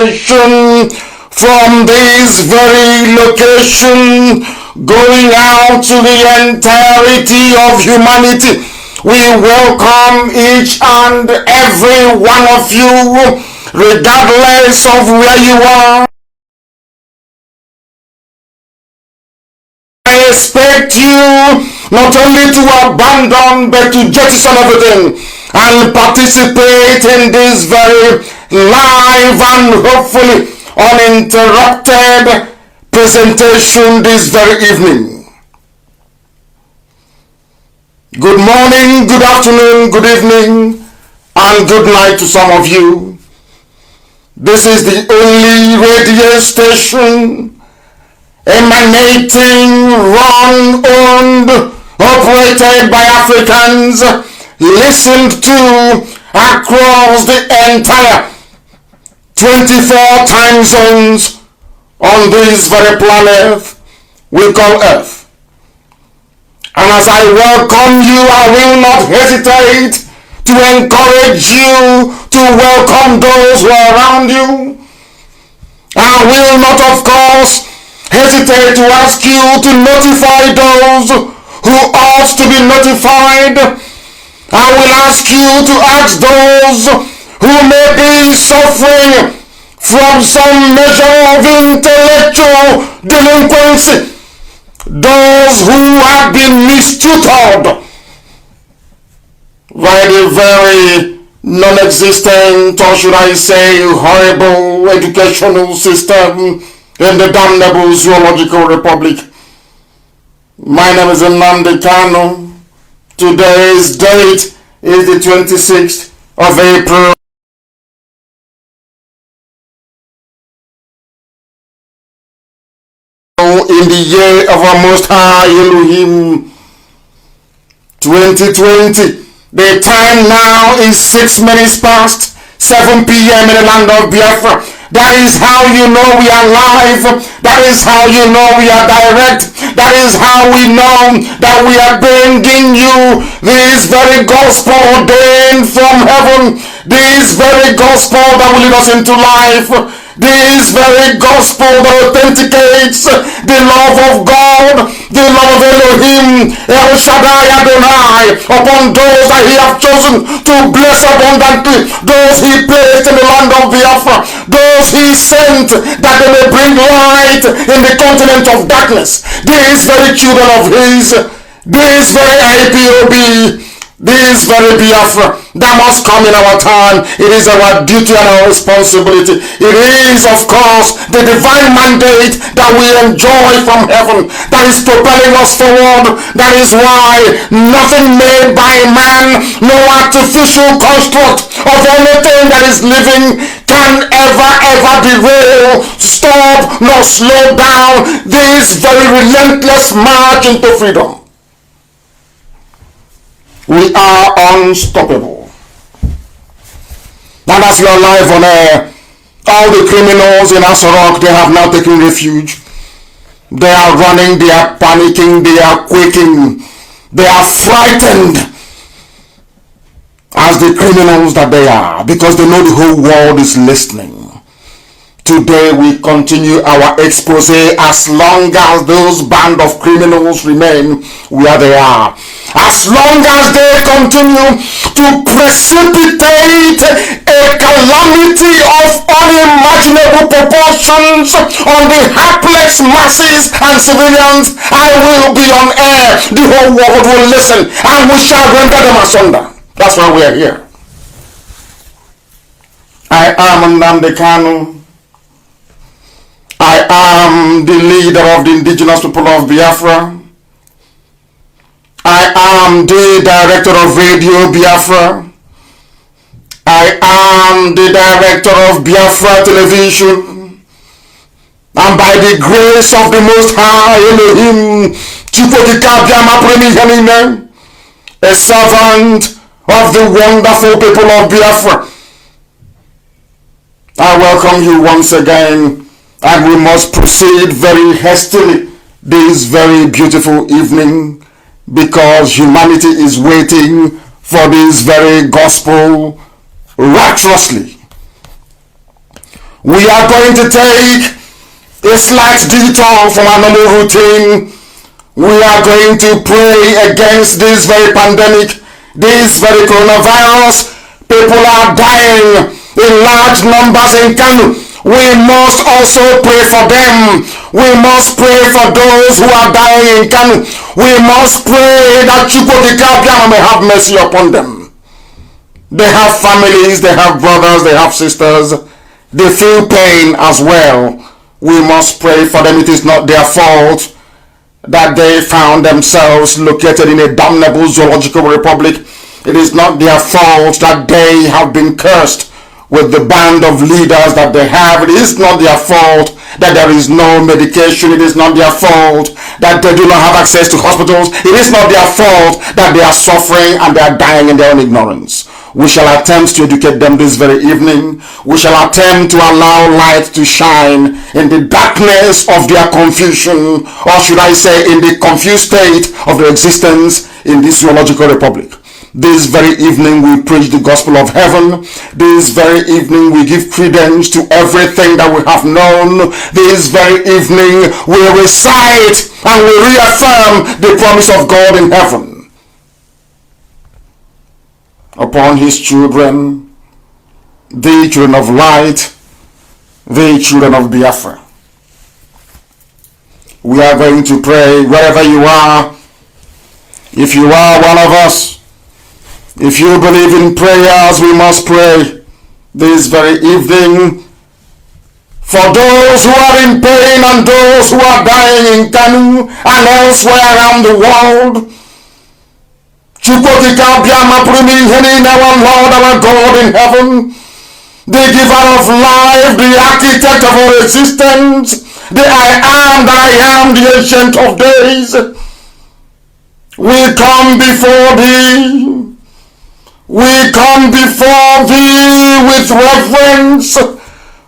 presentation from this very location, going out to the entirety of humanity. We welcome each and every one of you, regardless of where you are. I expect you not only to abandon but to jettison everything and participate in this very live and hopefully uninterrupted presentation this very evening. Good morning, good afternoon, good evening, and good night to some of you. This is the only radio station emanating, run, owned, operated by Africans, listened to across the entire 24 time zones on this very planet we call Earth. And as I welcome you, I will not hesitate to encourage you to welcome those who are around you. I will not, of course, hesitate to ask you to notify those who ought to be notified. I will ask you to ask those who may be suffering from some measure of intellectual delinquency, those who have been mistutored by the very non-existent, or should I say horrible educational system in the damnable zoological republic. My name is Nnamdi Kanu. Today's date is the 26th of April. In the year of our Most High Elohim 2020. The time now is 6 minutes past 7 p.m. in the land of Biafra. That is how you know we are live. That is how you know we are direct. That is how we know that we are bringing you this very gospel ordained from heaven. This very gospel that will lead us into life. This very gospel that authenticates the love of God, the love of Elohim, El Shaddai Adonai, upon those that He has chosen to bless abundantly, those He placed in the land of Biafra, those He sent that they may bring light in the continent of darkness. These very children of His, this very IPOB, this very Biafra that must come in our time. It is our duty and our responsibility. It is, of course, the divine mandate that we enjoy from heaven that is propelling us forward. That is why nothing made by man, no artificial construct of anything that is living can ever derail, stop, nor slow down this very relentless march into freedom. We are unstoppable. And as we are live on air, all the criminals in Asorok, they have now taken refuge. They are running, they are panicking, they are quaking, they are frightened as the criminals that they are, because they know the whole world is listening. Today we continue our expose as long as those band of criminals remain where they are. As long as they continue to precipitate a calamity of unimaginable proportions on the helpless masses and civilians, I will be on air. The whole world will listen and we shall render them asunder. That's why we are here. I am Nnamdi Kanu. I am the leader of the indigenous people of Biafra. I am the director of Radio Biafra. I am the director of Biafra Television. And by the grace of the Most High Elohim, a servant of the wonderful people of Biafra, I welcome you once again. And we must proceed very hastily this very beautiful evening, because humanity is waiting for this very gospel rapturously. We are going to take a slight detour from our normal routine. We are going to pray against this very pandemic, this very coronavirus. People are dying in large numbers in Kanu. We must also pray for them. We must pray for those who are dying in Kanu. We must pray that Chukwokika may have mercy upon them. They have families, they have brothers, they have sisters. They feel pain as well. We must pray for them. It is not their fault that they found themselves located in a damnable zoological republic. It is not their fault that they have been cursed with the band of leaders that they have. It is not their fault that there is no medication. It is not their fault that they do not have access to hospitals. It is not their fault that they are suffering and they are dying in their own ignorance. We shall attempt to educate them this very evening. We shall attempt to allow light to shine in the darkness of their confusion, or should I say in the confused state of their existence in this zoological republic. This very evening we preach the gospel of heaven. This very evening we give credence to everything that we have known. This very evening we recite and we reaffirm the promise of God in heaven upon his children, the children of light, the children of Biafra. We are going to pray wherever you are. If you are one of us, if you believe in prayers, we must pray this very evening for those who are in pain and those who are dying in Kanu and elsewhere around the world. Our Lord, our God in heaven, the giver of life, the architect of our existence, the I am that I am, the ancient of days. We come before thee. We come before thee with reverence.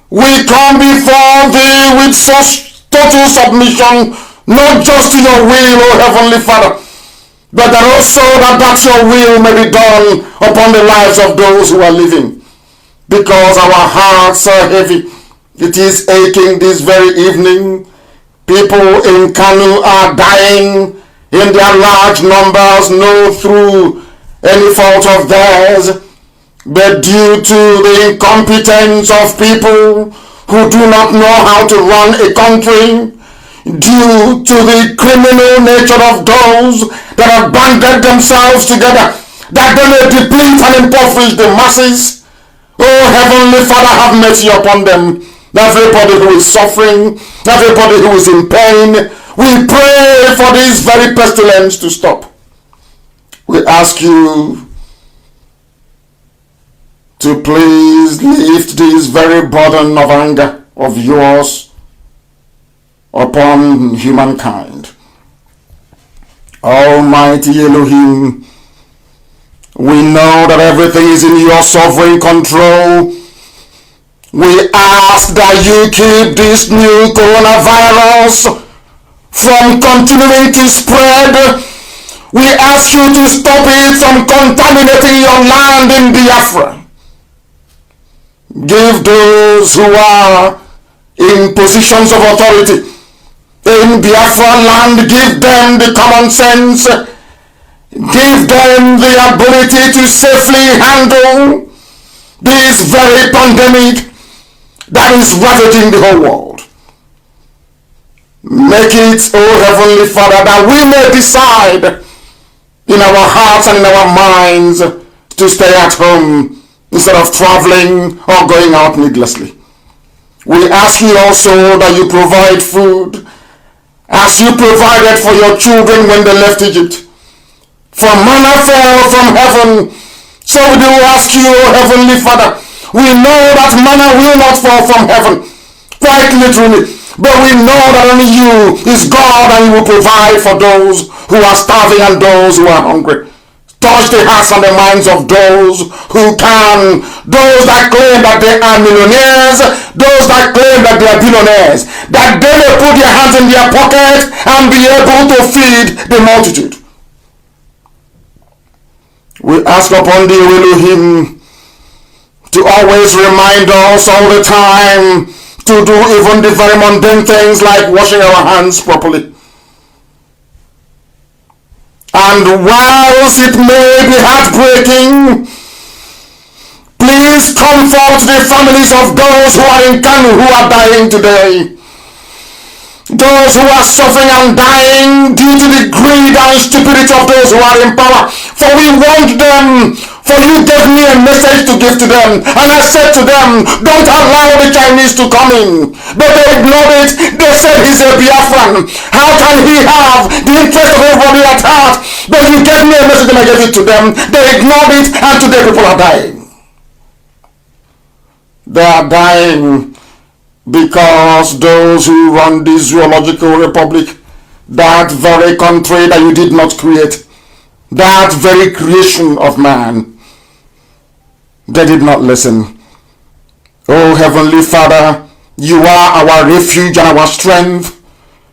We come before thee with such total submission, not just to your will, O Heavenly Father, but that also that your will may be done upon the lives of those who are living. Because our hearts are heavy. It is aching this very evening. People in Kanu are dying in their large numbers, no through any fault of theirs, but due to the incompetence of people who do not know how to run a country, due to the criminal nature of those that have banded themselves together, that they may deplete and impoverish the masses. Oh, Heavenly Father, have mercy upon them. Everybody who is suffering, everybody who is in pain, we pray for this very pestilence to stop. We ask you to please lift this very burden of anger of yours upon humankind. Almighty Elohim, we know that everything is in your sovereign control. We ask that you keep this new coronavirus from continuing to spread. We ask you to stop it from contaminating your land in Biafra. Give those who are in positions of authority in Biafra land, give them the common sense, give them the ability to safely handle this very pandemic that is ravaging the whole world. Make it, oh Heavenly Father, that we may decide in our hearts and in our minds to stay at home instead of traveling or going out needlessly. We ask you also that you provide food as you provided for your children when they left Egypt. For manna fell from heaven, so we do ask you, O Heavenly Father. We know that manna will not fall from heaven, quite literally, but we know that only you is God, and you will provide for those who are starving and those who are hungry. Touch the hearts and the minds of those who can, those that claim that they are millionaires, those that claim that they are billionaires, that they may put their hands in their pocket and be able to feed the multitude. We ask upon thee, Elohim, to always remind us all the time to do even the very mundane things like washing our hands properly. And whilst it may be heartbreaking, please comfort the families of those who are in Kanu who are dying today. Those who are suffering and dying due to the greed and stupidity of those who are in power. For we want them. For you gave me a message to give to them. And I said to them, don't allow the Chinese to come in. But they ignored it. They said he's a Biafran. How can he have the interest of everybody at heart? But you gave me a message and I gave it to them. They ignored it and today people are dying. They are dying because those who run the zoological republic, that very country that you did not create, that very creation of man, they did not listen. Oh Heavenly Father, you are our refuge and our strength.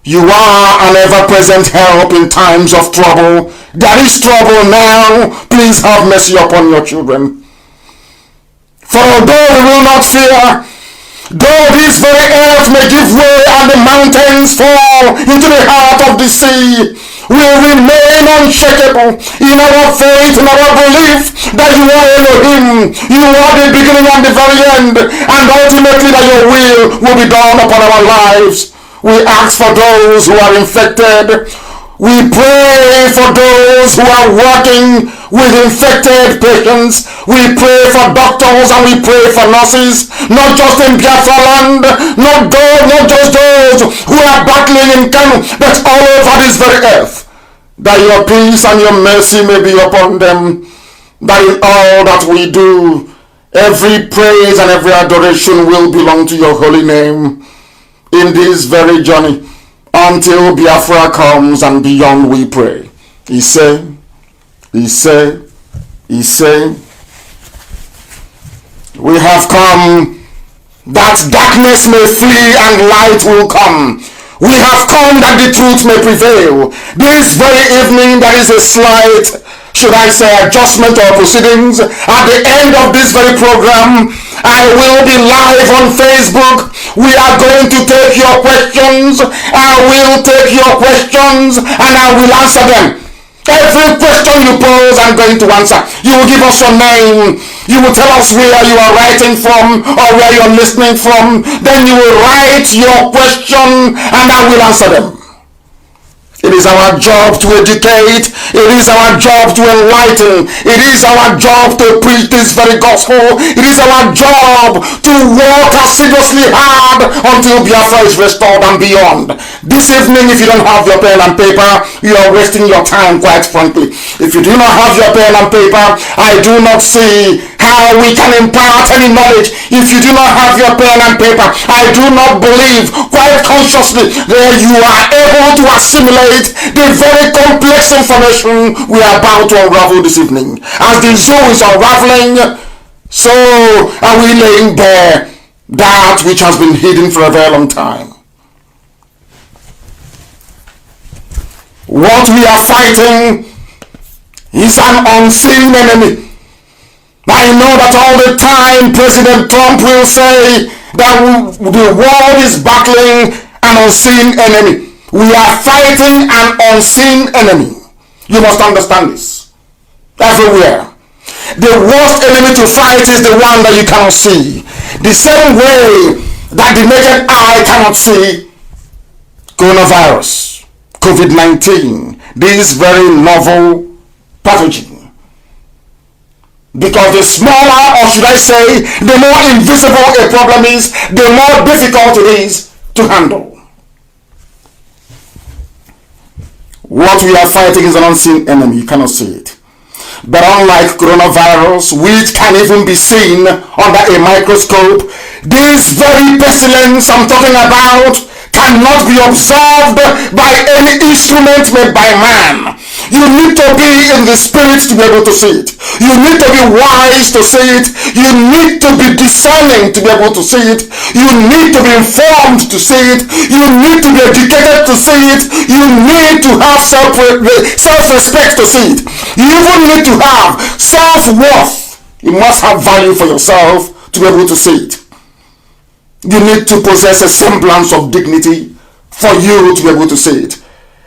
You are an ever-present help in times of trouble. There is trouble now. Please have mercy upon your children. For although we will not fear, though this very earth may give way and the mountains fall into the heart of the sea, we will remain unshakable in our faith, in our belief that you are Elohim, you are the beginning and the very end, and ultimately that your will be done upon our lives. We ask for those who are infected. We pray for those who are working with infected patients. We pray for doctors and we pray for nurses, not just in Biafra land, not just those who are battling in Kanu, but all over this very earth. That your peace and your mercy may be upon them. That in all that we do, every praise and every adoration will belong to your holy name in this very journey. Until Biafra comes and beyond, we pray. He said, we have come that darkness may flee and light will come. We have come that the truth may prevail. This very evening there is a slight, should I say, adjustment or proceedings. At the end of this very program, I will be live on Facebook. We are going to take your questions. I will take your questions and I will answer them. Every question you pose, I'm going to answer. You will give us your name. You will tell us where you are writing from or where you're listening from. Then you will write your question and I will answer them. It is our job to educate. It is our job to enlighten. It is our job to preach this very gospel. It is our job to work assiduously hard until Biafra is restored and beyond. This evening, if you don't have your pen and paper, you are wasting your time, quite frankly. If you do not have your pen and paper, I do not see how we can impart any knowledge. If you do not have your pen and paper, I do not believe quite consciously that you are able to assimilate the very complex information we are about to unravel this evening. As the zoo is unraveling, so are we laying bare that which has been hidden for a very long time. What we are fighting is an unseen enemy. I know that all the time President Trump will say that the world is battling an unseen enemy. We are fighting an unseen enemy. You must understand this. Everywhere. The worst enemy to fight is the one that you cannot see. The same way that the naked eye cannot see coronavirus, COVID-19, this very novel pathogen. Because the smaller, or should I say, the more invisible a problem is, the more difficult it is to handle. What we are fighting is an unseen enemy. You cannot see it. But unlike coronavirus, which can even be seen under a microscope, this very pestilence I'm talking about cannot be observed by any instrument made by man. You need to be in the spirit to be able to see it. You need to be wise to see it. You need to be discerning to be able to see it. You need to be informed to see it. You need to be educated to see it. You need to have self-respect to see it. You even need to have self-worth You must have value for yourself to be able to see it. You need to possess a semblance of dignity for you to be able to see it.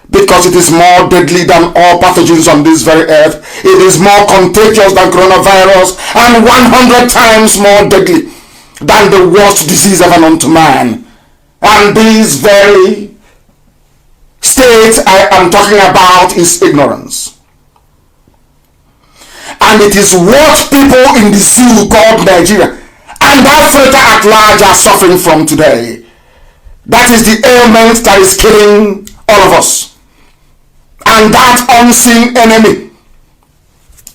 Because it is more deadly than all pathogens on this very earth. It is more contagious than coronavirus and 100 times more deadly than the worst disease ever known to man. And this very state I am talking about is ignorance. And it is what people in the zoo called Nigeria and Africa at large are suffering from today. That is the ailment that is killing all of us. And that unseen enemy,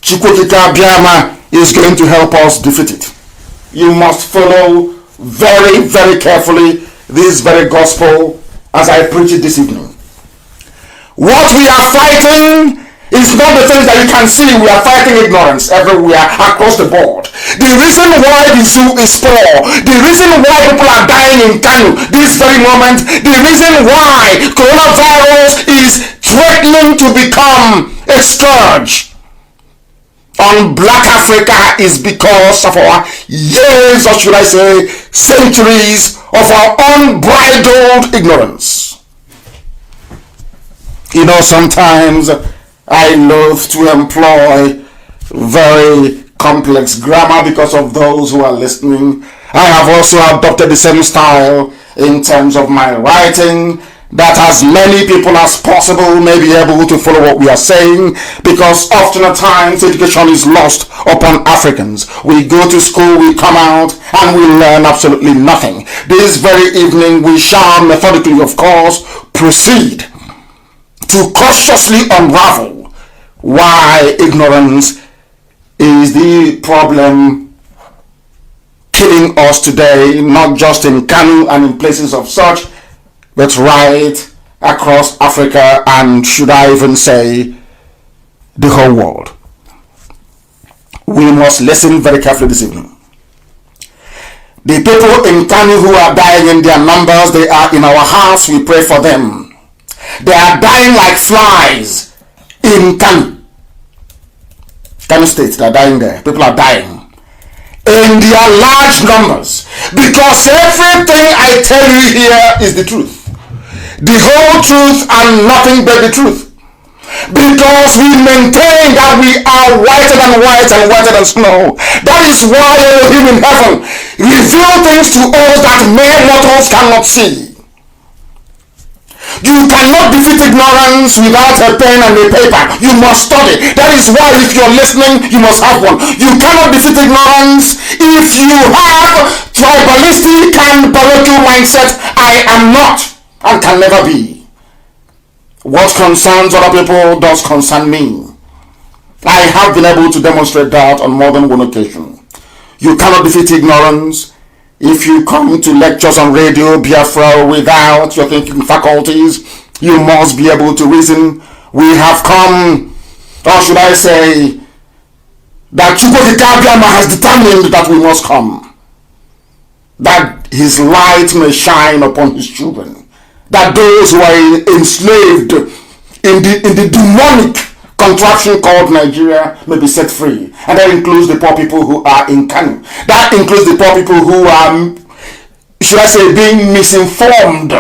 Chukwukika Biama, is going to help us defeat it. You must follow very, very carefully this very gospel as I preach it this evening. What we are fighting is not the things that you can see. We are fighting ignorance everywhere across the board. The reason why the zoo is poor, the reason why people are dying in Kanu this very moment, the reason why coronavirus is threatening to become a scourge on Black Africa is because of our years, or should I say centuries, of our unbridled ignorance. You know, sometimes I love to employ very complex grammar because of those who are listening. I have also adopted the same style in terms of my writing, that as many people as possible may be able to follow what we are saying, because often at times education is lost upon Africans. We go to school, we come out, and we learn absolutely nothing. This very evening we shall methodically, of course, proceed to cautiously unravel why ignorance is the problem killing us today, not just in Kanu and in places of such, but right across Africa, and should I even say the whole world. We must listen very carefully this evening. The people in Kanu who are dying in their numbers, they are in our house, we pray for them. They are dying like flies in Kanu State. They are dying there. People are dying in their large numbers, because everything I tell you here is the truth, the whole truth, and nothing but the truth. Because we maintain that we are whiter than white and whiter than snow. That is why Elohim in heaven reveal things to us that mere mortals cannot see. You cannot defeat ignorance without a pen and a paper. You must study. That is why if you're listening, you must have one. You cannot defeat ignorance if you have tribalistic and parochial mindset. I am not and can never be. What concerns other people does concern me. I have been able to demonstrate that on more than one occasion. You cannot defeat ignorance if you come to lectures on radio Biafra without your thinking faculties. You must be able to reason. We have come, or should I say, that Chukwukika Biama has determined that we must come, that his light may shine upon his children, that those who are enslaved in the demonic contraption called Nigeria may be set free. And that includes the poor people who are in Kanu. That includes the poor people who are, should I say, being misinformed.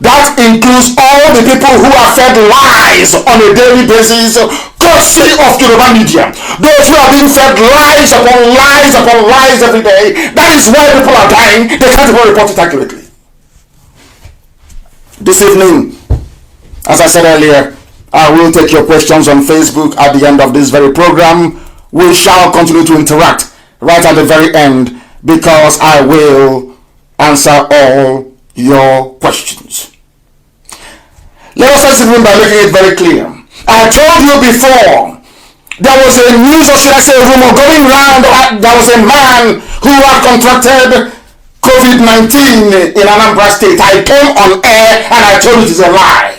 That includes all the people who are fed lies on a daily basis, courtesy of Yoruba media. Those who are being fed lies upon lies upon lies every day. That is why people are dying. They can't even report it accurately. This evening, as I said earlier, I will take your questions on Facebook at the end of this very program. We shall continue to interact right at the very end, because I will answer all your questions. Let us first begin by making it very clear. I told you before, there was a news, or should I say a rumor going around that there was a man who had contracted COVID-19 in Anambra State. I came on air and I told you it is a lie.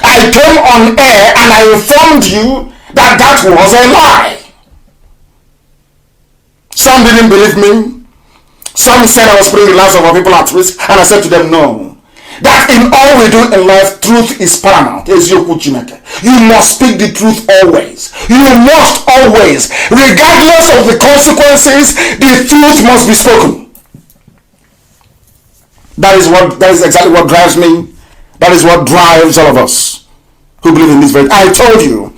I came on air and I informed you that that was a lie. Some didn't believe me. Some said I was putting the lives of our people at risk, and I said to them, no. that in all we do in life, truth is paramount. You must speak the truth always. You must always, regardless of the consequences, the truth must be spoken. That is exactly what drives me. That is what drives all of us who believe in this faith. I told you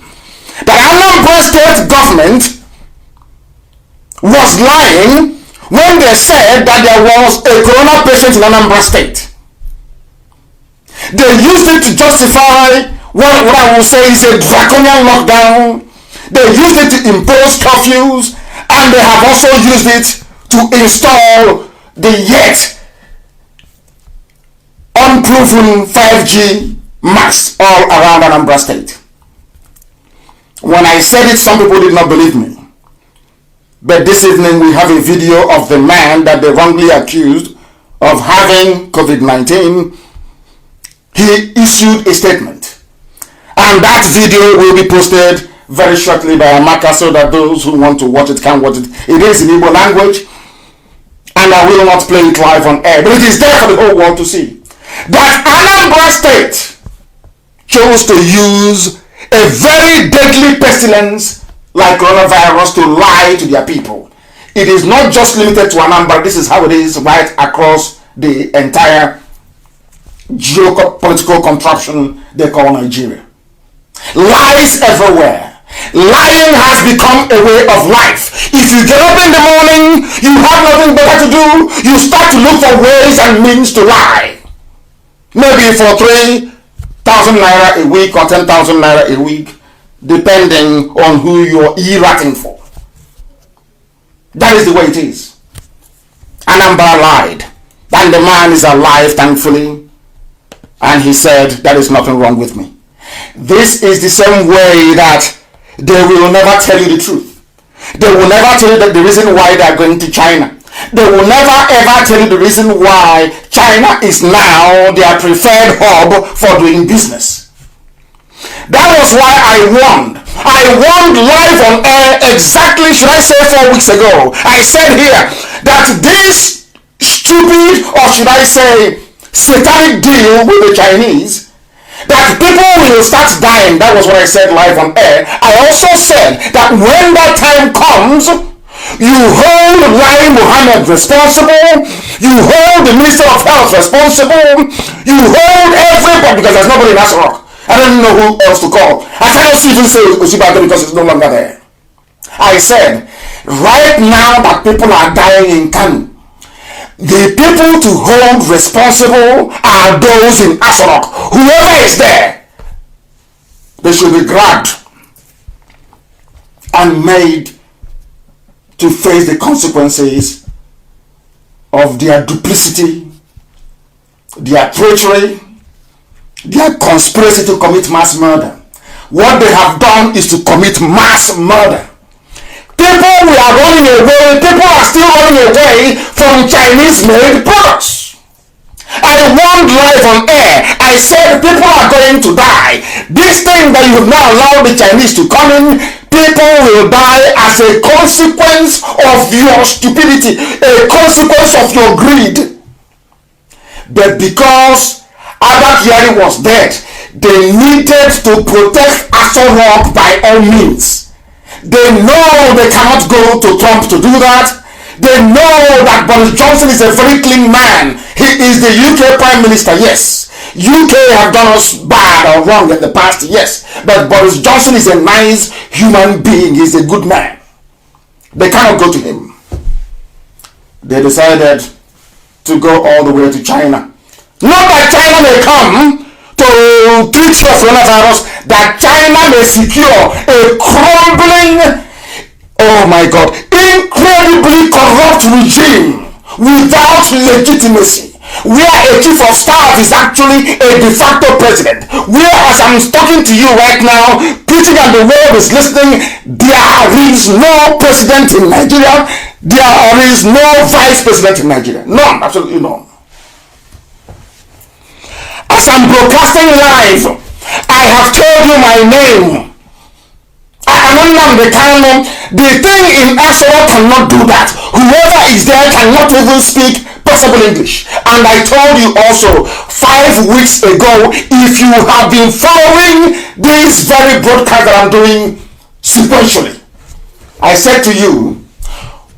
that Anambra State government was lying when they said that there was a corona patient in Anambra State. They used it to justify what I will say is a draconian lockdown. They used it to impose curfews, and they have also used it to install the yet unproven 5G masts all around Anambra State. When I said it, some people did not believe me. But this evening we have a video of the man that they wrongly accused of having COVID-19. He issued a statement. And that video will be posted very shortly by Amaka so that those who want to watch it can watch it. It is in Igbo language. And I will not play it live on air. But it is there for the whole world to see. That Anambra State chose to use a very deadly pestilence like coronavirus to lie to their people. It is not just limited to Anambra. This is how it is right across the entire geopolitical contraption they call Nigeria. Lies everywhere. Lying has become a way of life. If you get up in the morning, you have nothing better to do, you start to look for ways and means to lie. Maybe for 3,000 naira a week or 10,000 naira a week, depending on who you're e-ratting for. That is the way it is. Anambra lied. And the man is alive, thankfully. And he said, there is nothing wrong with me. This is the same way that they will never tell you the truth. They will never tell you that the reason why they are going to China. They will never ever tell you the reason why China is now their preferred hub for doing business. That was why I warned live on air exactly, should I say 4 weeks ago. I said here that this stupid, or should I say satanic deal with the Chinese, that people will start dying. That was what I said live on air. I also said that when that time comes, you hold Lai Mohammed responsible, you hold the Minister of Health responsible, you hold everybody, because there's nobody in Asrock. I don't know who else to call. I cannot even say Osibado because it's no longer there. I said, right now that people are dying in Kanu, the people to hold responsible are those in Asrock. Whoever is there, they should be grabbed and made to face the consequences of their duplicity, their treachery, their conspiracy to commit mass murder. What they have done is to commit mass murder. People are running away, people are still running away from Chinese-made products. I warned live on air. I said people are going to die. This thing that you have now allowed the Chinese to come in, people will die as a consequence of your stupidity, a consequence of your greed. But because Albert Yari was dead, they needed to protect Aso Rock by all means. They know they cannot go to Trump to do that. They know that Boris Johnson is a very clean man. He is the UK Prime Minister, yes. UK have done us bad or wrong in the past, yes. But Boris Johnson is a nice human being. He's a good man. They cannot go to him. They decided to go all the way to China. Not that China may come to treat the coronavirus, that China may secure a crumbling, oh my God, incredibly corrupt regime without legitimacy, where a chief of staff is actually a de facto president, where as I'm talking to you right now, preaching and the world is listening, there is no president in Nigeria, there is no vice president in Nigeria, none, absolutely none. As I'm broadcasting live, I have told you my name. I am Nnamdi. The thing in Asoro cannot do that. Whoever is there cannot even speak possible English. And I told you also 5 weeks ago, if you have been following this very broadcast that I'm doing sequentially, I said to you,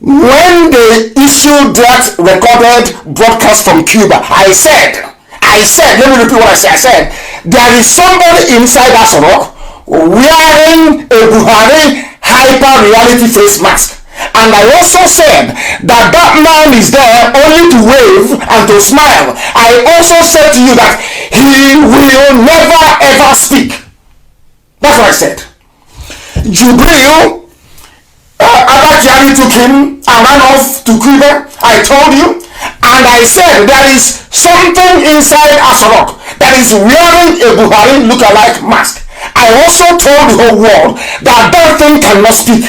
when they issued that recorded broadcast from Cuba, I said, let me repeat what I said. I said, there is somebody inside Asorok wearing a Buhari hyper reality face mask. And I also said that that man is there only to wave and to smile. I also said to you that he will never ever speak. That's what I said. Jubril, Abajani took him and ran off to Cuba. I told you. And I said there is something inside Asorok that is wearing a Buhari look-alike mask. I also told the whole world that that thing cannot speak.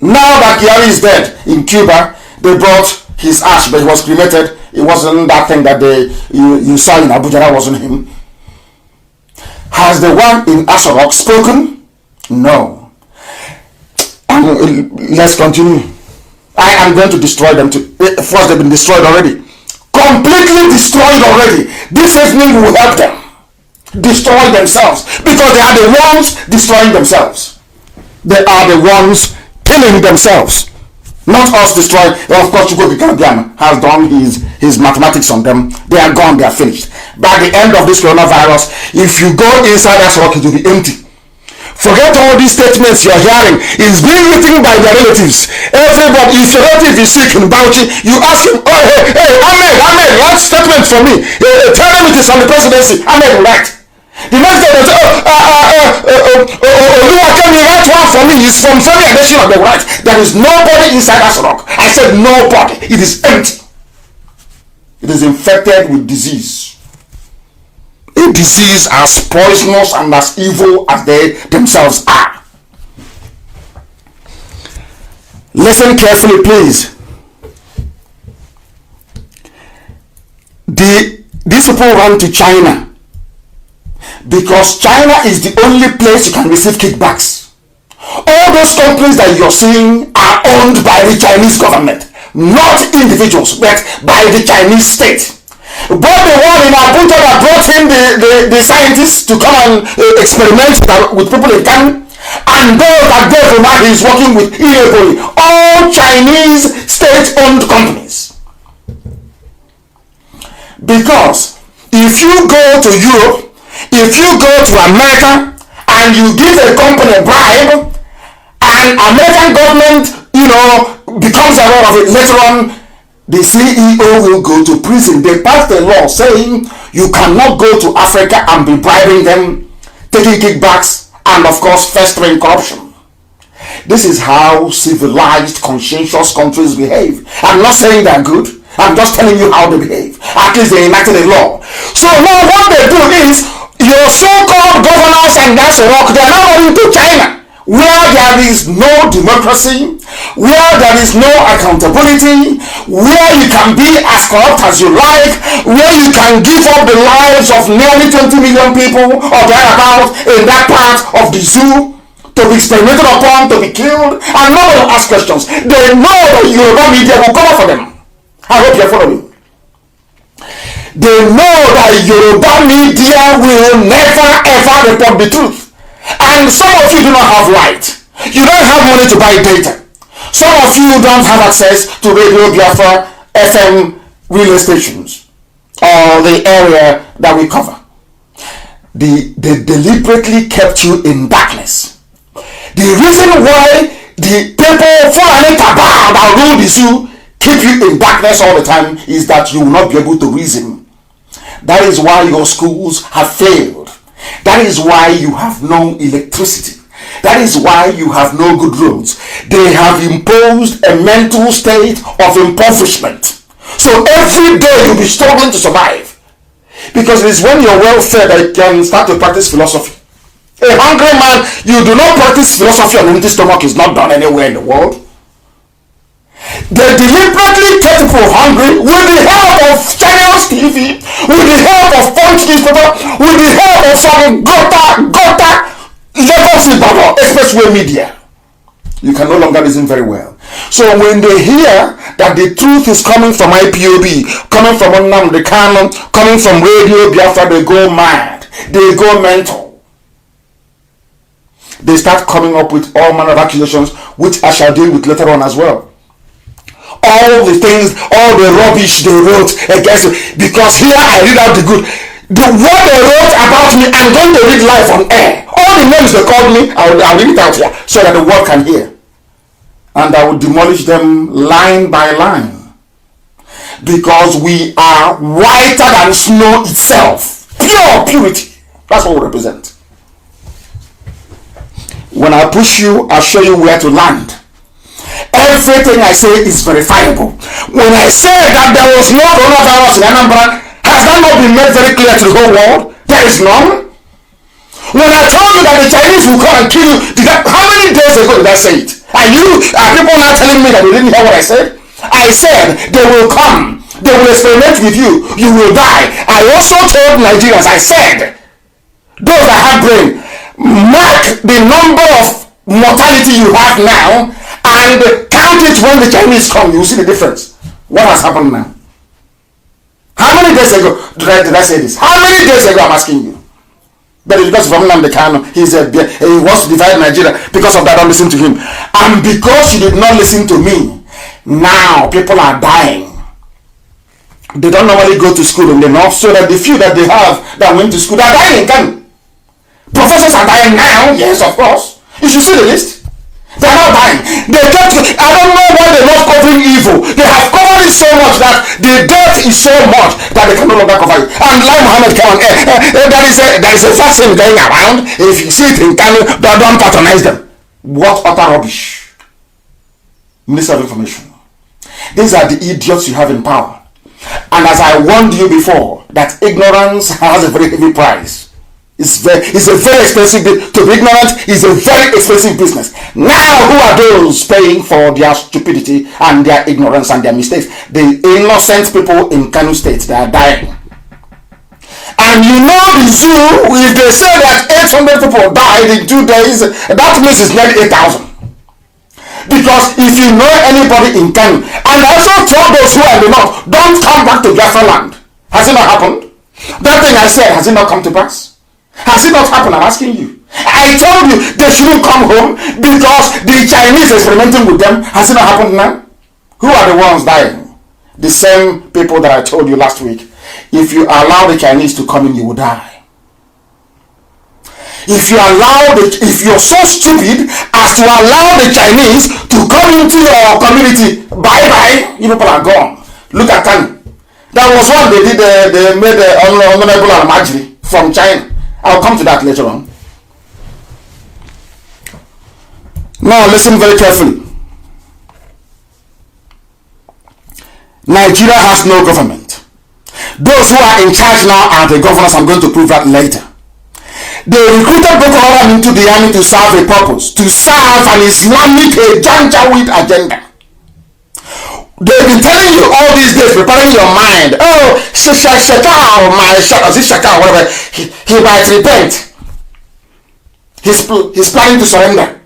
Now that Kyari is dead in Cuba, they brought his ash, but he was cremated. It wasn't that thing that you saw in Abuja. That wasn't him. Has the one in Asorok spoken? No. Let's continue. I am going to destroy them too. First, they've been destroyed already. Completely destroyed already. This evening will help them destroy themselves, because they are the ones destroying themselves. They are the ones killing themselves, not us destroying. Of course, Chukwuka has done his mathematics on them. They are gone. They are finished. By the end of this coronavirus, if you go inside Asorok, it will be empty. Forget all these statements you're hearing. It's being written by their relatives. Everybody, if your relative is sick in Bauchi, you ask him, oh, hey, Ahmed, write statement for me. Tell him it is on the presidency. Ahmed, write. The next day they say, Oluwakemi, write one for me. It's from Femi Adesina. They write. There is nobody inside Asorok. I said nobody. It is empty. It is infected with disease. A disease as poisonous and as evil as they themselves are. Listen carefully, please. These people run to China because China is the only place you can receive kickbacks. All those companies that you're seeing are owned by the Chinese government, not individuals, but by the Chinese state. But the one in Abuja that brought in the scientists to come and experiment with people in Kanu, and those that gave him he's working with illegally, all Chinese state-owned companies. Because if you go to Europe, if you go to America, and you give a company a bribe, and American government, becomes aware of it later on, the CEO will go to prison. They passed a law saying you cannot go to Africa and be bribing them, taking kickbacks, and of course festering corruption. This is how civilized, conscientious countries behave. I'm not saying they're good. I'm just telling you how they behave. At least they enacted a law. So now what they do is, your so-called governors and Asorok, they're now going to China, where there is no democracy, where there is no accountability, where you can be as corrupt as you like, where you can give up the lives of nearly 20 million people or thereabouts in that part of the zoo to be experimented upon, to be killed, and nobody will ask questions. They know that Yoruba media will cover for them. I hope you're following. They know that Yoruba media will never ever report the truth. And some of you do not have light. You don't have money to buy data. Some of you don't have access to Radio Biafra FM relay stations or the area that we cover. They deliberately kept you in darkness. The reason why the people that rule the zoo keep you in darkness all the time is that you will not be able to reason. That is why your schools have failed. That is why you have no electricity. That is why you have no good roads. They have imposed a mental state of impoverishment. So every day you'll be struggling to survive. Because it is when you're well fed that you can start to practice philosophy. A hungry man, you do not practice philosophy on an empty stomach, is not done anywhere in the world. They deliberately kept people hungry with the help of Channels TV, with the help of Punch newspaper, with the help of some Gota, Lagos Expressway media. You can no longer listen very well. So when they hear that the truth is coming from IPOB, coming from Nnamdi, coming from Radio Biafra, they go mad. They go mental. They start coming up with all manner of accusations, which I shall deal with later on as well. All the things, all the rubbish they wrote against me, because here I read out the good. What they wrote about me, I'm going to read live on air. All the names they called me, I'll read it out here so that the world can hear. And I will demolish them line by line. Because we are whiter than snow itself. Pure purity. That's what we represent. When I push you, I'll show you where to land. Everything I say is verifiable. When I say that there was no coronavirus in Anambra, has that not been made very clear to the whole world? There is none. When I told you that the Chinese will come and kill you, how many days ago did I say it? Are people now telling me that they didn't hear what I said? I said they will come. They will experiment with you. You will die. I also told Nigerians, I said, those that have brain, mark the number of mortality you have now and count it when the Chinese come. You will see the difference. What has happened now? How many days ago did I say this? How many days ago I'm asking you? But it's because from Nnamdi Kanu, he wants to divide Nigeria. Because of that, don't listen to him. And because you did not listen to me, now people are dying. They don't normally go to school in the north, so that the few that they have that went to school, they are dying in Kanu. Professors are dying now, yes, of course. You should see the list. They are not dying. I don't know why they're not covering evil. They have covered it so much that the death is so much that they can no longer cover it. And like Muhammad come on air, there is a vaccine going around. If you see it in Kanu, don't patronize them. What utter rubbish. Minister of Information. These are the idiots you have in power. And as I warned you before, that ignorance has a very heavy price. It's a very expensive business. To be ignorant is a very expensive business. Now, who are those paying for their stupidity and their ignorance and their mistakes? The innocent people in Kanu State, they are dying. And you know the zoo, if they say that 800 people died in 2 days, that means it's nearly 8,000. Because if you know anybody in Kanu, and I also told those who are in the north, don't come back to Biafra land. Has it not happened? That thing I said, has it not come to pass? Has it not happened? I'm asking you. I told you they shouldn't come home because the Chinese experimenting with them. Has it not happened now? Who are the ones dying? The same people that I told you last week. If you allow the Chinese to come in, you will die. If you're so stupid as to allow the Chinese to come into your community, bye-bye, you people are gone. Look at Kanu. That was what they did. They made Honorable Mazi from China. I'll come to that later on. Now listen very carefully. Nigeria has no government. Those who are in charge now are the governors. I'm going to prove that later. They recruited Boko Haram into the army to serve a purpose, to serve an Islamic Janjaweed agenda. They've been telling you all these days, preparing your mind. Oh, Shekau, whatever. He might repent. He's planning to surrender.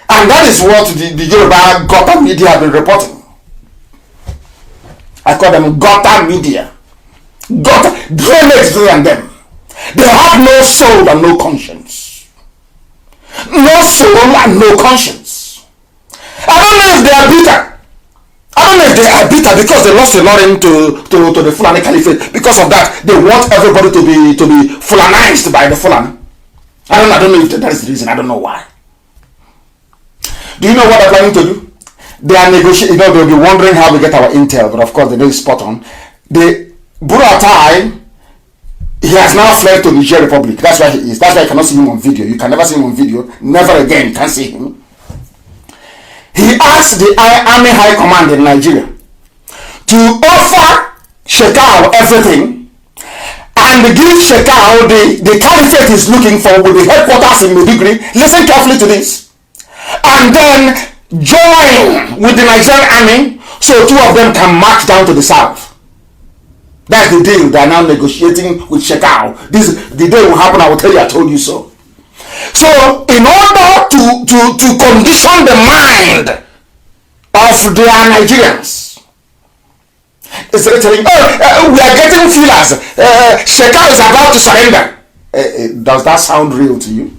And that is what the Yoruba Gota media have been reporting. I call them Gota media. Gota, drainage than them. They have no soul and no conscience. No soul and no conscience. I don't know if they are bitter. I don't know if they are bitter because they lost a lot into the Fulani Caliphate. Because of that, they want everybody to be Fulanized by the Fulani. I don't know if that is the reason. I don't know why. Do you know what they're planning to do? They are negotiating. They'll be wondering how we get our intel, but of course they know it's spot on. The Buratai, he has now fled to Niger Republic. That's why he is. That's why you cannot see him on video. You can never see him on video. Never again. You can't see him. He asked the Army High Command in Nigeria to offer Shekau everything and give Shekau the caliphate he's looking for with the headquarters in Maiduguri. Listen carefully to this. And then join with the Nigerian army so two of them can march down to the south. That's the deal. They are now negotiating with Shekau. The day will happen. I will tell you. I told you so. So, in order to condition the mind of their Nigerians. Instead of telling, we are getting feelers. Shekau is about to surrender. Does that sound real to you?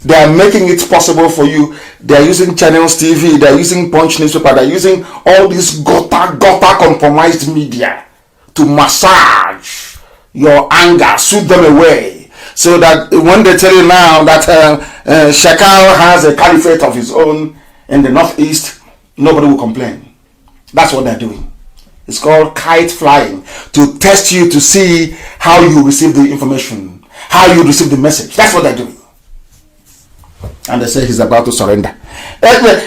They are making it possible for you. They are using Channels TV. They are using Punch newspaper. They are using all this gutter compromised media to massage your anger, soothe them away, so that when they tell you now that Shekau has a caliphate of his own in the northeast, nobody will complain. That's what they're doing. It's called kite flying, to test you to see how you receive the information, how you receive the message. That's what they're doing. And they say he's about to surrender. They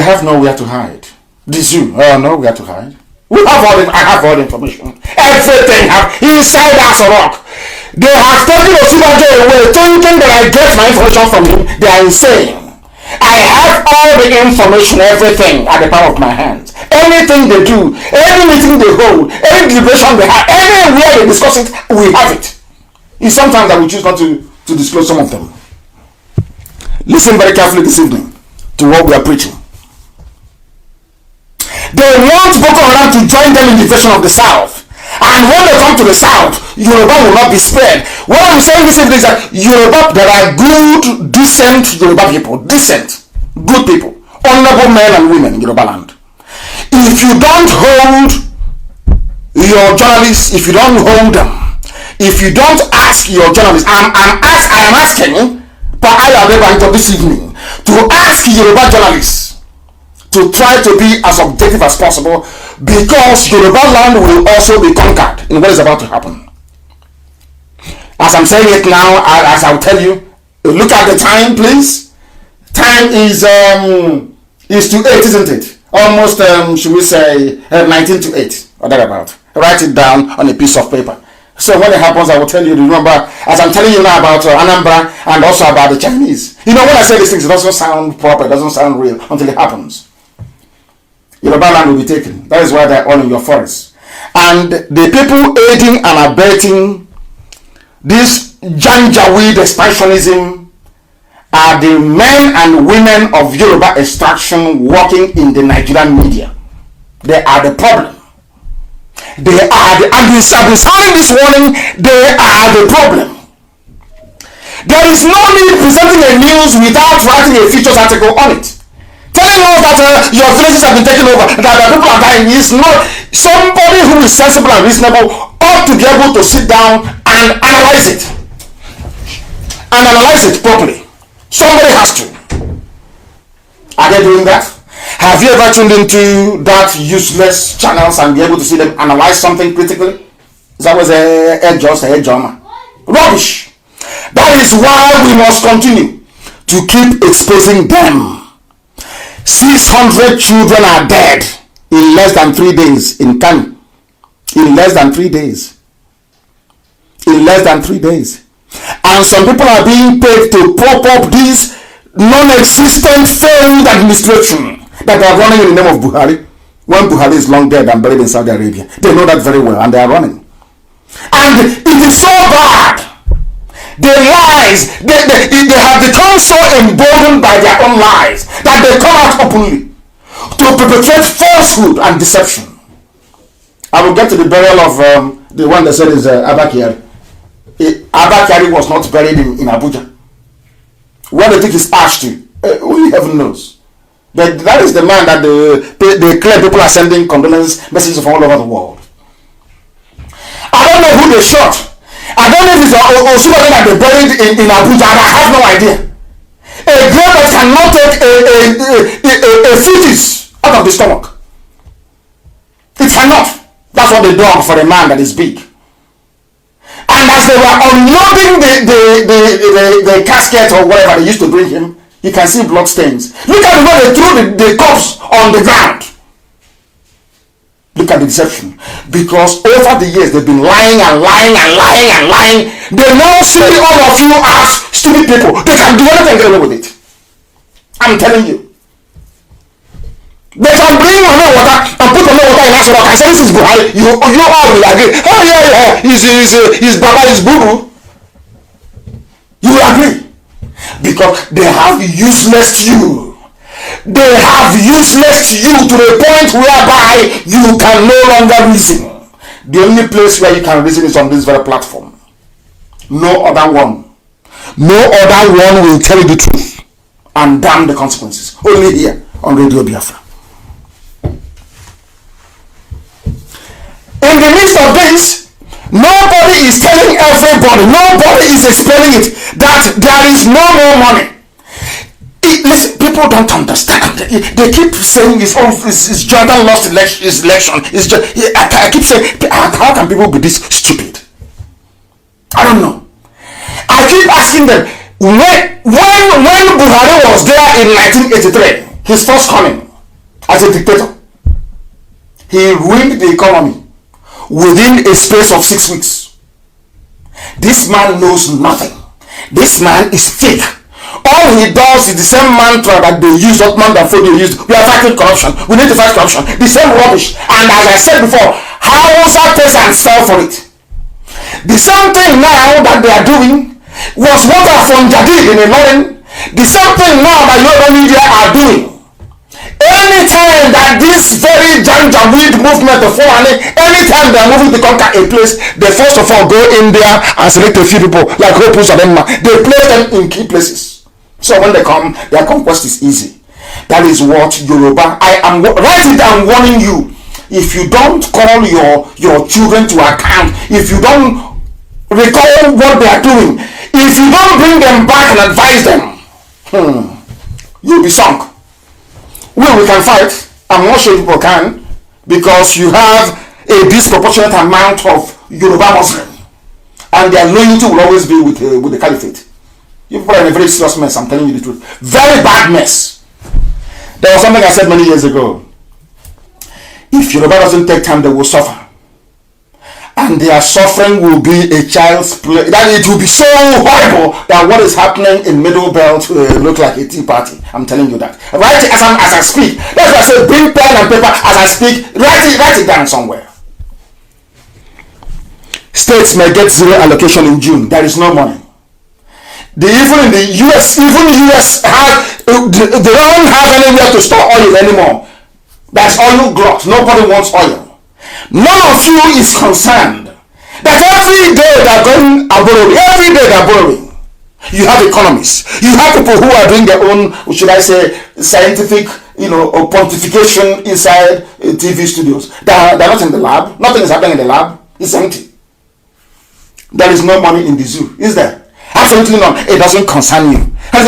have nowhere to hide. The zoo, nowhere to hide. I have all the information. Everything inside Asorok. They have taken Osubajo away, thinking that I get my information from him. They are insane. I have all the information, everything at the palm of my hands. Anything they do, any meeting they hold, any deliberation they have, anywhere they discuss it, we have it. It's sometimes that we choose not to disclose some of them. Listen very carefully this evening to what we are preaching. They want Boko Haram to join them in the invasion of the South. And when they come to the South, Yoruba will not be spared. What I'm saying this evening is that Yoruba, there are good, decent Yoruba people. Decent, good people. Honorable men and women in Yoruba land. If you don't hold your journalists, if you don't hold them, if you don't ask your journalists, I am asking this evening to ask Yoruba journalists to try to be as objective as possible, because Yoruba land will also be conquered in what is about to happen. As I'm saying it now, as I'll tell you, look at the time, please. Time is to 8, isn't it? Almost, should we say, 19 to 8, or thereabout. Write it down on a piece of paper. So when it happens, I will tell you. Remember, as I'm telling you now about Anambra and also about the Chinese. You know, when I say these things, it doesn't sound proper, it doesn't sound real until it happens. Yoruba land will be taken. That is why they're all in your forests. And the people aiding and abetting this Janjaweed expansionism are the men and women of Yoruba extraction working in the Nigerian media. They are the problem. They are the, and I've been sounding this warning, they are the problem. There is no need presenting a news without writing a features article on it. Telling us that your villages have been taken over, that the people are dying, is not. Somebody who is sensible and reasonable ought to be able to sit down and analyze it. And analyze it properly. Somebody has to. Are they doing that? Have you ever tuned into that useless channels and be able to see them analyze something critically? That was a drama. Rubbish. That is why we must continue to keep exposing them. 600 children are dead in less than 3 days in Kanu. In less than 3 days. In less than 3 days. And some people are being paid to prop up this non-existent failed administration that they are running in the name of Buhari, when Buhari is long dead and buried in Saudi Arabia. They know that very well, and they are running. And it is so bad. The lies, they have become so emboldened by their own lies that they come out openly to perpetrate falsehood and deception. I will get to the burial of the one that said is Abba Kyari. Abba Kyari was not buried in Abuja. Where they took his ash to, only heaven knows. But that is the man that they claim people are sending condolence messages from all over the world. I don't know who they shot. I don't know if it's Osubajo that they buried in Abuja. I have no idea. A grave that cannot take a fetus out of the stomach. It cannot. That's what they done for a man that is big. And as they were unloading the casket or whatever they used to bring him, you can see blood stains. Look at the way they threw the corpse on the ground. Look at the deception. Because over the years they've been lying and lying and lying and lying. They now see all of you as stupid people. They can do anything and get away with it. I'm telling you. They can bring water and put water in Asorok and say this is Buhari. You all will agree. Oh yeah, he's Baba, he's Boo. You will agree. Because they have useless you. They have useless you to the point whereby you can no longer reason. The only place where you can reason is on this very platform. No other one. No other one will tell you the truth and damn the consequences. Only here on Radio Biafra. In the midst of this, nobody is telling everybody, nobody is explaining it, that there is no more money. Listen, people don't understand. They keep saying it's Jordan lost his election. I keep saying, how can people be this stupid? I don't know. I keep asking them, when Buhari was there in 1983, his first coming as a dictator, he ruined the economy within a space of 6 weeks. This man knows nothing. This man is fake. All he does is the same mantra that they use, Ottoman that they used. We are fighting corruption. We need to fight corruption. The same rubbish. And as I said before, Hausa peasants fell for it. The same thing now that they are doing was what from Jadid in Ilorin. The same thing now that Yoruba media are doing. Anytime that this very Janjaweed movement of Fulani, anytime they are moving to conquer a place, they first of all go in there and select a few people like Hopus and Emma. They place them in key places. So when they come, their conquest is easy. That is what Yoruba, I am right it, I'm warning you. If you don't call your children to account, if you don't recall what they are doing, if you don't bring them back and advise them, you'll be sunk. We can fight. I'm not sure people can, because you have a disproportionate amount of Yoruba Muslim, and their loyalty will always be with the caliphate. You people are in a very serious mess, I'm telling you the truth. Very bad mess. There was something I said many years ago. If Yoruba doesn't take time, they will suffer. And their suffering will be a child's play. That it will be so horrible that what is happening in Middle Belt will look like a tea party. I'm telling you that. Write it as I speak. That's why I say bring pen and paper as I speak. Write it down somewhere. States may get zero allocation in June. There is no money. Even in the US, they don't have anywhere to store oil anymore. There's oil glut. Nobody wants oil. None of you is concerned that every day they're going and borrowing. Every day they're borrowing. You have economists. You have people who are doing their own, should I say, scientific, or pontification inside TV studios. They're not in the lab. Nothing is happening in the lab. It's empty. There is no money in the zoo, is there? Absolutely none. It doesn't concern you. I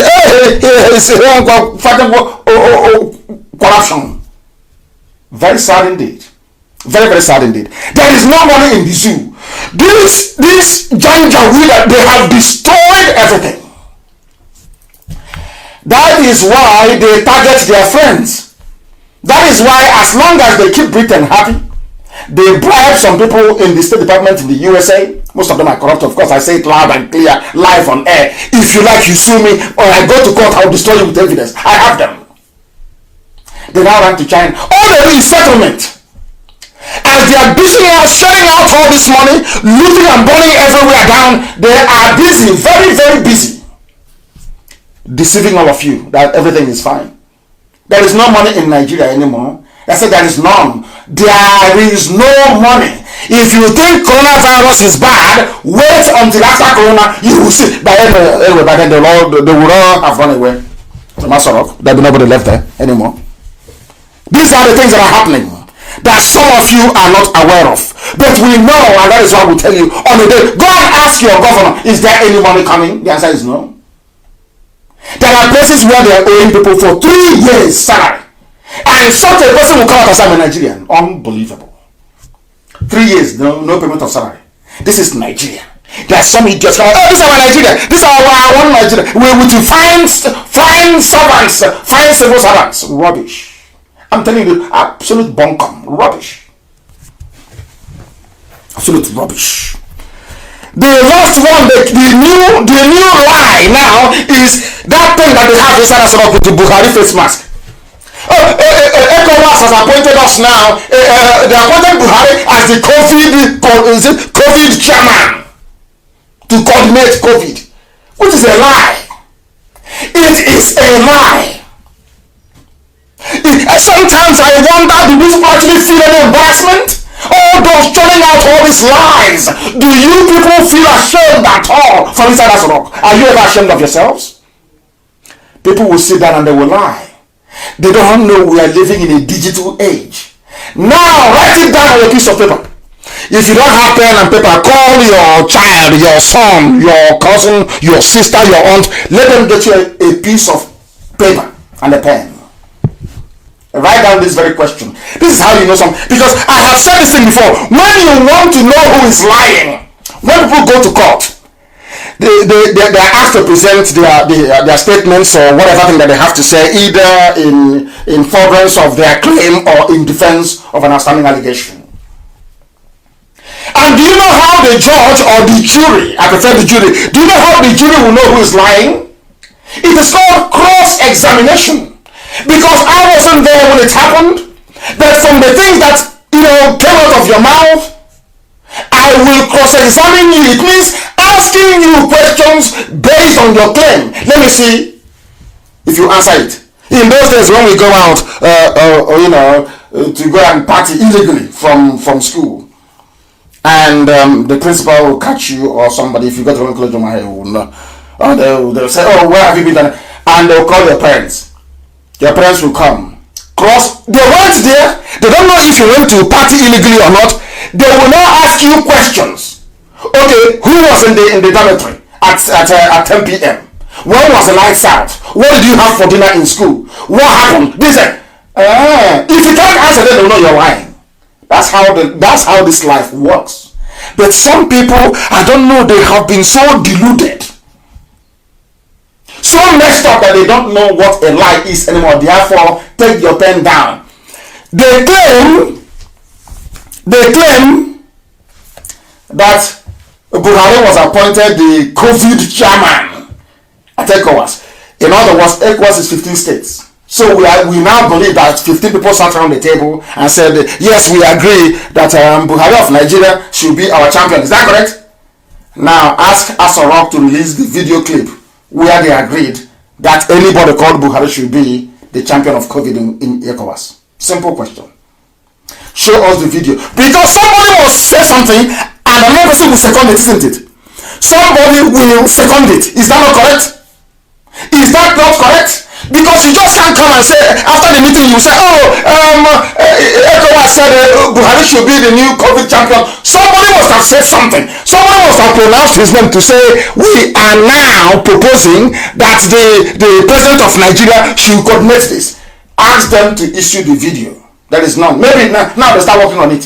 say, corruption. Very sad indeed. Very, very sad indeed. There is no money in the zoo. This Janjaweed, they have destroyed everything. That is why they target their friends. That is why, as long as they keep Britain happy, they bribe some people in the State Department in the USA. Most of them are corrupt, of course. I say it loud and clear, live on air. If you like, you sue me, or I go to court, I'll destroy you with evidence. I have them. They now run to China. All they do is settlement. As they are dishing out, sharing out all this money, looting and burning everywhere down, they are busy, very, very busy, deceiving all of you that everything is fine. There is no money in Nigeria anymore. I said there is none. There is no money. If you think coronavirus is bad, wait until after corona, you will see. By then they will all have run away. There will be nobody left there anymore. These are the things that are happening that some of you are not aware of. But we know, and that is why we tell you on the day, go and ask your governor, is there any money coming? The answer is no. There are places where they are owing people for 3 years salary. And such a person will come out as a Nigerian. Unbelievable. 3 years, no payment of salary. This is Nigeria. There are some idiots like, oh, this is our Nigeria. This is our one Nigeria. We will find servants, find civil servants. Rubbish. I'm telling you, absolute bunkum. Rubbish. Absolute rubbish. The last one, the new lie now is that thing that they have inside us with the Buhari face mask. ECOWAS has appointed us now. They appointed Buhari as the COVID chairman to coordinate COVID, which is a lie. It is a lie. Sometimes I wonder, do these people actually feel any embarrassment? All those churning out all these lies. Do you people feel ashamed at all from inside that rock? Are you ever ashamed of yourselves? People will sit down and they will lie. They don't know we are living in a digital age. Now, write it down on a piece of paper. If you don't have pen and paper, call your child, your son, your cousin, your sister, your aunt. Let them get you a piece of paper and a pen. Write down this very question. This is how you know something. Because I have said this thing before. When you want to know who is lying, when people go to court, they are asked to present their statements or whatever thing that they have to say, either in furtherance of their claim or in defense of an outstanding allegation. And do you know how the judge or the jury, I prefer the jury, do you know how the jury will know who is lying? It is called cross-examination. Because I wasn't there when it happened, but from the things that came out of your mouth, I will cross-examine you. It means asking you questions based on your claim. Let me see if you answer it. In those days when we go out, to go and party illegally from school, and the principal will catch you or somebody, if you got the wrong clothes on my hair, they'll say, oh, where have you been? And they'll call your parents. Your parents will come. They went there. They don't know if you went to party illegally or not. They will now ask you questions. Okay, who was in the dormitory at 10 p.m.? When was the lights out? What did you have for dinner in school? What happened? If you can't answer, then they'll know you're lying. That's how this life works. But some people, I don't know, they have been so deluded, so messed up that they don't know what a lie is anymore. Therefore, take your pen down. They claim that Buhari was appointed the COVID chairman at ECOWAS. In other words, ECOWAS is 15 states. So we now believe that 15 people sat around the table and said, yes, we agree that Buhari of Nigeria should be our champion. Is that correct? Now ask Asorok to release the video clip where they agreed that anybody called Buhari should be the champion of COVID in ECOWAS. Simple question. Show us the video. Because somebody will say something and another person will second it, isn't it? Somebody will second it. Is that not correct? Is that not correct? Because you just can't come and say, after the meeting, you say, ECOWAS said Buhari should be the new COVID champion. Somebody must have said something. Somebody must have pronounced his name to say, we are now proposing that the president of Nigeria should coordinate this. Ask them to issue the video. There is none. Maybe now they start working on it.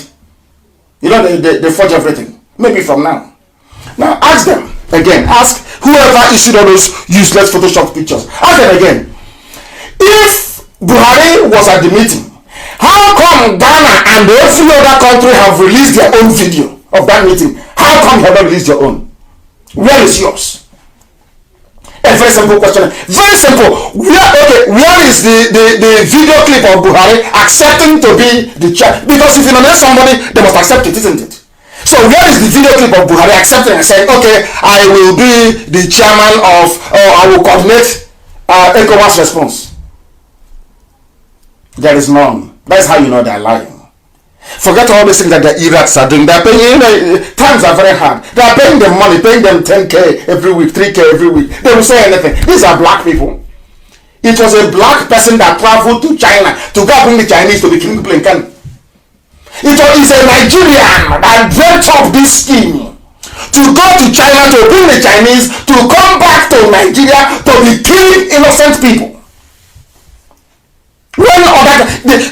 They forge everything. Maybe from now. Now ask them again. Ask whoever issued all those useless Photoshop pictures. Ask them again. If Buhari was at the meeting, how come Ghana and every other country have released their own video of that meeting? How come you have not released your own? Where is yours? A very simple question. Very simple. Where is the video clip of Buhari accepting to be the chair? Because if you nominate somebody, they must accept it, isn't it? So where is the video clip of Buhari accepting and saying, okay, I will be the chairman of, or I will coordinate ECOWAS response? There is none. That's how you know they're lying. Forget all these things that the Iraqs are doing. They're paying, times are very hard. They're paying them money, paying them 10K every week, 3K every week. They will say anything. These are black people. It was a black person that traveled to China to go bring the Chinese to the King Blinken. It is a Nigerian that dreamt up this scheme to go to China to bring the Chinese to come back to Nigeria to be killing innocent people. When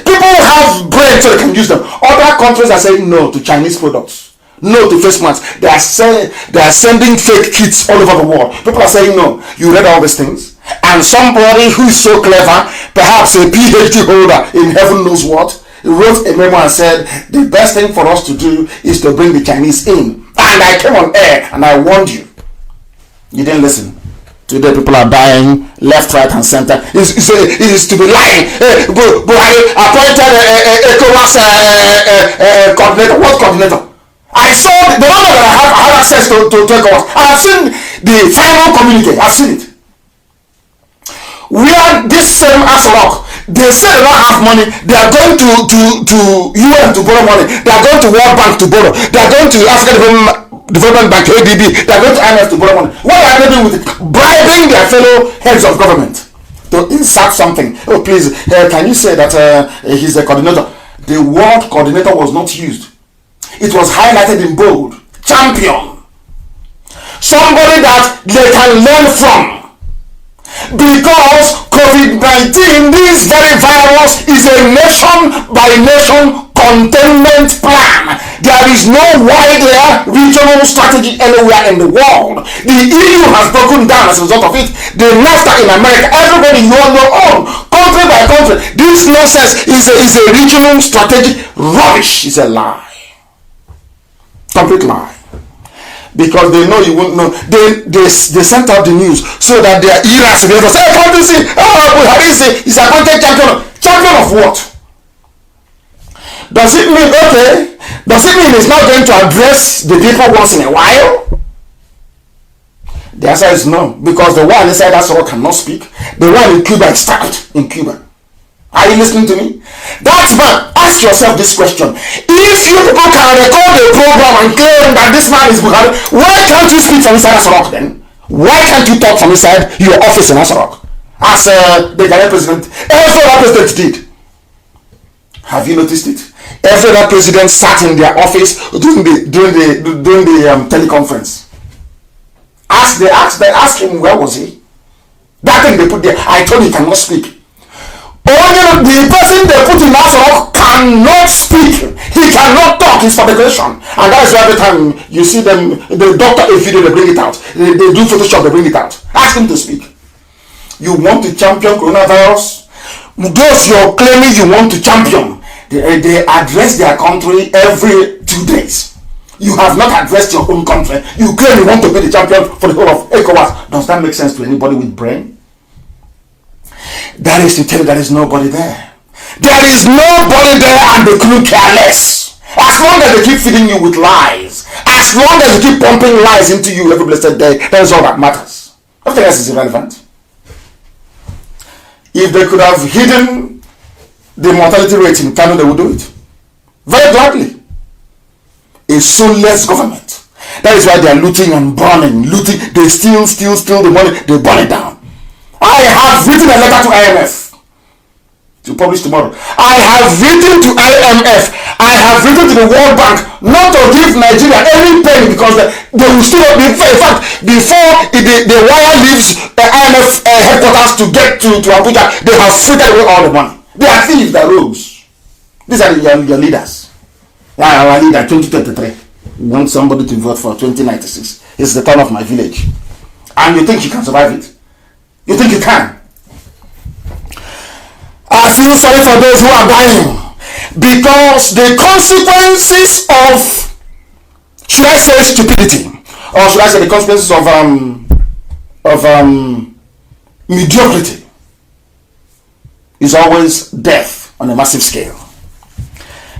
people have brain so they can use them. Other countries are saying no to Chinese products, no to face masks. They are sending fake kits all over the world. People are saying no. You read all these things, and somebody who is so clever, perhaps a PhD holder in heaven knows what, wrote a memo and said the best thing for us to do is to bring the Chinese in. And I came on air and I warned you. You didn't listen. Today people are dying left, right, and center. It is to be lying. Buhari appointed ECOWAS coordinator. What coordinator? I saw the one that I have access to ECOWAS. I have seen the final communique. I've seen it. Where this same Asorok, They say they don't have money. They are going to UN to borrow money. They are going to World Bank to borrow. They are going to African Development Bank, ADB. They are going to IMF to borrow money. What are they doing with it? Bribing their fellow heads of government to insert something. Oh, please, can you say that he's the coordinator? The word coordinator was not used. It was highlighted in bold. Champion. Somebody that they can learn from. Because COVID-19, this very virus, is a nation-by-nation containment plan. There is no wider regional strategy anywhere in the world. The EU has broken down as a result of it. The NAFTA in America, everybody, you on your own, country by country. This nonsense is a regional strategy. Rubbish. Is a lie. Complete lie. Because they know you won't know. They sent out the news so that their ears will say, hey, come to see, Buhari is appointed champion. Champion of what? Does it mean, okay, does it mean he's not going to address the people once in a while? The answer is no. Because the one inside that Sorrow cannot speak. The one in Cuba is stopped in Cuba. Are you listening to me? That's man. Ask yourself this question. If you people can record a program and claim that this man is Buhari, why can't you speak from inside Asarok then? Why can't you talk from inside your office in Asarok? As the Ghanaian president, every other president did. Have you noticed it? Every other president sat in their office during the teleconference. Ask him where was he? That thing they put there, I told you he cannot speak. Only the person they put in Asarok cannot speak. He cannot talk. It's for decoration. And that is why every time you see them, the doctor a video, they bring it out. They do Photoshop, they bring it out. Ask him to speak. You want to champion coronavirus? Those you're claiming you want to champion, they address their country every 2 days. You have not addressed your own country. You claim you want to be the champion for the whole of ECOWAS. Does that make sense to anybody with brain? That is to tell you there is nobody there. There is nobody there and they couldn't care less. As long as they keep feeding you with lies, as long as they keep pumping lies into you every blessed day, that is all that matters. Everything else is irrelevant. If they could have hidden the mortality rate in Kanu, they would do it. Very gladly. A soulless government. That is why they are looting and burning. Looting, they steal the money, they burn it down. I have written a letter to IMF to publish tomorrow. I have written to IMF. I have written to the World Bank not to give Nigeria any penny because they will still be. In fact, before the wire leaves the IMF headquarters to get to Abuja, they have frittered away all the money. They are thieves, they are rogues. These are your leaders. Our leader 2023. You want somebody to vote for 2096. It's the turn of my village. And you think you can survive it? You think you can? I feel sorry for those who are dying because the consequences of, should I say stupidity, or should I say the consequences of mediocrity is always death on a massive scale.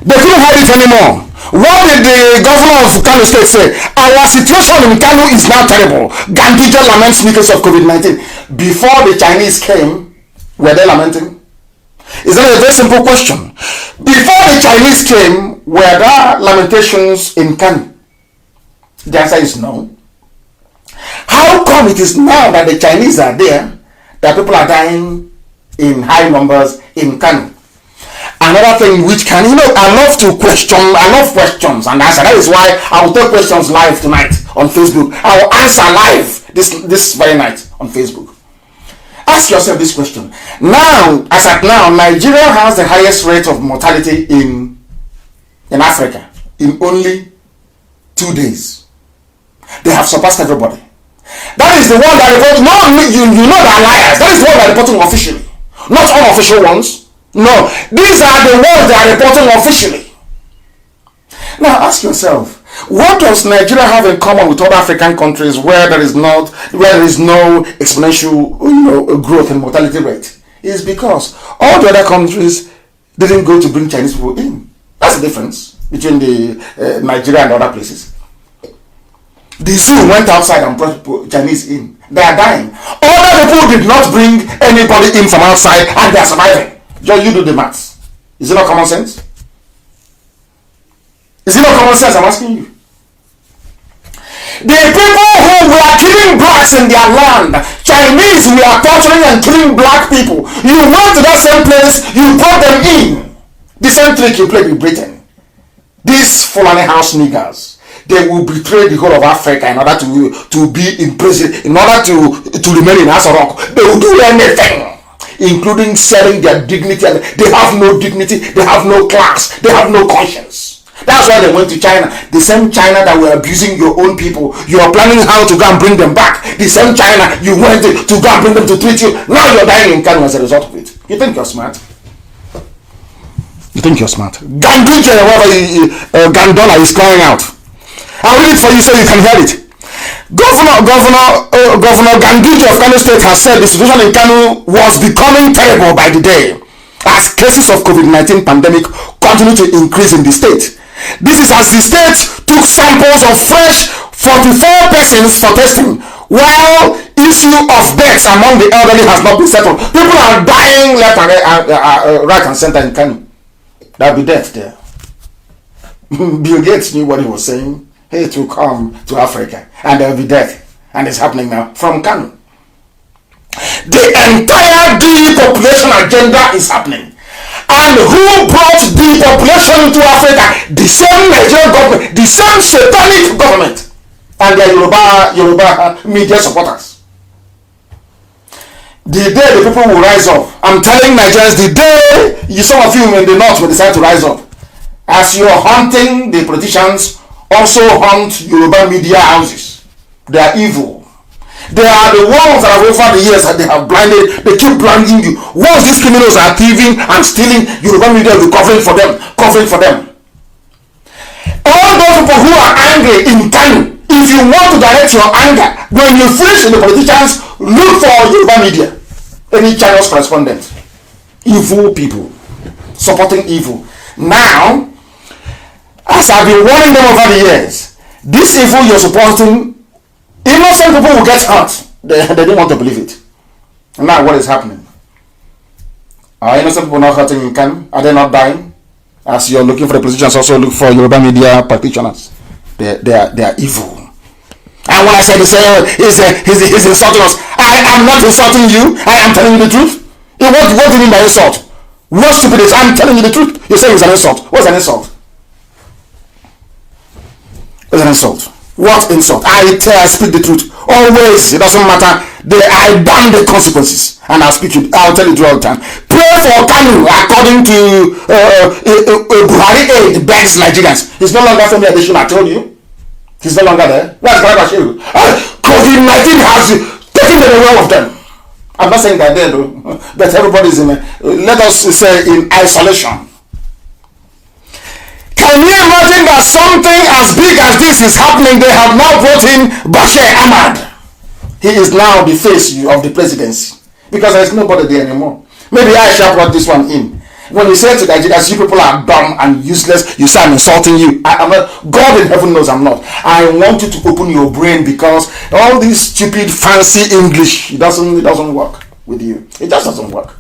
They couldn't hide it anymore. What did the governor of Kano State say? Our situation in Kano is now terrible. Gandija laments because of COVID-19. Before the Chinese came, were they lamenting? Is that a very simple question? Before the Chinese came, were there lamentations in Kano? The answer is no. How come it is now that the Chinese are there that people are dying in high numbers in Kano? Another thing which can, I love questions and answer. That is why I will take questions live tonight on Facebook. I will answer live this very night on Facebook. Ask yourself this question. Now, as at now, Nigeria has the highest rate of mortality in Africa in only 2 days. They have surpassed everybody. That is the one that reports. No, you know they are liars. That is the one that are reporting officially, not unofficial ones. No, these are the ones that are reporting officially. Now ask yourself, what does Nigeria have in common with other African countries where there is no exponential growth in mortality rate? It's because all the other countries didn't go to bring Chinese people in. That's the difference between the Nigeria and other places. The zoo went outside and brought Chinese in. They are dying. Other people did not bring anybody in from outside and they are surviving. Just you do the maths. Is it not common sense? Is it not common sense? I'm asking you. The people who were killing blacks in their land, Chinese were torturing and killing black people. You went to that same place, you brought them in. The same trick you played with Britain. These Fulani house niggers, they will betray the whole of Africa in order to be in prison, in order to remain in Asarok. They will do anything, including selling their dignity. They have no dignity, they have no class, they have no conscience. That's why they went to China. The same China that were abusing your own people. You are planning how to go and bring them back. The same China you went to go and bring them to treat you. Now you're dying in Kanu as a result of it. You think you're smart? You think you're smart? Ganduje, whatever Gandola is crying out. I'll read it for you so you can hear it. Governor Ganduje of Kanu State has said the situation in Kanu was becoming terrible by the day as cases of COVID-19 pandemic continue to increase in the state. This is as the state took samples of fresh 44 persons for testing, while issue of deaths among the elderly has not been settled. People are dying left and right and center in Kanu. There'll be death there. Bill Gates knew what he was saying. It will come to Africa and there'll be death. And it's happening now from Kanu. The entire depopulation agenda is happening. And who brought depopulation to Africa? The same Nigerian government, the same satanic government, and their Yoruba media supporters. The day the people will rise up, I'm telling Nigerians, the day some of you in the north will decide to rise up, as you're hunting the politicians, also hunt Yoruba media houses. They are evil. They are the ones that have over the years that they have blinded. They keep blinding you. Once these criminals are thieving and stealing, Yoruba media will be covering for them. All those people who are angry in Kanu, if you want to direct your anger, when you finish with the politicians, look for Yoruba media. Any channels correspondent. Evil people. Supporting evil. Now, as I've been warning them over the years, this evil you're supporting, innocent people will get hurt. They don't want to believe it. And now what is happening? Are innocent people not hurting in Kanu? Are they not dying? As you're looking for the politicians, also look for Yoruba media practitioners. They are evil. And when I say he's insulting us, I am not insulting you. I am telling you the truth. What do you mean by insult? What stupidity? I'm telling you the truth. You say it's an insult. What's an insult? What's an insult? What insult? I speak the truth. Always, it doesn't matter. I damn the consequences. And I'll tell you all the time. Pray for Kanu according to Buhari aid begs Nigerians. He's no longer from the edition, I told you. He's no longer there. Where's Garabashiru? COVID-19 has taken the away of them. I'm not saying that they do, but everybody's let us say, in isolation. Can you imagine that something as big as this is happening? They have now brought in Bashir Ahmad. He is now the face of the presidency because there is nobody there anymore. Maybe I shall brought this one in. When you say to Nigerians, you people are dumb and useless, you say I'm insulting you. I'm not. God in heaven knows I'm not. I want you to open your brain because all this stupid fancy English, it doesn't work with you. It just doesn't work.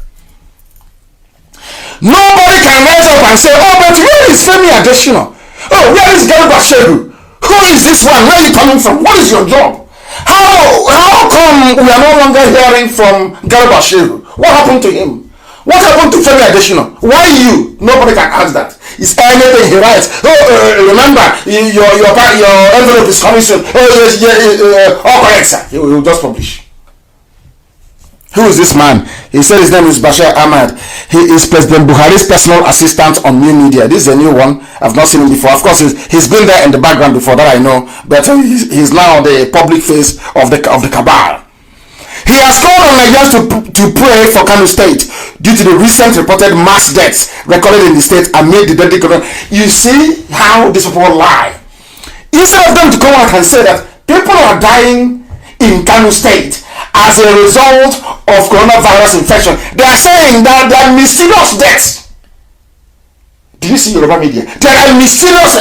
Nobody can rise up and say, oh, but where is Femi Adesina? Oh, where is Garabashiru? Who is this one? Where are you coming from? What is your job? How come we are no longer hearing from Garabashiru? What happened to him? What happened to Femi Adesina? Why you? Nobody can ask that. It's anything he writes. Oh, remember, your envelope is coming soon. Oh, yes, all correct, sir. He will just publish. Who is this man? He said his name is Bashir Ahmad. He is President Buhari's personal assistant on new media. This is a new one. I've not seen him before. Of course, he's been there in the background before, that I know. But he's now the public face of the cabal. He has called on Nigerians to pray for Kanu State due to the recent reported mass deaths recorded in the state amid the deadly corona. You see how these people lie. Instead of them to come out and say that people are dying in Kanu State as a result of coronavirus infection, they are saying that there are mysterious deaths. Do you see Yoruba media? There are mysterious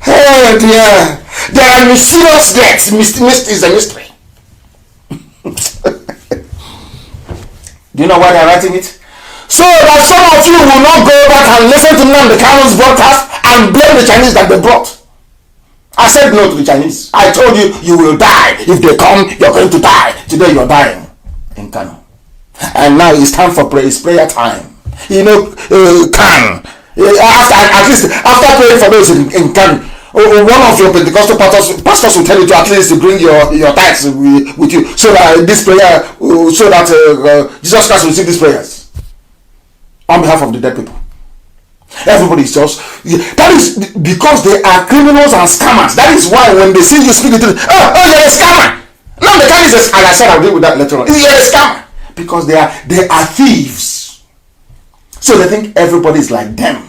oh dear. There are mysterious deaths. Mystery is a mystery. Do you know why they're writing it? So that some of you will not go back and listen to Nnamdi Kanu'S broadcast and blame the Chinese that they brought. I said no to the Chinese. I told you, you will die. If they come, you're going to die. Today you're dying in Kanu. And now it's time for prayer. It's prayer time. You know, after praying for those in Kanu, one of your Pentecostal pastors will tell you to at least bring your tithes with you, so that this prayer, so that Jesus Christ will receive these prayers on behalf of the dead people. Everybody is just, that is because they are criminals and scammers. That is why when they see you speaking to them, you're a scammer. No, the guy is, and I said I'll deal with that later on. You're a scammer because they are thieves. So they think everybody is like them.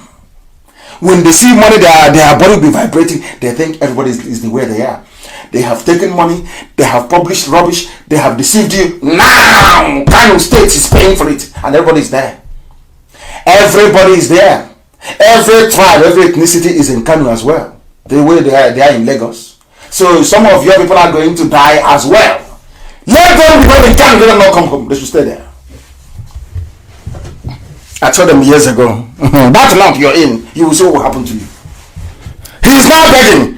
When they see money, their body will be vibrating. They think everybody is the way they are. They have taken money. They have published rubbish. They have deceived you. Now, Kanu State is paying for it, and everybody is there. Everybody is there. Every tribe, every ethnicity is in Kanu as well. The way they are in Lagos. So some of your people are going to die as well. Let them be in Kanu. Let them not come home. They should stay there. I told them years ago, that month you're in, you will see what will happen to you. He is now begging.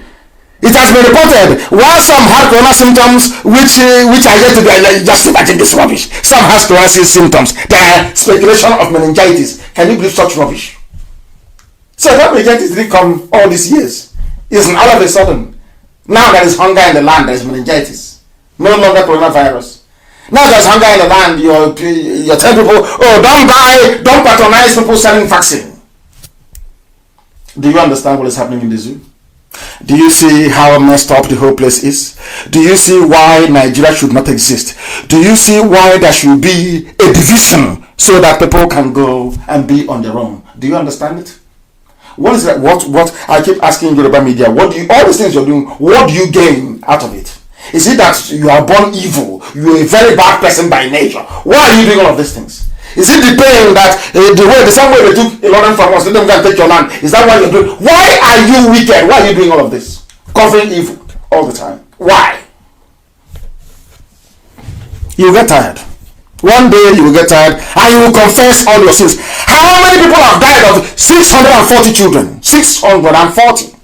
It has been reported, while some had corona symptoms, which are yet to be, just imagine this rubbish. Some has sclerosis symptoms. There are speculation of meningitis. Can you believe such rubbish? So that meningitis didn't come all these years. It's all of a sudden. Now there is hunger in the land, there is meningitis. No longer coronavirus. Now there's hunger in the land, you're telling people, don't patronize people selling vaccine. Do you understand what is happening in the zoo? Do you see how messed up the whole place is? Do you see why Nigeria should not exist? Do you see why there should be a division so that people can go and be on their own? Do you understand it? What is that? What I keep asking Yoruba media, all these things you're doing, what do you gain out of it? Is it that you are born evil? You're a very bad person by nature? Why are you doing all of these things? Is it the pain that the same way they took a lot from us, let them go and take your land? Is that why you're doing? Why are you wicked? Why are you doing all of this? Covering evil all the time. Why? You get tired. One day you will get tired and you will confess all your sins. How many people have died of 640 children? 640.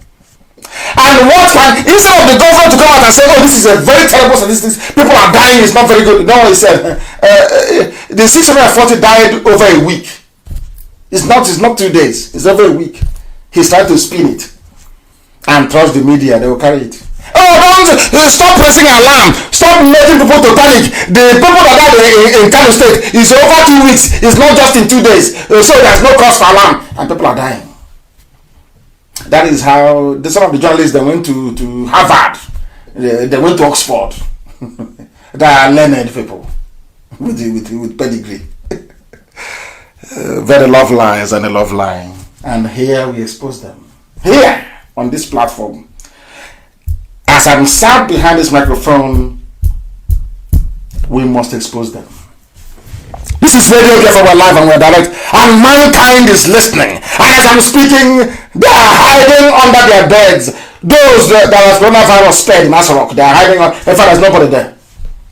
And what can, instead of the government to come out and say, this is a very terrible statistic, people are dying, it's not very good. No, he said, the 640 died over a week. It's not 2 days, it's over a week. He's trying to spin it and trust the media, they will carry it. Don't stop pressing alarm, stop making people to panic. The people that died in Kanu State is over 2 weeks, it's not just in 2 days, so there's no cause for alarm, and people are dying. That is how some of the journalists, they went to Harvard, they went to Oxford. They are learned people with pedigree. Very love lies and a love line. And here we expose them. Here on this platform. As I'm sat behind this microphone, we must expose them. This is Radio Biafra, we're live and we're direct, and mankind is listening. And as I'm speaking, they are hiding under their beds. Those that was coronavirus spread in Asarok, they are hiding in fact, there's nobody there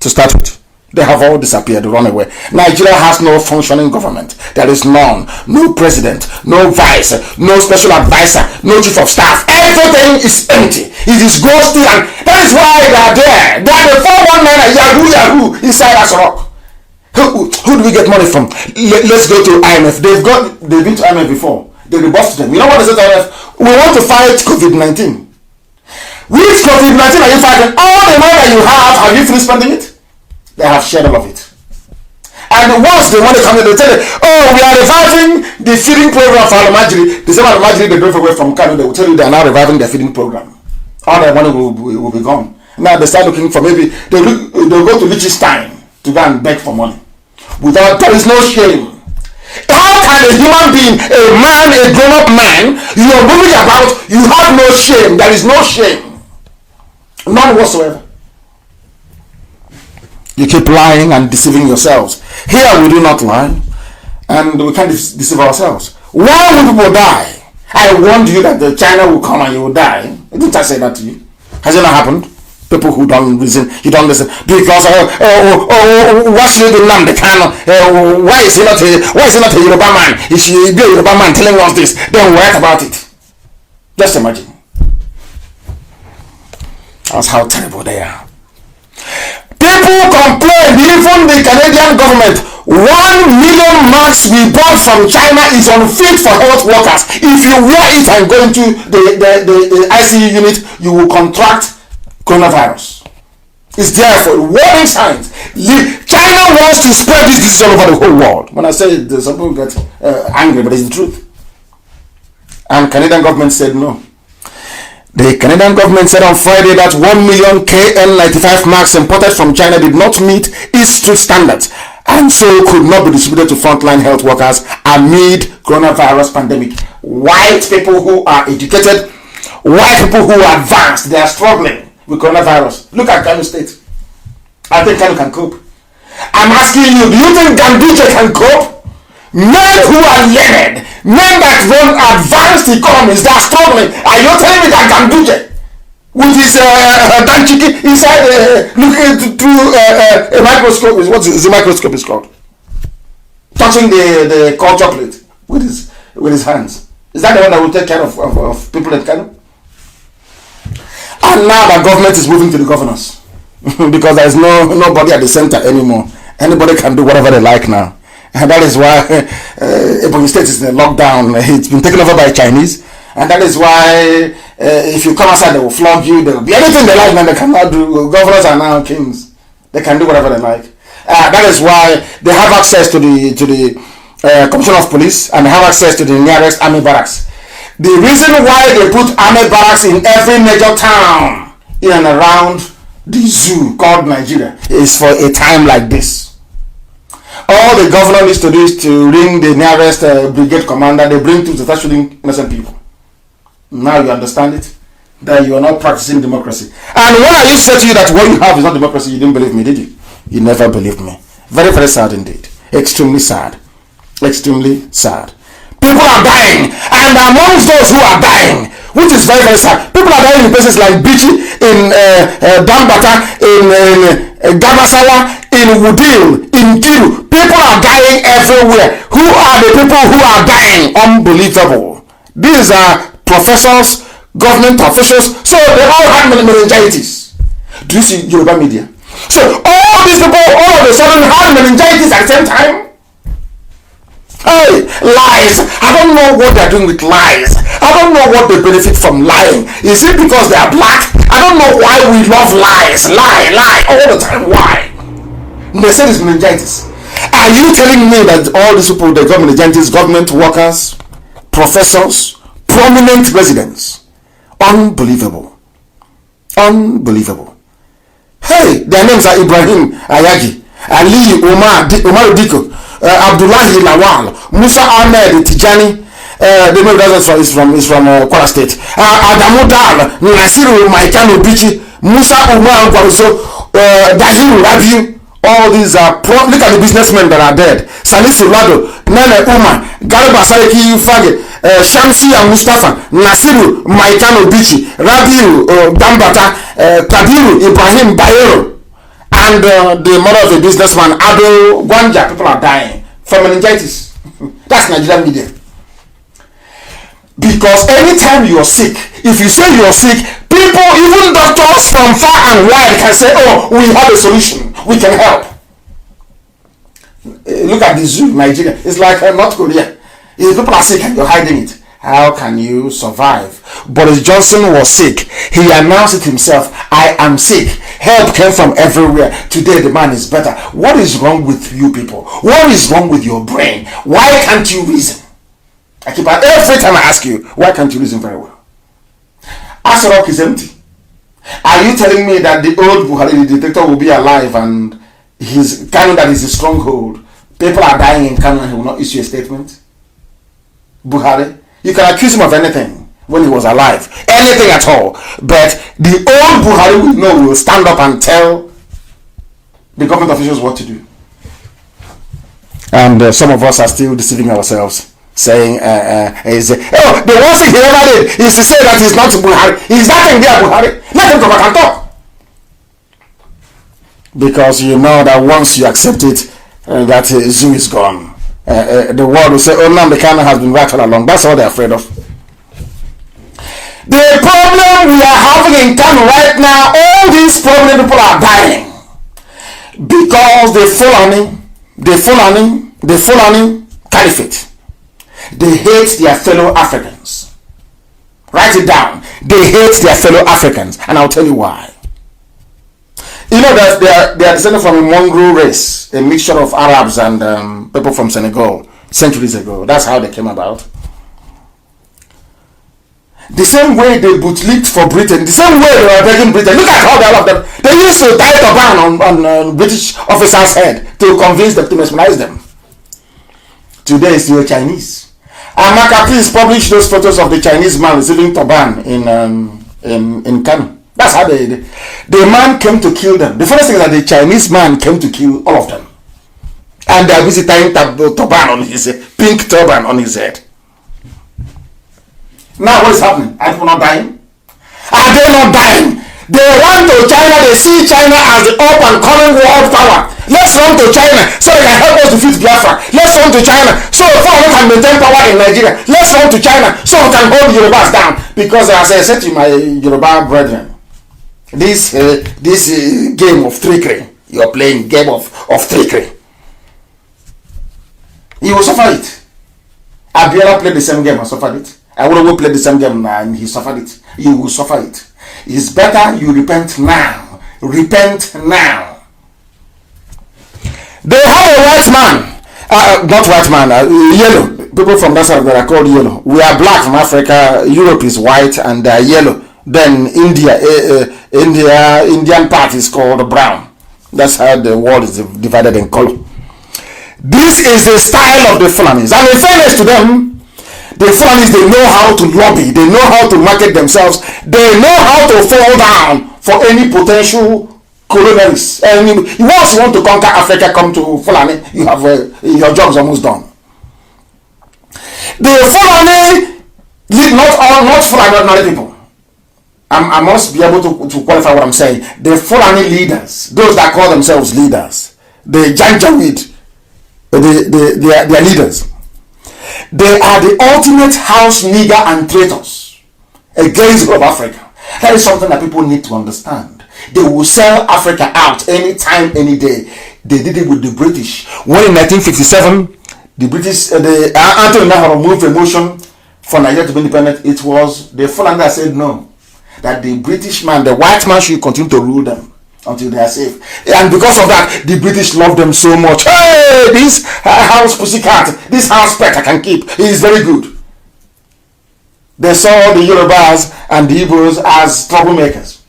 to start with. They have all disappeared, run away. Nigeria has no functioning government. There is none. No president, no vice, no special advisor, no chief of staff. Everything is empty. It is ghosty, and that is why they are there. They are the 419 Yahoo inside Asarok. Who do we get money from? Let's go to IMF. They've been to IMF before. They rebuffed them. You know what they said to IMF? We want to fight COVID-19. Which COVID-19 are you fighting? All the money that you have you finished spending it? They have shared all of it. And once the money comes in, they tell you, we are reviving the feeding program for Al-Majri. The same Al-Majri they drove away from Kanu, they will tell you they are now reviving their feeding program. All their money will be gone. Now they start looking for, maybe they'll go to Liechtenstein to go and beg for money. There is no shame. How can a human being, a man, a grown-up man, you are moving about, you have no shame? There is no shame. None whatsoever. You keep lying and deceiving yourselves. Here we do not lie, and we can't deceive ourselves. Why will people die? I warned you that the China will come and you will die. Didn't I say that to you? Has it not happened? People who don't reason, you don't listen because what should do Nnamdi Kanu? Why is he not a Yoruba man? He should be a Yoruba man telling us this. Then what about it? Just imagine. That's how terrible they are. People complain, even the Canadian government, 1 million masks we bought from China is unfit for health workers. If you wear it and go into the ICU unit, you will contract coronavirus. It's there for warning signs. China wants to spread this disease all over the whole world. When I say it, some people get angry, but it's the truth. And Canadian government said no. The Canadian government said on Friday that 1 million KN95 masks imported from China did not meet its strict standards and so could not be distributed to frontline health workers amid coronavirus pandemic. White people who are educated, white people who are advanced, they are struggling with coronavirus. Look at Kanu State. I think Kanu can cope. I'm asking you, do you think Ganduje can cope? Men who are learned, men that run advanced economies, they are struggling. Are you telling me that Ganduje, with his danchiki inside, looking through a microscope, what is the microscope is called? Touching the cold chocolate with his hands. Is that the one that will take care of people in Kanu? And now the government is moving to the governors because there is nobody at the center anymore. Anybody can do whatever they like now. And that is why Ebonyi State is in a lockdown. It's been taken over by Chinese. And that is why if you come outside, they will flog you. There will be anything they like, man. They cannot do. Governors are now kings. They can do whatever they like. That is why they have access to the Commissioner of Police and they have access to the nearest army barracks. The reason why they put army barracks in every major town in and around the zoo called Nigeria is for a time like this. All the governor needs to do is to ring the nearest brigade commander. They bring to start shooting innocent people. Now you understand it? That you are not practicing democracy. And when I used to say to you that what you have is not democracy, you didn't believe me, did you? You never believed me. Very, very sad indeed. Extremely sad. Extremely sad. People are dying. And amongst those who are dying, which is very, very sad, people are dying in places like Bichi, in Dambata, in Gamasawa, in Wudil, in Kiru. People are dying everywhere. Who are the people who are dying? Unbelievable. These are professors, government officials, so they all had meningitis. Do you see Yoruba media? So all these people all of a sudden had meningitis at the same time. Hey, lies. I don't know what they're doing with lies. I don't know what they benefit from lying. Is it because they are black? I don't know why we love lies. Lie all the time. Why? They say it's meningitis. Are you telling me that all these people, they got meningitis, government workers, professors, prominent residents? Unbelievable. Unbelievable. Hey, their names are Ibrahim Ayagi, Ali Umar Diko, Abdullahi Lawal, Musa Ahmed Tijani. The name is from Kwara State. Adamu Dal, Nasiru Maikano Bichi, Musa Umar Gwaruso, Dahiru Rabiu. All these are look at the businessmen that are dead. Salisu Lado, Nene Umar, Garba Sareki Fage, Shamsi and Mustafa, Nasiru Maikano Bichi, Rabiu Dambata, Kabiru Ibrahim Bayero, and the mother of a businessman, Ado Gwanja. People are dying from meningitis. That's Nigerian media. Because anytime you're sick, if you say you're sick, people, even doctors from far and wide can say, oh, we have a solution, we can help. Look at the zoo, Nigeria. It's like North Korea. If people are sick and you're hiding it, how can you survive? Boris Johnson was sick. He announced it himself. I am sick. Help came from everywhere. Today the man is better. What is wrong with you people? What is wrong with your brain? Why can't you reason? Every time I ask you, why can't you reason very well? Asarok is empty. Are you telling me that the old Buhari, the dictator, will be alive and his Kanu, that is a stronghold? People are dying in Kanu and he will not issue a statement? Buhari, you can accuse him of anything when he was alive, anything at all. But the old Buhari we know will stand up and tell the government officials what to do. And some of us are still deceiving ourselves, saying, the one thing he ever did is to say that he's not Buhari. Is that thing there, Buhari? Let him come back and talk. because you know that once you accept it, that zoo is gone. The world will say, oh, Nnamdi Kanu has been right all along. That's all they're afraid of. The problem we are having in Kanu right now, all these problem people are dying because the Fulani Caliphate, they hate their fellow Africans. Write it down. They hate their fellow Africans, and I'll tell you why. You know that they are descended from a mongrel race, a mixture of Arabs and people from Senegal centuries ago. That's how they came about. The same way they bootlicked for Britain, the same way they were begging Britain. Look at how they all of them. They used to tie turban on British officers' head to convince them to mesmerize them. Today it's still Chinese. Amaka, please publish those photos of the Chinese man receiving turban in Kanu. That's how the man came to kill them. The first thing is that the Chinese man came to kill all of them. And they are busy tying turban on his pink turban on his head. Now what is happening? Are people not dying? Are they not dying? They run to China. They see China as the up and coming world power. Let's run to China so they can help us defeat Biafra. Let's run to China so we can maintain power in Nigeria. Let's run to China so we can hold Yorubas down. Because as I said to my Yoruba brethren, this game of trickery, you're playing game of trickery. You will suffer it. Abiola played the same game and suffered it. I will play the same game and he suffered it. You will suffer it. It's better you repent now. Repent now. They have a white man. Not white man, yellow. People from that side that are called yellow. We are black from Africa. Europe is white and they are yellow. Then Indian part is called brown. That's how the world is divided in color. This is the style of the Fulanis. And in fairness to them, the Fulanis, they know how to lobby. They know how to market themselves. They know how to fall down for any potential colonialists. And once you want to conquer Africa, come to Fulani, you have your job's almost done. The Fulani, not Fulani, ordinary people. I must be able to qualify what I'm saying. The Fulani leaders, those that call themselves leaders, the Janjaweed, they are leaders. They are the ultimate house nigger and traitors against the whole of Africa. That is something that people need to understand. They will sell Africa out anytime, any day. They did it with the British. When in 1957, the British, Anthony Nahara moved a motion for Nigeria to be independent, it was the Fulani that said no. That the British man, the white man, should continue to rule them until they are safe. And because of that, the British love them so much. Hey, this house pussycat, this house pet I can keep, he is very good. They saw the Yorubas and the Igbos as troublemakers.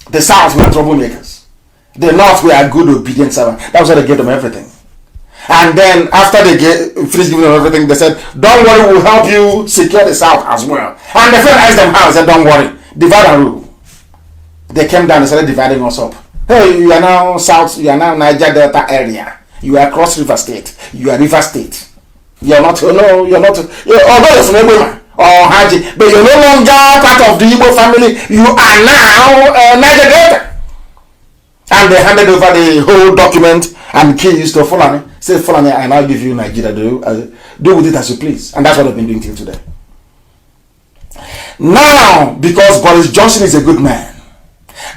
The South were troublemakers. The North were a good, obedient servant. That was why they gave them everything. And then after they finished giving them everything, they said, don't worry, we'll help you secure the South as well. And they asked them how. They said, don't worry, divide and rule. They came down and started dividing us up. Hey, you are now South, you are now Niger Delta area. You are Cross River State. You are River State. You are not, although you're from Ebema or Haji, but you're no longer part of the Igbo family. You are now Niger Delta. And they handed over the whole document and keys to Fulani. Said, Fulani, I now give you Nigeria. Do with it as you please. And that's what I've been doing till today. Now, because Boris Johnson is a good man,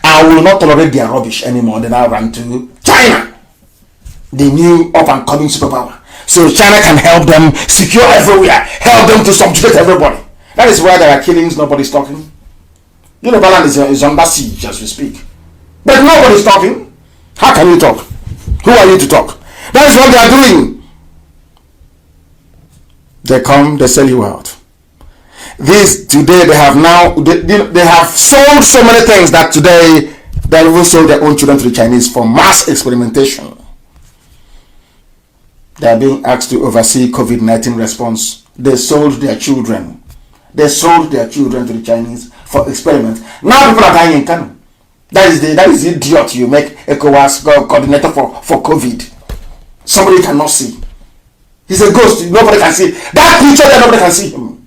I will not tolerate their rubbish anymore. They now run to China, the new up and coming superpower. So China can help them secure everywhere, help them to subjugate everybody. That is why there are killings, nobody's talking. Yoruba land is under siege as we speak. But nobody's talking. How can you talk? Who are you to talk? That is what they are doing. They come, they sell you out. This today they have now they have sold so many things that today they even sold their own children to the Chinese for mass experimentation. They are being asked to oversee COVID-19 response. They sold their children. They sold their children to the Chinese for experiment. Now people are dying in Kanu. That is the idiot you make ECOWAS coordinator for COVID. Somebody cannot see. He's a ghost. Nobody can see. That creature that nobody can see him.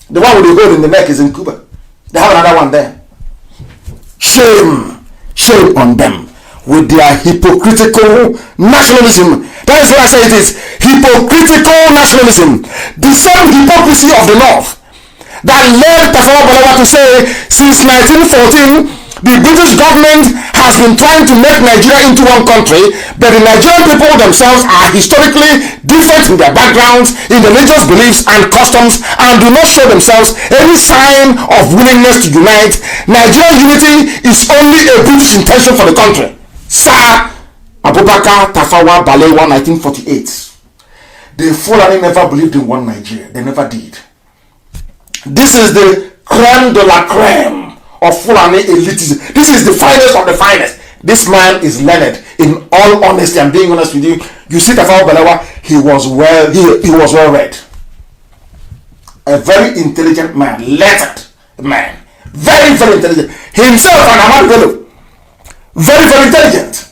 The one with the hole in the neck is in Cuba. They have another one there. Shame. Shame on them. with their hypocritical nationalism. That is why I say it is hypocritical nationalism. The same hypocrisy of the North that led Tafawa Balewa to say since 1914 the British government has been trying to make Nigeria into one country, but the Nigerian people themselves are historically different in their backgrounds, in their religious beliefs and customs, and do not show themselves any sign of willingness to unite. Nigerian unity is only a British intention for the country. Sir Abubakar Tafawa Balewa, 1948. The Fulani never believed in one Nigeria. They never did. This is the creme de la creme of Fulani elitism. This is the finest of the finest. This man is learned. In all honesty, I'm being honest with you. You see Tafawa Balewa, he was well read. A very intelligent man, lettered man. Very, very intelligent. Himself and Ahmad Bello. Very, very intelligent.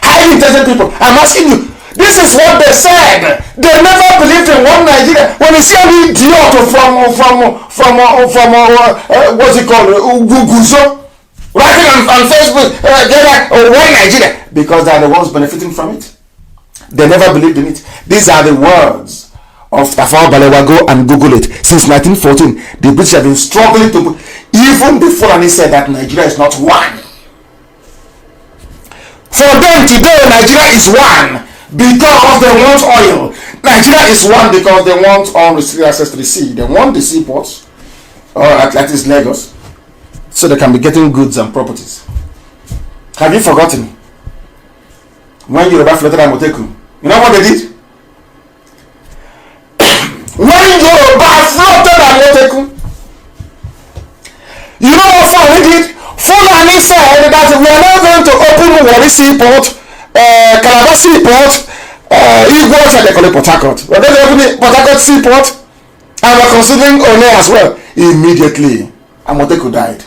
Highly intelligent people. I'm asking you, this is what they said. They never believed in one Nigeria. When you see an idiot from what's it called, Guzo, writing on Facebook, one Nigeria, because they are the ones benefiting from it. They never believed in it. These are the words of Tafawa Balewa. Go and Google it. Since 1914, the British have been struggling to. Even the Fulani said that Nigeria is not one. For them today, Nigeria is one because they want oil. Nigeria is one because they want unrestricted access to the sea. They want the seaports, or at least Lagos, so they can be getting goods and properties. Have you forgotten when Yoruba flooded Amoteku? You know what they did? When Yoruba flooded Amoteku, you know what Fulani did? Fulani said that we are now going to open Warri Seaport, Calabar Seaport, Igbo said they call it Port Harcourt. We're going to open Port Harcourt Seaport, and we're considering One as well. Immediately, Amoteku died.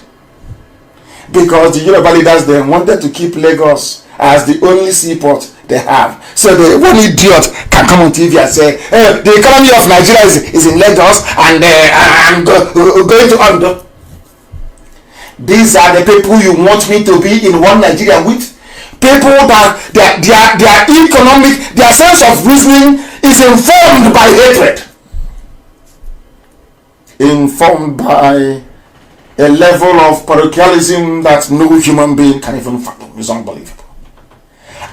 Because the Yoruba leaders then wanted to keep Lagos as the only seaport they have. So the one idiot can come on TV and say, the economy of Nigeria is in Lagos and I'm going to Ondo. These are the people you want me to be in one Nigeria with? People that their economic, their sense of reasoning is informed by hatred. Informed by a level of parochialism that no human being can even fathom. It's unbelievable.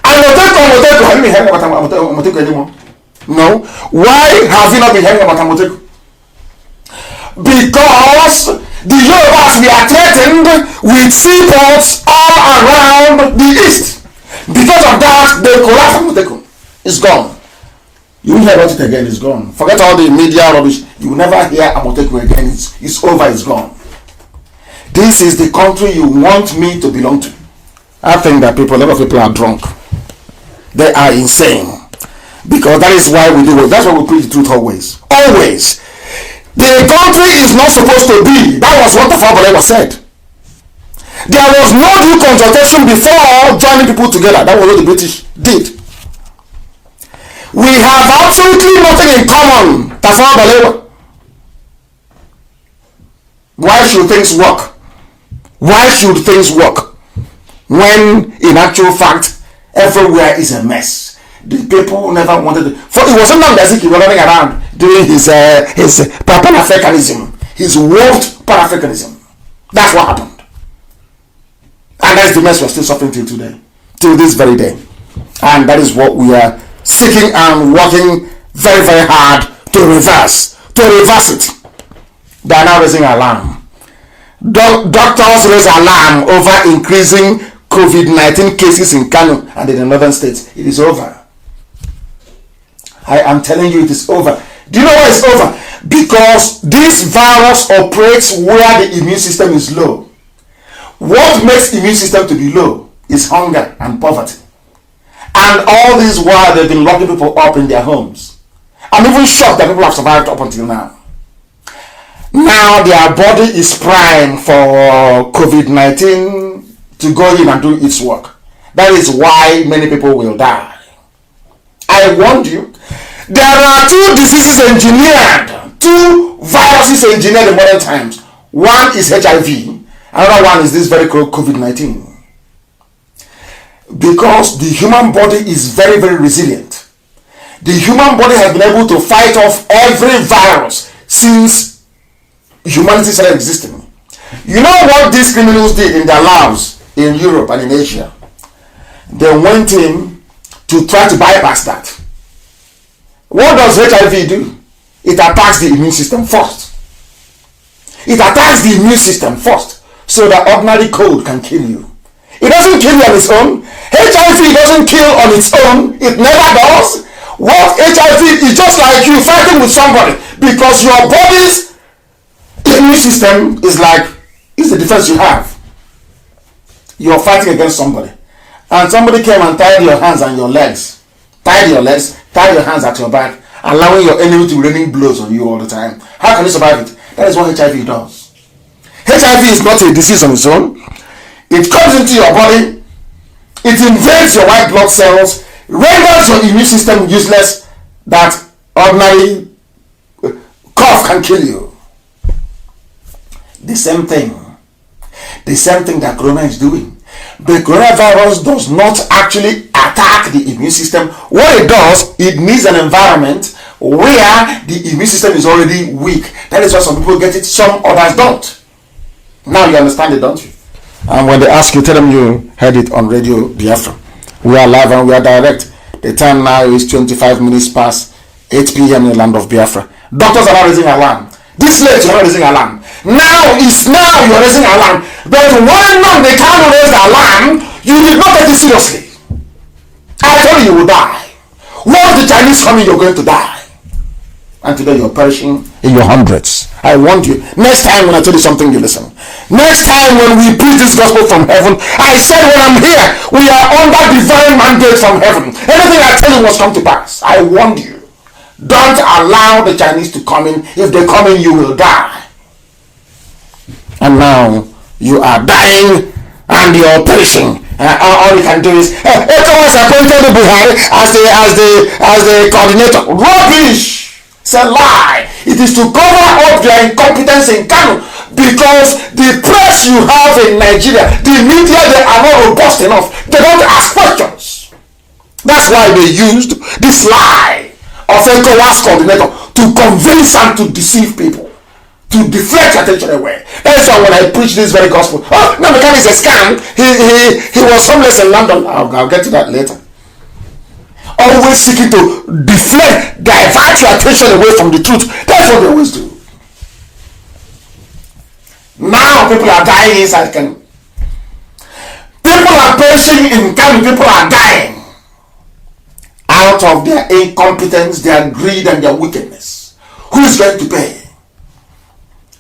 Amoteku, have you been hearing about Amoteku anymore? No. Why have you not been hearing about Amoteku? Because the Yorubas were threatened with seaports all around the east. Because of that, they collapsed Amoteku. It's gone. You won't hear about it again, it's gone. Forget all the media rubbish. You will never hear Amoteku again. It's over, it's gone. This is the country you want me to belong to. I think that a lot of people are drunk. They are insane. Because that is why we do it. That's why we preach the truth always. Always. The country is not supposed to be. That was what the Tafawa said. There was no due consultation before joining people together. That was what the British did. We have absolutely nothing in common. Tafawa Balewa. Why should things work? Why should things work when in actual fact everywhere is a mess? The people never wanted to, for it wasn't Nnamdi running around doing his Pan-Africanism, his warped Pan-Africanism. That's what happened. And that's the mess we're still suffering till today, till this very day. And that is what we are seeking and working very, very hard to reverse it. They are now raising alarm. Doctors raise alarm over increasing COVID-19 cases in Kanu and in the northern states. It is over. I am telling you, it is over. Do you know why it's over? Because this virus operates where the immune system is low. What makes the immune system to be low is hunger and poverty. And all this while they've been locking people up in their homes. I'm even shocked that people have survived up until now. Now their body is primed for COVID-19 to go in and do its work. That is why many people will die. I warned you. There are two diseases engineered, two viruses engineered in modern times. One is HIV, another one is this very called COVID-19. Because the human body is very, very resilient. The human body has been able to fight off every virus since humanity started existing. You know what these criminals did in their labs in Europe and in Asia? They went in to try to bypass that. What does HIV do? It attacks the immune system first. It attacks the immune system first, so that ordinary cold can kill you. It doesn't kill you on its own. HIV doesn't kill on its own. It never does. What HIV is just like you fighting with somebody, because your body's immune system is the defense you have. You're fighting against somebody, and somebody came and tied your hands and your legs, tied your hands at your back, allowing your enemy to raining blows on you all the time. How can you survive it? That is what HIV does. HIV is not a disease on its own. It comes into your body, it invades your white blood cells, renders your immune system useless, that ordinary cough can kill you. The same thing that corona is doing. The coronavirus does not actually attack the immune system. What it does, it needs an environment where the immune system is already weak. That is why some people get it, some others don't. Now you understand it, don't you? And when they ask you, tell them you heard it on Radio Biafra. We are live and we are direct. The time now is 25 minutes past 8 p.m. in the land of Biafra. Doctors are not raising alarm. This late you're not raising alarm. Now you're raising alarm. But when Nnamdi Kanu raised the alarm, you did not take it seriously. I told you will die. Once the Chinese come in, you're going to die. And today you're perishing in your hundreds. I warned you. Next time when I tell you something, you listen. Next time when we preach this gospel from heaven, I said when I'm here, we are under divine mandate from heaven. Anything I tell you must come to pass. I warned you. Don't allow the Chinese to come in. If they come in, you will die. And now you are dying and you're perishing. All you can do is ECOWAS appointed Buhari as the coordinator. Rubbish! It's a lie. It is to cover up their incompetence in Kanu, because the press you have in Nigeria, the media, they are not robust enough. They don't ask questions. That's why they used this lie of ECOWAS coordinator to convince and to deceive people, to deflect attention away. That's why when I preach this very gospel, Nnamdi is a scam. He was homeless in London. I'll get to that later. Always seeking to deflect, divert your attention away from the truth. That's what they always do. Now people are dying inside Kanu. People are perishing in Kanu. People are dying out of their incompetence, their greed, and their wickedness. Who is going to pay?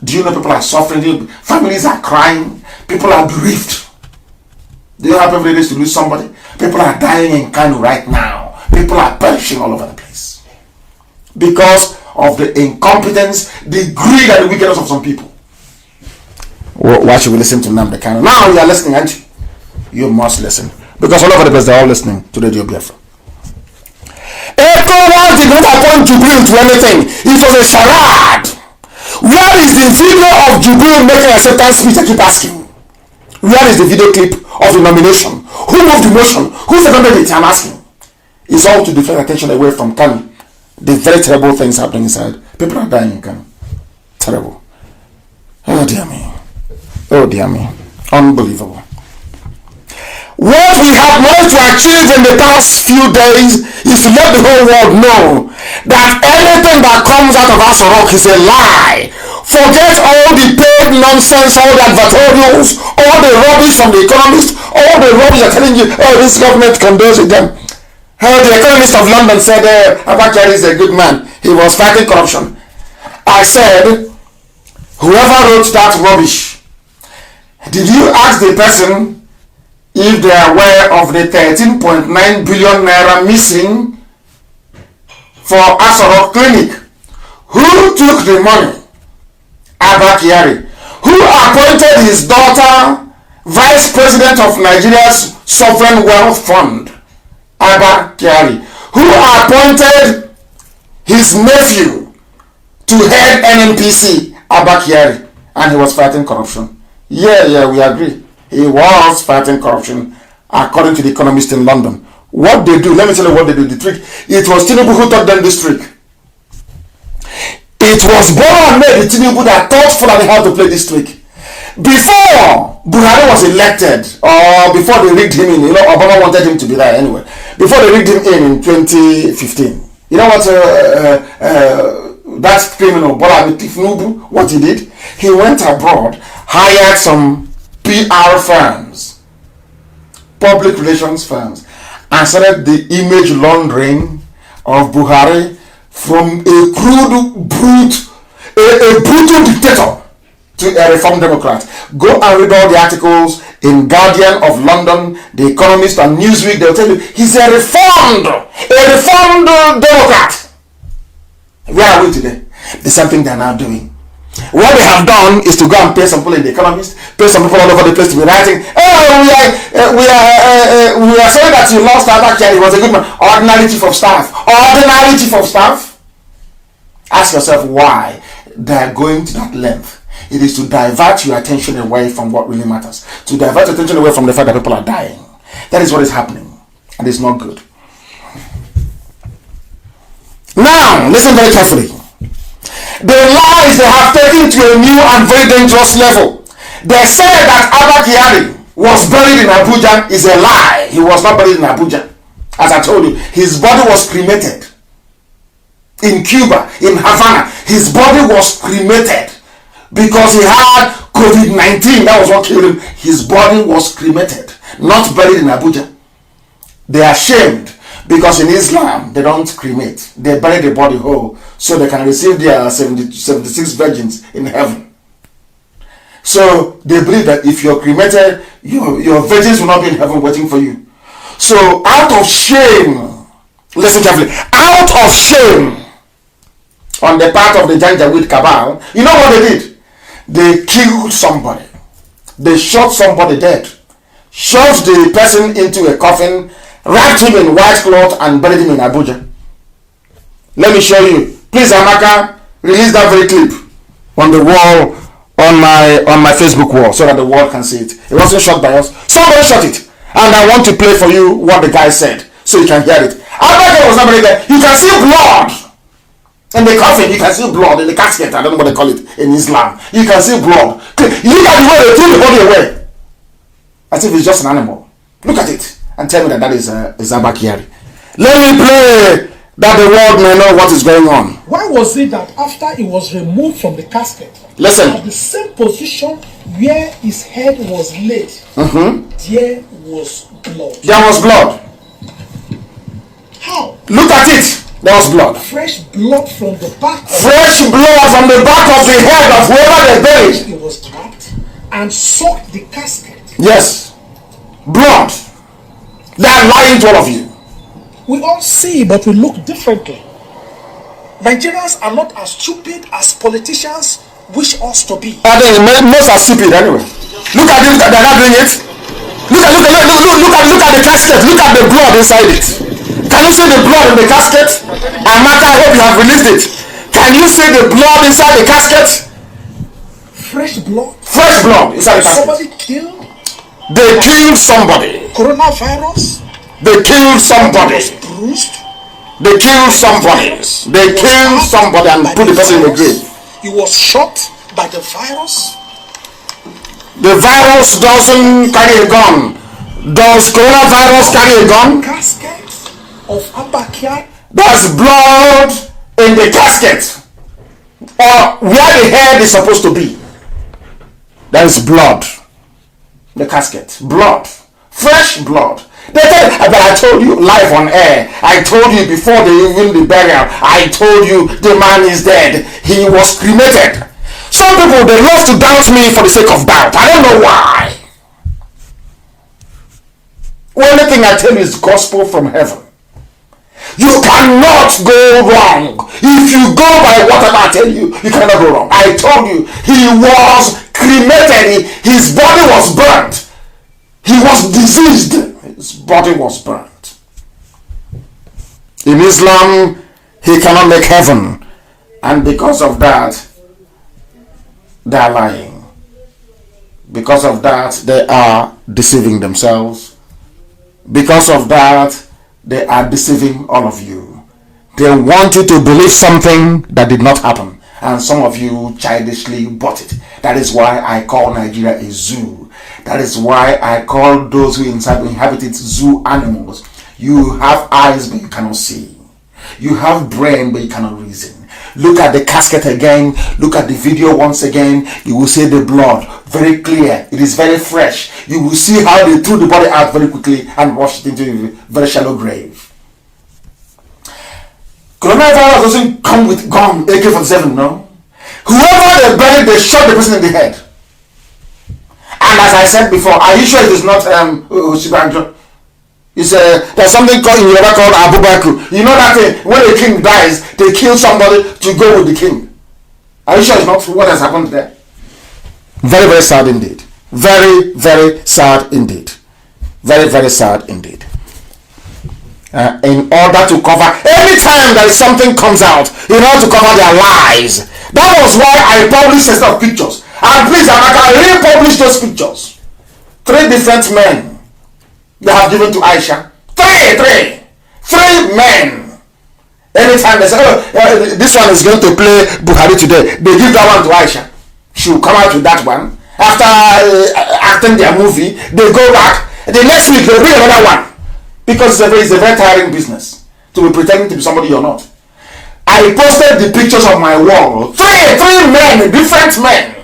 Do you know people are suffering? Families are crying. People are bereaved. Do you have every day to lose somebody? People are dying in Kanu right now. People are perishing all over the place because of the incompetence, the greed, and the wickedness of some people. Why should we listen to Nnamdi Kanu? Now you are listening, aren't you? You must listen, because all over the place they're all listening to Radio Biafra. ECOWAS did not appoint Jubril to anything. It was a charade. Where is the video of Jubril making acceptance speech? I keep asking. Where is the video clip of the nomination? Who moved the motion? Who seconded it? I'm asking. It's all to deflect attention away from Kanu. The very terrible things happening inside. People are dying in Kanu. Terrible. Oh dear me. Oh dear me. Unbelievable. What we have managed to achieve in the past few days is to let the whole world know that anything that comes out of Asorok is a lie. Forget all the paid nonsense, all the advertorials, all the rubbish from the economists, all the rubbish are telling you, oh, this government condones with them. The Economist of London said Abakari is a good man. He was fighting corruption. I said, whoever wrote that rubbish, did you ask the person if they are aware of the 13.9 billion naira missing for Asorok Clinic? Who took the money? Abakari. Who appointed his daughter Vice President of Nigeria's Sovereign Wealth Fund? Abakari. Who appointed his nephew to head NNPC? Abakari. And he was fighting corruption. Yeah, we agree. He was fighting corruption according to the Economist in London. What they do, let me tell you what they do. The trick, it was Tinubu who taught them this trick. It was Bola Ahmed Tinubu that taught Fulani how to play this trick. Before Buhari was elected, or before they rigged him in, Obama wanted him to be there anyway. Before they rigged him in 2015, you know what that criminal Bola Ahmed Tinubu, what he did? He went abroad, hired some PR firms, public relations firms, and started the image laundering of Buhari from a crude brute, a brutal dictator to a reformed Democrat. Go and read all the articles in Guardian of London, The Economist, and Newsweek. They'll tell you he's a reformed Democrat. Where are we today? The same thing they're now doing. What they have done is to go and pay some people in The Economist, pay some people all over the place to be writing, oh, we are saying that you lost that actually, he was a good man. Ordinary chief of staff. Ordinary chief of staff. Ask yourself why they're going to that length. It is to divert your attention away from what really matters. To divert your attention away from the fact that people are dying. That is what is happening. And it's not good. Now, listen very carefully. The lies they have taken to a new and very dangerous level. They say that Abba Kyari was buried in Abuja is a lie. He was not buried in Abuja. As I told you, his body was cremated. In Cuba, in Havana, his body was cremated because he had COVID-19. That was what killed him. His body was cremated, not buried in Abuja. They are ashamed because in Islam, they don't cremate. They bury the body whole so they can receive their 76 virgins in heaven. So they believe that if you're cremated, your virgins will not be in heaven waiting for you. So out of shame, listen carefully, out of shame on the part of the Janjaweed cabal, you know what they did? They killed somebody. They shot somebody dead, shoved the person into a coffin, wrapped him in white cloth and buried him in Abuja. Let me show you. Please, Amaka, release that very clip on the wall, on my Facebook wall, so that the world can see it. It wasn't shot by us. Somebody shot it. And I want to play for you what the guy said, so you can hear it. Amaka was not very there. You can see blood in the coffin. You can see blood in the casket. I don't know what they call it in Islam. You can see blood. Look at the way they threw the body away, as if it's just an animal. Look at it and tell me that that is Abba Kyari. Let me play that the world may know what is going on. Why was it that after he was removed from the casket, listen, at the same position where his head was laid, there was blood? There was blood. How? Look at it. There was blood. Fresh blood from the back. Fresh blood from the back of the head of whoever they buried. He was trapped and soaked the casket. Yes. Blood. They are lying to all of you. We all see, but we look differently. Nigerians are not as stupid as politicians wish us to be. I think most are stupid anyway. Look at it, they're not doing it. Look at the casket. Look at the blood inside it. Can you see the blood in the casket? Amaka, I hope you have released it. Can you see the blood inside the casket? Fresh blood. Fresh blood inside the casket. Somebody killed. They killed somebody. Coronavirus. They killed somebody. Bruised. They killed somebody. They killed somebody and put the person in the grave. He was shot by the virus. The virus doesn't carry a gun. Does coronavirus carry a gun? Casket of Abba Kyari. There's blood in the casket, or where the head is supposed to be. There is blood. The casket, blood, fresh blood. But I told you live on air. I told you before even the burial. I told you the man is dead. He was cremated. Some people, they love to doubt me for the sake of doubt. I don't know why. Only thing I tell you is gospel from heaven. You cannot go wrong. If you go by whatever I tell you, you cannot go wrong. I told you, he was cremated. His body was burnt. He was diseased. His body was burnt. In Islam, he cannot make heaven. And because of that, they are lying. Because of that, they are deceiving themselves Because of that, they are deceiving all of you. They want you to believe something that did not happen. And some of you childishly bought it. That is why I call Nigeria a zoo. That is why I call those who inhabit it zoo animals. You have eyes but you cannot see. You have brain but you cannot reason. Look at the casket again. Look at the video once again. You will see the blood very clear. It is very fresh. You will see how they threw the body out very quickly and washed it into a very shallow grave. Coronavirus doesn't come with gun, AK-47, no. Whoever they buried, they shot the person in the head. And as I said before, are you sure it is not Shibanjo? There's something called in Yoruba called Abubakar. You know that when a king dies, they kill somebody to go with the king. Are you sure it's not what has happened there? Very, very sad indeed. Very, very sad indeed. Very, very sad indeed. In order to cover, anytime that something comes out, in order to cover their lies. That was why I published a set of pictures. And please, I can republish those pictures. 3 different men they have given to Aisha. Three men. Anytime they say, this one is going to play Buhari today, they give that one to Aisha. She will come out with that one. After acting their movie, they go back. The next week, they bring another one. Because it's a very tiring business to be pretending to be somebody you're not. I posted the pictures of my wall. Three men, different men.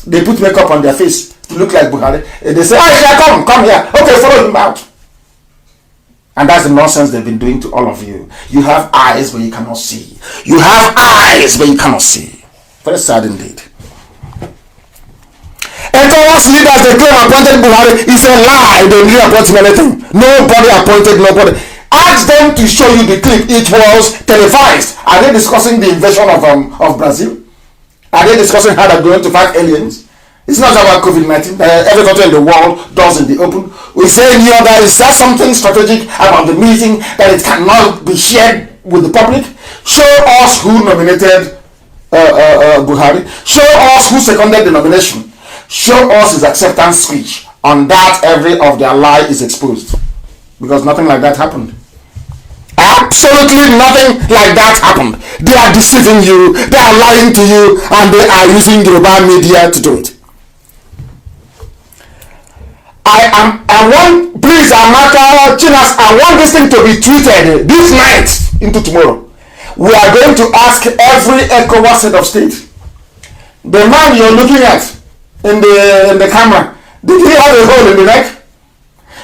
They put makeup on their face to look like Buhari. They say, Aisha, come here. Okay, follow him out. And that's the nonsense they've been doing to all of you. You have eyes but you cannot see. You have eyes but you cannot see. Very sad indeed. ECOWAS leaders, they claim appointed Buhari. It's a lie. They didn't appoint him anything. Nobody appointed nobody. Ask them to show you the clip. It was televised. Are they discussing the invasion of Brazil? Are they discussing how they're going to fight aliens? It's not about COVID-19. Every country in the world does in the open. We say here that is that something strategic about the meeting that it cannot be shared with the public. Show us who nominated Buhari. Show us who seconded the nomination. Show us his acceptance speech. On that, every of their lie is exposed. Because nothing like that happened. Absolutely nothing like that happened. They are deceiving you, they are lying to you, and they are using Yoruba media to do it. I want, please, Amaka, Chinas, I want this thing to be tweeted this night into tomorrow. We are going to ask every ECOWAS head of state. The man you're looking at in the camera, did he have a hole in the neck?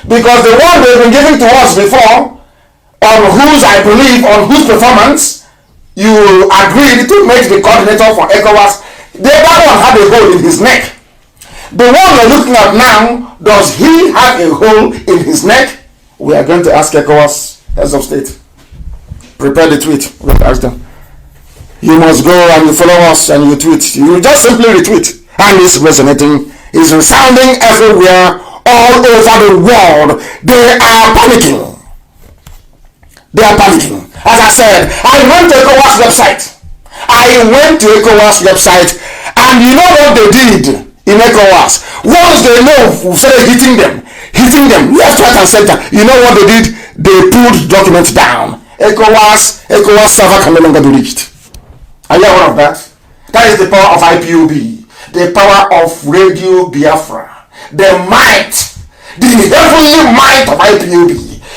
Because the one they've been giving to us before, on whose performance you agreed to make the coordinator for ECOWAS, that one had a hole in his neck. The one you're looking at now, does he have a hole in his neck? We are going to ask ECOWAS heads of state. Prepare the tweet. We'll ask them. You must go and you follow us and you tweet. You just simply retweet. And it's resonating. It's resounding everywhere, all over the world. They are panicking. They are panicking. As I said, I went to ECOWAS website. And you know what they did in ECOWAS? Once they know, we started hitting them left, right, and center. You know what they did? They pulled documents down. ECOWAS server can no longer be reached. Are you aware of that? That is the power of IPOB, the power of Radio Biafra, the might, the heavenly might of IPOB.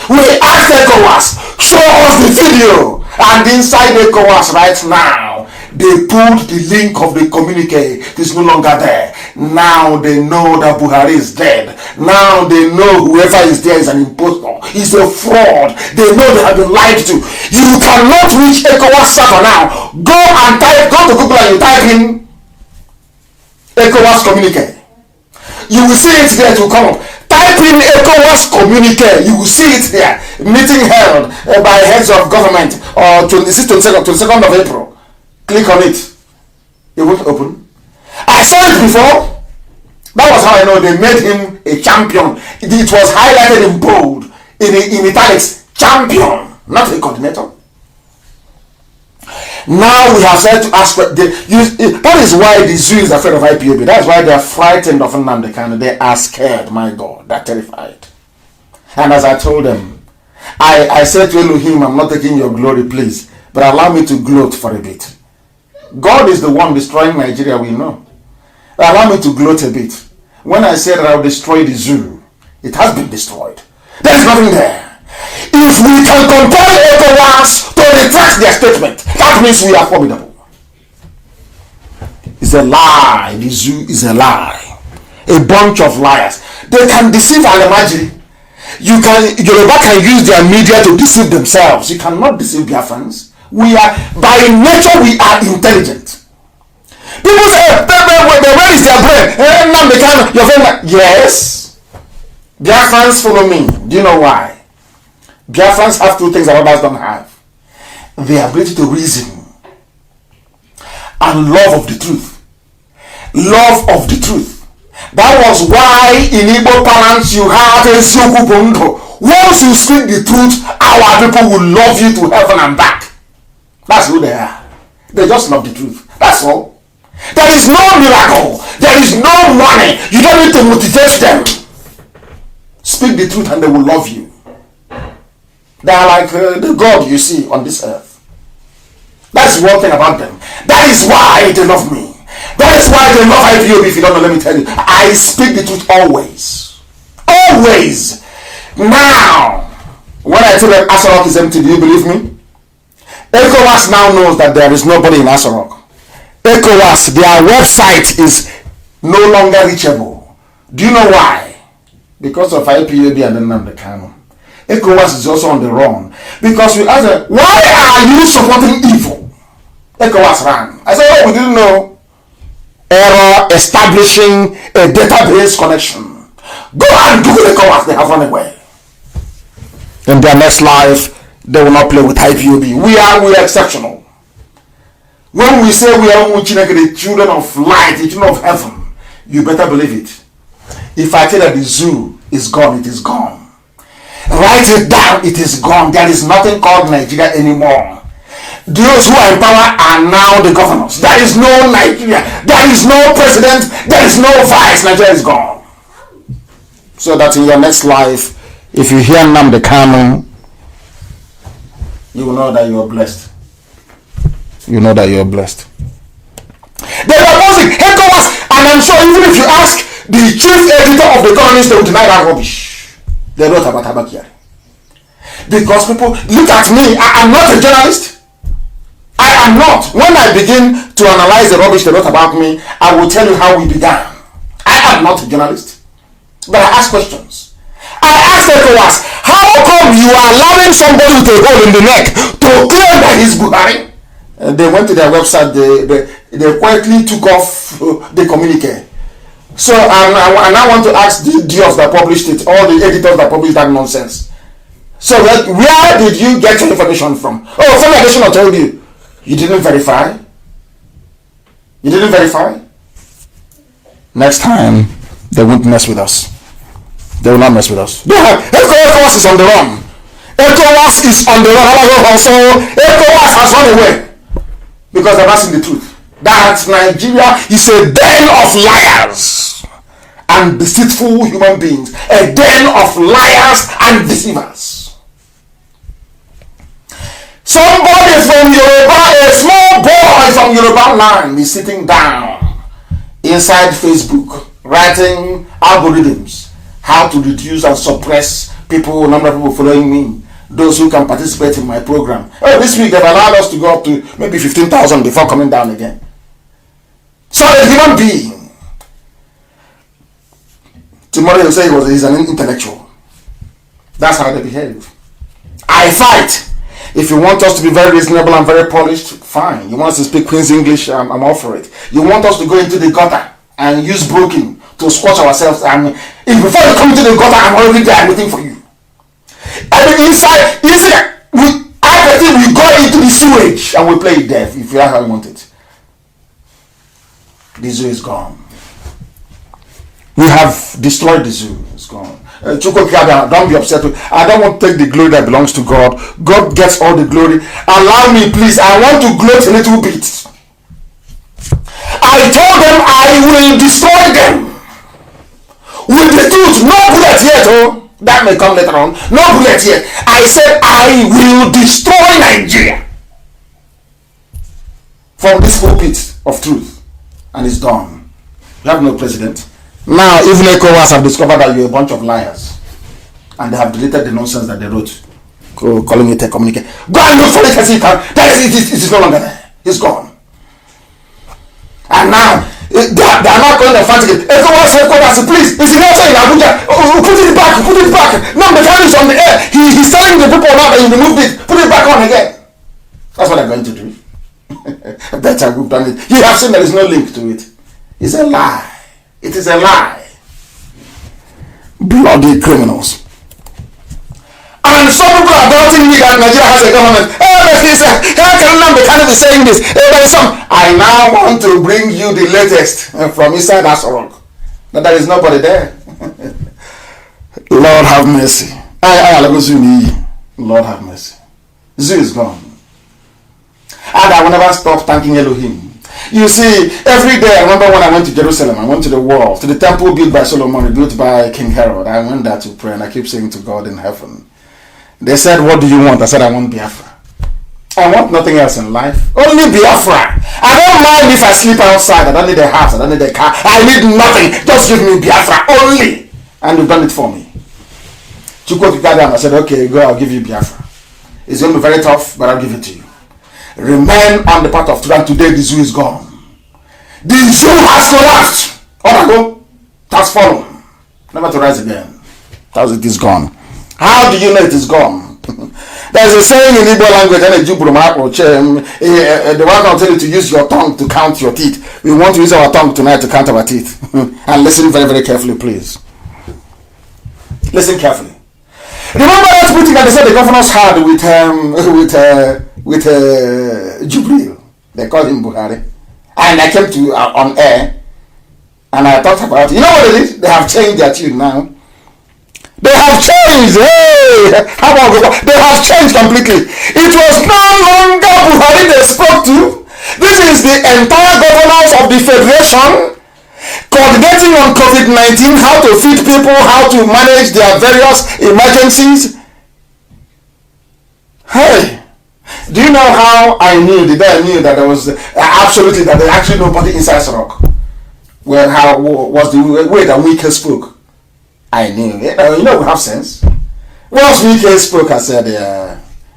We ask ECOWAS, show us the video. And inside ECOWAS right now, they pulled the link of the communique. It is no longer there. Now they know that Buhari is dead. Now they know whoever is there is an impostor. He's a fraud. They know they have been lied to. You cannot reach ECOWAS server now. Go to Google and you type in ECOWAS communique. You will see it there to come up. Type in ECOWAS communique. You will see it there. Meeting held by heads of government on 22nd of April. Click on it. It won't open. I saw it before. That was how I know they made him a champion. It was highlighted in bold, in italics. Champion, not a coordinator. Now we have said to ask. That is why the zoo is afraid of IPOB. That's why they are frightened of Nnamdi. They are scared. My God, they're terrified. And as I told them, I said to Elohim, I'm not taking your glory, please, but allow me to gloat for a bit. God is the one destroying Nigeria, we know. Allow me to gloat a bit. When I said that I will destroy the zoo, it has been destroyed. There's nothing there. If we can compel ECOWAS to retract their statement, that means we are formidable. It's a lie. The zoo is a lie. A bunch of liars. They can deceive Alemaji. Yoruba can use their media to deceive themselves. You cannot deceive Biafrans. We are, by nature, we are intelligent. People say, where is their brain? Nnamdi, your friend. Yes. Biafrans follow me. Do you know why? Biafrans have two things that others don't have. The ability to reason and love of the truth. Love of the truth. That was why in Igbo parlance you have a Eziokwu Bondo. Once you speak the truth, our people will love you to heaven and back. That's who they are. They just love the truth. That's all. There is no miracle. There is no money. You don't need to motivate them. Speak the truth and they will love you. They are like the God you see on this earth. That's one thing about them. That is why they love me. That is why they love IPOB. If you don't know, let me tell you. I speak the truth always. Always. Now, when I tell them Asarok is empty, do you believe me? ECOWAS now knows that there is nobody in Asarok. ECOWAS, their website is no longer reachable. Do you know why? Because of IPOB and Nnamdi Kanu. ECOWAS is also on the run. Because we asked them, why are you supporting evil? ECOWAS ran. I said, oh, we didn't know. Error establishing a database connection. Go and do ECOWAS, they have run away. In their next life, they will not play with IPOB. We are exceptional. When we say we are the children of light, the children of heaven, you better believe it. If I tell that the zoo is gone, it is gone. Write it down, it is gone. There is nothing called Nigeria anymore. Those who are in power are now the governors. There is no Nigeria. There is no president. There is no vice. Nigeria is gone. So that in your next life, if you hear Nnamdi Kanu, you will know that you are blessed. You know that you are blessed. They are opposing ECOWAS, and I'm sure even if you ask the chief editor of the Economist, they will deny that rubbish. They wrote about Abakiari. Because people look at me, I am not a journalist. I am not. When I begin to analyze the rubbish they wrote about me, I will tell you how we began. I am not a journalist. But I ask questions. I asked ECOWAS, how come you are allowing somebody with a hole in the neck to claim that he's Buhari? They went to their website, they quietly took off the communique. So and I want to ask the idiots that published it, all the editors that published that nonsense. So where did you get your information from? Oh, some addition I told you. You didn't verify? You didn't verify? Next time, they won't mess with us. They will not mess with us. ECOWAS is on the run. ECOWAS is on the run. So ECOWAS has run away. Because they've not seen the truth. That Nigeria is a den of liars and deceitful human beings. A den of liars and deceivers. Somebody from Yoruba, a small boy from Yoruba land is sitting down inside Facebook writing algorithms how to reduce and suppress people, number of people following me, those who can participate in my program. Oh, this week they've allowed us to go up to maybe 15,000 before coming down again. So a human being, tomorrow they'll say he's an intellectual. That's how they behave. I fight. If you want us to be very reasonable and very polished, fine. You want us to speak Queen's English, I'm all for it. You want us to go into the gutter and use broken to squash ourselves, and if before you come into the gutter, I'm already there waiting for you. And inside, we go into the sewage and we play it deaf if you are how you want it. The zoo is gone. We have destroyed the zoo. It's gone. Don't be upset. I don't want to take the glory that belongs to God. God gets all the glory. Allow me, please. I want to gloat a little bit. I told them I will destroy them with the truth. No bullet yet, oh. That may come later on. No bullet yet. I said I will destroy Nigeria from this pulpit of truth. And it's done. You have no president. Now even ECOWAS have discovered that you're a bunch of liars. And they have deleted the nonsense that they wrote. Calling it a communique. Go and look for it as you can. It is no longer there. It's gone. And now they are not going to fight again. ECOWAS, please. It's in also in Abuja. Put it back. No, the time is on the air. He's telling the people now that he removed it. Put it back on again. That's what they're going to do. Better we've done it. You have seen there is no link to it. It's a lie. It is a lie. Bloody criminals. And some people are doubting me that Nigeria has a government. How can Nnamdi be saying this? I now want to bring you the latest from inside Asorok. But there is nobody there. Lord have mercy. Lord have mercy. Zoo is gone. And I will never stop thanking Elohim. You see, every day, I remember when I went to Jerusalem, I went to the wall, to the temple built by Solomon, built by King Herod. I went there to pray and I keep saying to God in heaven. They said, what do you want? I said, I want Biafra. I want nothing else in life. Only Biafra. I don't mind if I sleep outside. I don't need a house. I don't need a car. I need nothing. Just give me Biafra only. And you've done it for me. I said, okay, go, I'll give you Biafra. It's going to be very tough, but I'll give it to you. Remain on the path of truth, and today the zoo is gone. The zoo has collapsed. It has fallen. Never to rise again. Because it is gone. How do you know it is gone? There's a saying in Igbo language, the one will tell you to use your tongue to count your teeth. We want to use our tongue tonight to count our teeth. And listen very, very carefully, please. Listen carefully. Remember that meeting that they said the governors had with Jubril. They called him Buhari. And I came to on air and I talked about it. You know what it is? They have changed their tune now. They have changed. Hey, how about they have changed completely. It was no longer Buhari they spoke to. This is the entire governors of the federation coordinating on COVID-19, how to feed people, how to manage their various emergencies. Hey, do you know how I knew? The day I knew that there was absolutely that there actually nobody inside Sorok. Well, how was the way that Wike spoke? I knew. You know we have sense. Once Wike spoke, I said,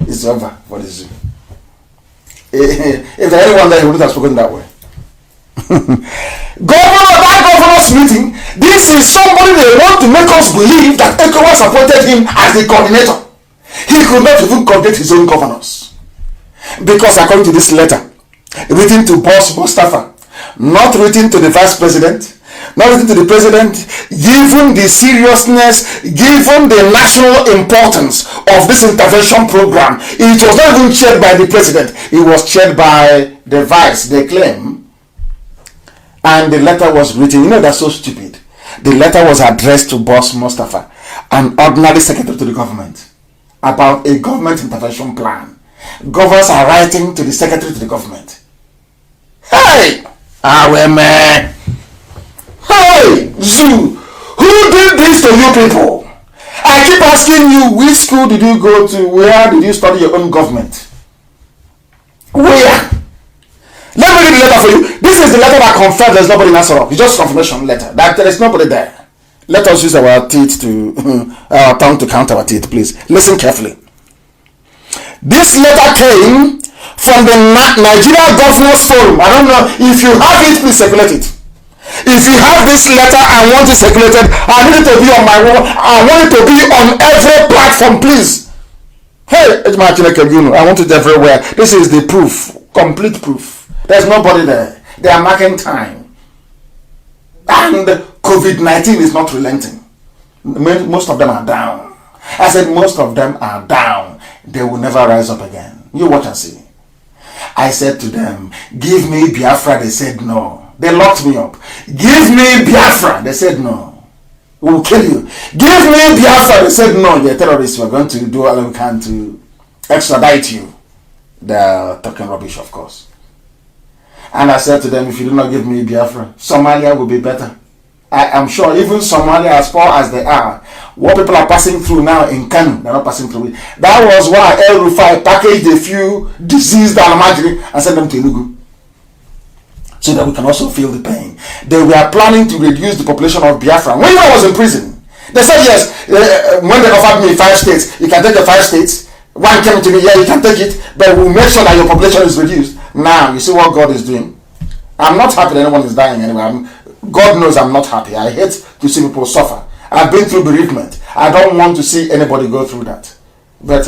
it's over for the zoo. If there anyone there, he wouldn't have spoken that way. Governor's meeting, this is somebody they want to make us believe that ECOWAS appointed him as the coordinator. He could not even coordinate his own governors. Because according to this letter, written to Boss Mustafa, not written to the vice president, not written to the president, given the seriousness, given the national importance of this intervention program, it was not even chaired by the president, it was chaired by the vice, they claim. And the letter was written, you know that's so stupid. The letter was addressed to Boss Mustafa, an ordinary secretary to the government, about a government intervention plan. Governors are writing to the secretary to the government. Hey! man. Hey! Zoo! Who did this to you people? I keep asking you, which school did you go to? Where did you study your own government? Where? Let me read the letter for you. This is the letter that confirms there's nobody in Asorok. It's just confirmation letter that there is nobody there. Let us use our teeth to our tongue to count our teeth, please. Listen carefully. This letter came from the Nigeria Governors Forum. I don't know if you have it, please circulate it. If you have this letter and want it circulated, I need it to be on my wall. I want it to be on every platform, please. Hey, I want it everywhere. This is the proof, complete proof. There's nobody there. They are marking time. And COVID-19 is not relenting. Most of them are down. I said most of them are down. They will never rise up again. You watch and see. I said to them, give me Biafra. They said no. They locked me up. Give me Biafra. They said no. We will kill you. Give me Biafra. They said no. You're terrorists. We're going to do all we can to extradite you. They're talking rubbish, of course. And I said to them, if you do not give me Biafra, Somalia will be better. I am sure even Somalia, as far as they are, What people are passing through now in Kanu, they're not passing through it. That was why El Rufai packaged a few diseased Almajiri and sent them to Enugu, so that we can also feel the pain. They were planning to reduce the population of Biafra. When I was in prison, they said yes, when they offered me 5 states, you can take the 5 states. One came to me, yeah, you can take it, but we'll make sure that your population is reduced. Now, you see what God is doing? I'm not happy that anyone is dying anyway. God knows I'm not happy. I hate to see people suffer. I've been through bereavement. I don't want to see anybody go through that. But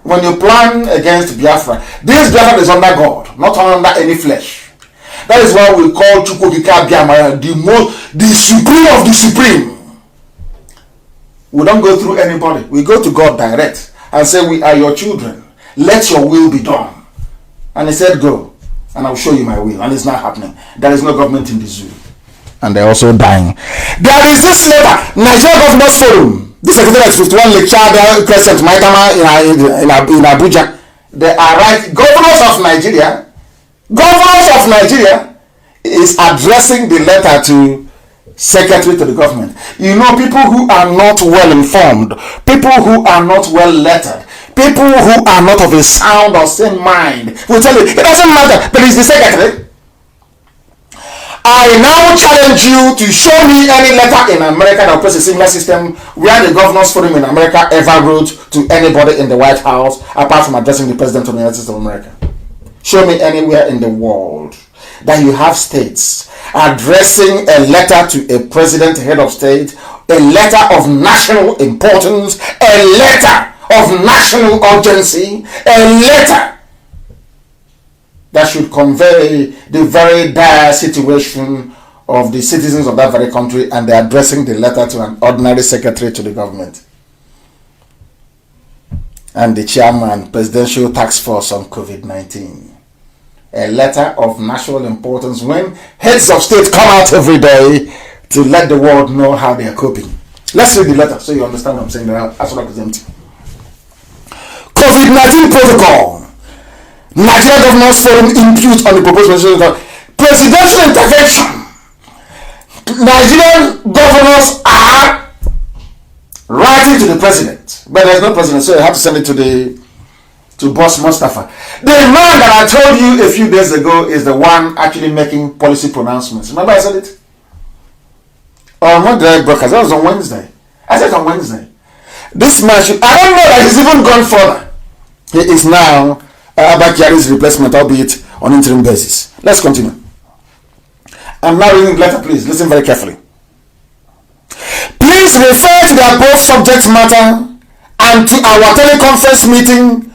when you plan against Biafra, this Biafra is under God, not under any flesh. That is why we call Chukwukika Biamaya the supreme of the supreme. We don't go through anybody. We go to God direct and say, we are your children. Let your will be done. And he said, go, and I'll show you my will. And it's not happening. There is no government in the zoo. And they're also dying. There is this letter, Nigeria Governors Forum. This is at 51 Lake Chad Crescent, Maitama in Abuja. They are right. Governors of Nigeria is addressing the letter to secretary to the government. You know, people who are not well informed, people who are not well lettered, people who are not of a sound or sane mind will tell you, it doesn't matter, but it's the secretary. I now challenge you to show me any letter in America that operates a similar system where the Governors Forum in America ever wrote to anybody in the White House apart from addressing the President of the United States of America. Show me anywhere in the world that you have states addressing a letter to a president, head of state, a letter of national importance, a letter of national urgency, a letter that should convey the very dire situation of the citizens of that very country, and they're addressing the letter to an ordinary secretary to the government and the chairman, Presidential Task Force on COVID-19. A letter of national importance when heads of state come out every day to let the world know how they are coping. Let's read the letter so you understand what I'm saying. That's what I present. COVID-19 protocol. Nigeria Governors Forum impute on the proposed presidential intervention. Nigerian governors are writing to the president, but there's no president, so you have to send it to Boss Mustafa. The man that I told you a few days ago is the one actually making policy pronouncements. Remember I said it? When did I broadcast? That was on Wednesday. I said on Wednesday. This man should, I don't know that he's even gone further. He is now Abakiari's replacement, albeit on interim basis. Let's continue. I'm now reading the letter, please. Listen very carefully. Please refer to the above subject matter and to our teleconference meeting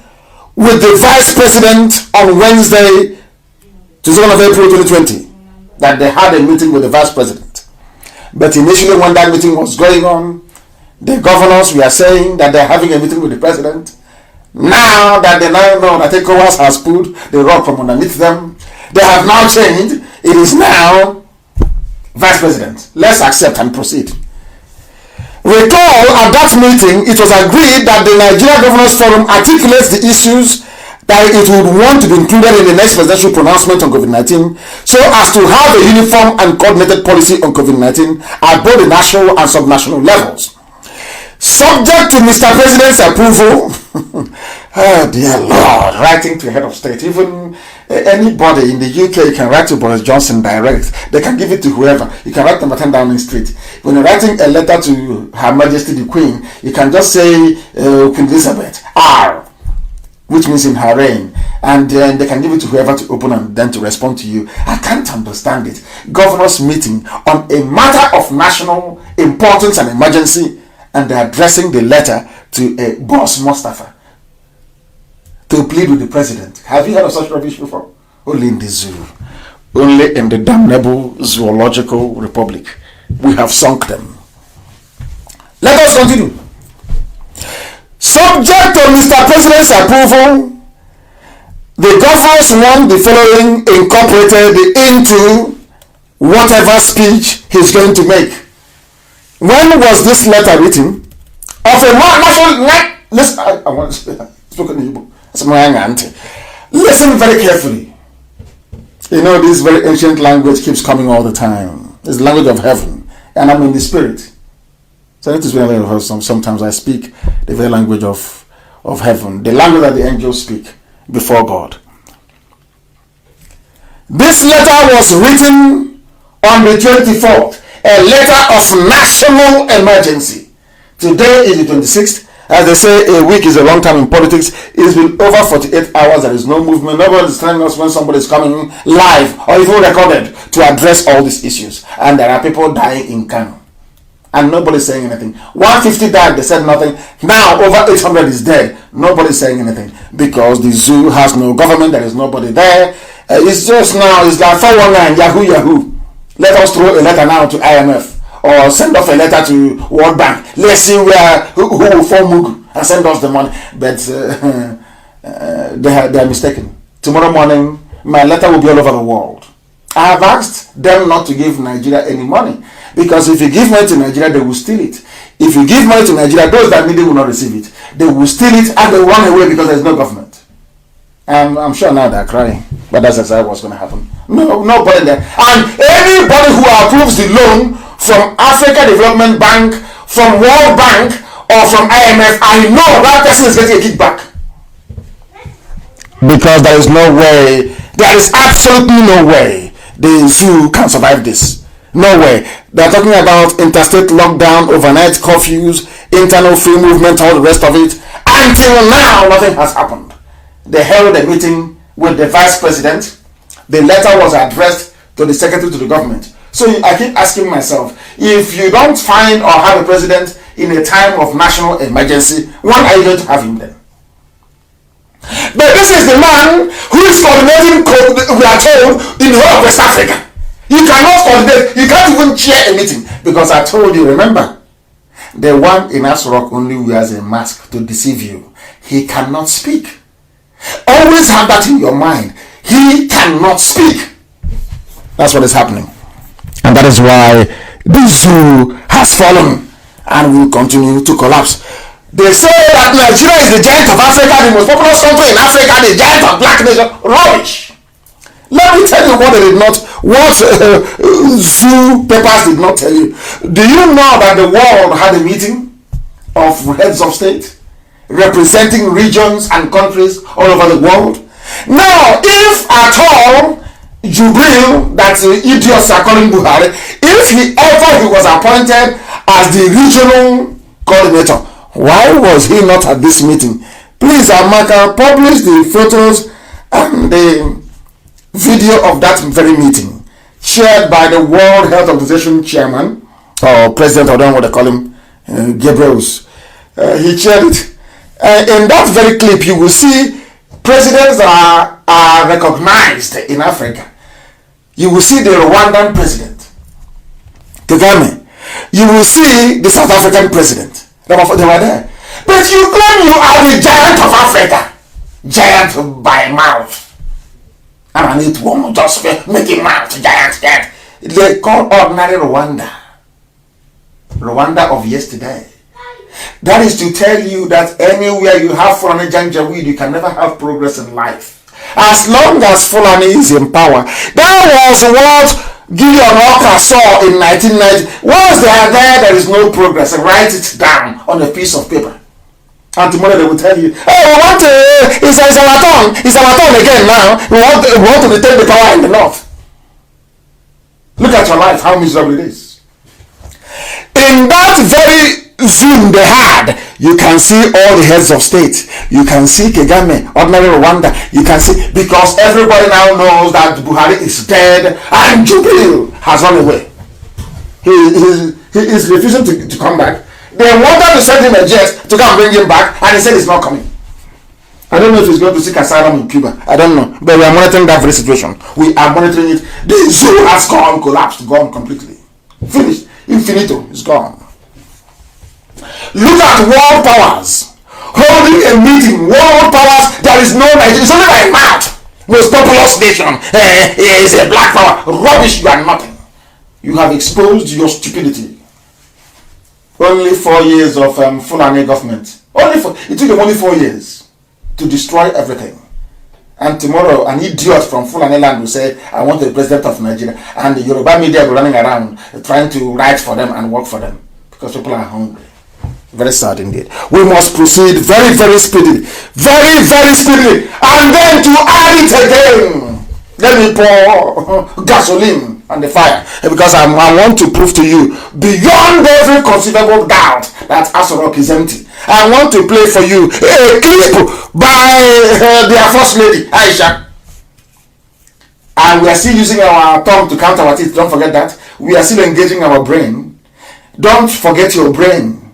with the Vice President on Wednesday, 2nd of April 2020, that they had a meeting with the Vice President. But initially when that meeting was going on, the governors were saying that they're having a meeting with the President. Now that they now know that ECOWAS has pulled the rug from underneath them, they have now changed. It is now Vice President. Let's accept and proceed. Recall at that meeting, it was agreed that the Nigeria Governors Forum articulates the issues that it would want to be included in the next presidential pronouncement on COVID-19 so as to have a uniform and coordinated policy on COVID-19 at both the national and subnational levels. Subject to Mr. President's approval, oh dear Lord, writing to head of state, even anybody in the UK can write to Boris Johnson direct. They can give it to whoever. You can write number 10 Downing Street. When you're writing a letter to Her Majesty the Queen, you can just say Queen Elizabeth R, which means in her reign, and then they can give it to whoever to open and then to respond to you. I can't understand it. Governors meeting on a matter of national importance and emergency, and they're addressing the letter to a Boss Mustafa to plead with the president. Have you heard of such rubbish before? Only in the zoo. Only in the damnable zoological republic. We have sunk them. Let us continue. Subject to Mr. President's approval, the governors want the following incorporated into whatever speech he's going to make. When was this letter written? Of a national... Listen, I want to speak in Igbo. Listen very carefully. You know, this very ancient language keeps coming all the time. It's the language of heaven. And I'm in the spirit. So So it is very language. Sometimes I speak the very language of heaven, the language that the angels speak before God. This letter was written on the 24th, a letter of national emergency. Today is the 26th. As they say, a week is a long time in politics. It's been over 48 hours. There is no movement. Nobody is telling us when somebody is coming live or even recorded to address all these issues. And there are people dying in Kanu. And nobody is saying anything. 150 died, they said nothing. Now over 800 is dead. Nobody is saying anything. Because the zoo has no government. There is nobody there. It's just now, it's like 419, Yahoo. Let us throw a letter now to IMF. Or send off a letter to World Bank. Let's see who will form Mugu and send us the money. But they are mistaken. Tomorrow morning, my letter will be all over the world. I have asked them not to give Nigeria any money. Because if you give money to Nigeria, they will steal it. If you give money to Nigeria, those that need it will not receive it. They will steal it and they will run away because there is no government. I'm sure now they're crying. But that's exactly what's going to happen. Nobody there. And anybody who approves the loan from Africa Development Bank, from World Bank, or from IMF, I know that person is getting a kickback. Because there is no way, there is absolutely no way the zoo can survive this. No way. They're talking about interstate lockdown, overnight curfews, internal free movement, all the rest of it. Until now, nothing has happened. They held a meeting with the vice president. The letter was addressed to the secretary to the government. So I keep asking myself, if you don't find or have a president in a time of national emergency, when are you going to have him then? But this is the man who is coordinating, we are told, in the whole of West Africa. You cannot coordinate, you can't even chair a meeting. Because I told you, remember, the one in Asrock only wears a mask to deceive you. He cannot speak. Always have that in your mind. He cannot speak. That's what is happening. And that is why the zoo has fallen and will continue to collapse. They say that Nigeria is the giant of Africa, the most populous country in Africa, the giant of black nation. Rubbish. Let me tell you what they did not, zoo papers did not tell you. Do you know that the world had a meeting of heads of state representing regions and countries all over the world? Now, if at all Jubril, that idiots are calling Buhari, if he was appointed as the regional coordinator, why was he not at this meeting? Please, Amaka, publish the photos and the video of that very meeting, shared by the World Health Organization chairman, or president, I don't know what they call him, Gabriels. He shared it. In that very clip, you will see presidents are recognized in Africa. You will see the Rwandan president, Kagame. You will see the South African president. They were there. But you claim you are the giant of Africa. Giant by mouth. And it won't just make him mouth giant. They call ordinary Rwanda. Rwanda of yesterday. That is to tell you that anywhere you have Fulani Janjaweed, you can never have progress in life. As long as Fulani is in power. That was what Gideon Walker saw in 1990. Once they are there is no progress. Write it down on a piece of paper. And tomorrow they will tell you, oh, we want to, it's our turn again now. We want to retain the power in the north. Look at your life, how miserable it is. In that very Zoom they had, you can see all the heads of state. You can see Kagame, ordinary Rwanda. You can see, because everybody now knows that Buhari is dead and Jubril has run away. He is refusing to come back. They wanted to send him a jet to come bring him back, and he said he's not coming. I don't know if he's going to seek asylum in Cuba. I don't know. But we are monitoring that very situation. We are monitoring it. The zoo has gone, collapsed, gone completely. Finished. Infinito. It's gone. Look at world powers holding a meeting. World powers, there is no Nigeria. It's only like mouth. Most populous nation. It's a black power. Rubbish, you are nothing. You have exposed your stupidity. Only 4 years of Fulani government. It took them only 4 years to destroy everything. And tomorrow, an idiot from Fulani land will say, I want the president of Nigeria. And the Yoruba media will be running around trying to write for them and work for them. because people are hungry. Very sad indeed. We must proceed very, very speedily. Very, very speedily. And then to add it again, let me pour gasoline on the fire. Because I want to prove to you, beyond every conceivable doubt, that Aso Rock is empty. I want to play for you a clip by their first lady, Aisha. And we are still using our tongue to count our teeth. Don't forget that. We are still engaging our brain. Don't forget your brain.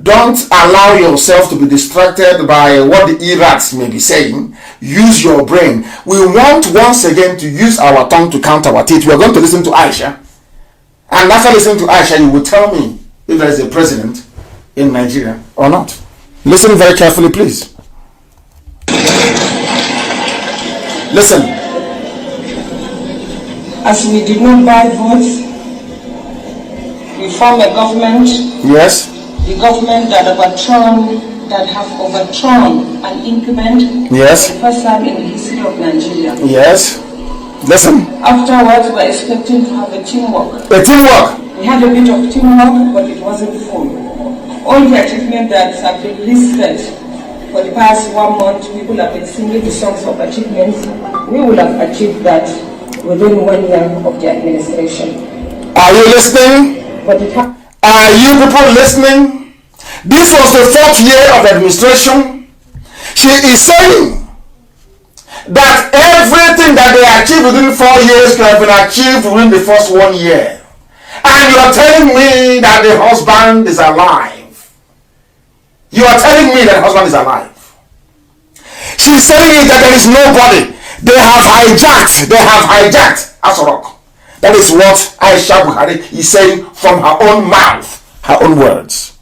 Don't allow yourself to be distracted by what the irats may be saying. Use your brain. We want once again to use our tongue to count our teeth. We are going to listen to Aisha. And after listening to Aisha, you will tell me if there is a president in Nigeria or not. Listen very carefully, please. Listen. As we did not buy votes, we form a government. Yes. The government that have overthrown an incumbent. Yes. The first time in the history of Nigeria. Yes. Listen. Afterwards, we're expecting to have a teamwork. A teamwork. We had a bit of teamwork, but it wasn't full. All the achievements that have been listed for the past 1 month, people have been singing the songs of achievements. We would have achieved that within 1 year of the administration. Are you listening? But are you people listening? This was the 4th year of administration. She is saying that everything that they achieved within 4 years could have been achieved within the first 1 year. And you are telling me that the husband is alive. You are telling me that the husband is alive. She's saying that there is nobody. They have hijacked Aso Rock. That is what Aisha Buhari is saying from her own mouth, her own words.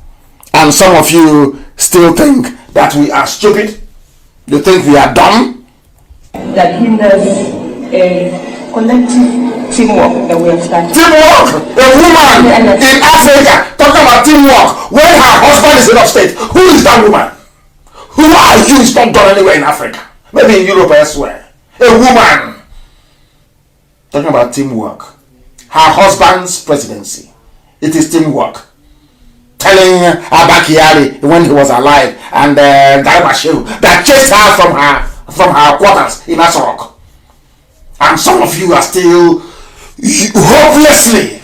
And some of you still think that we are stupid. You think we are dumb. That hinders a collective teamwork that we have started. Teamwork! A woman in Africa talking about teamwork when her husband is head of state. Who is that woman? Who are you? It's not done anywhere in Africa. Maybe in Europe or elsewhere. A woman talking about teamwork. Her husband's presidency. It is teamwork. Telling Abakiari when he was alive and Garba Shehu that chased her from her quarters in Aso Rock. And some of you are still hopelessly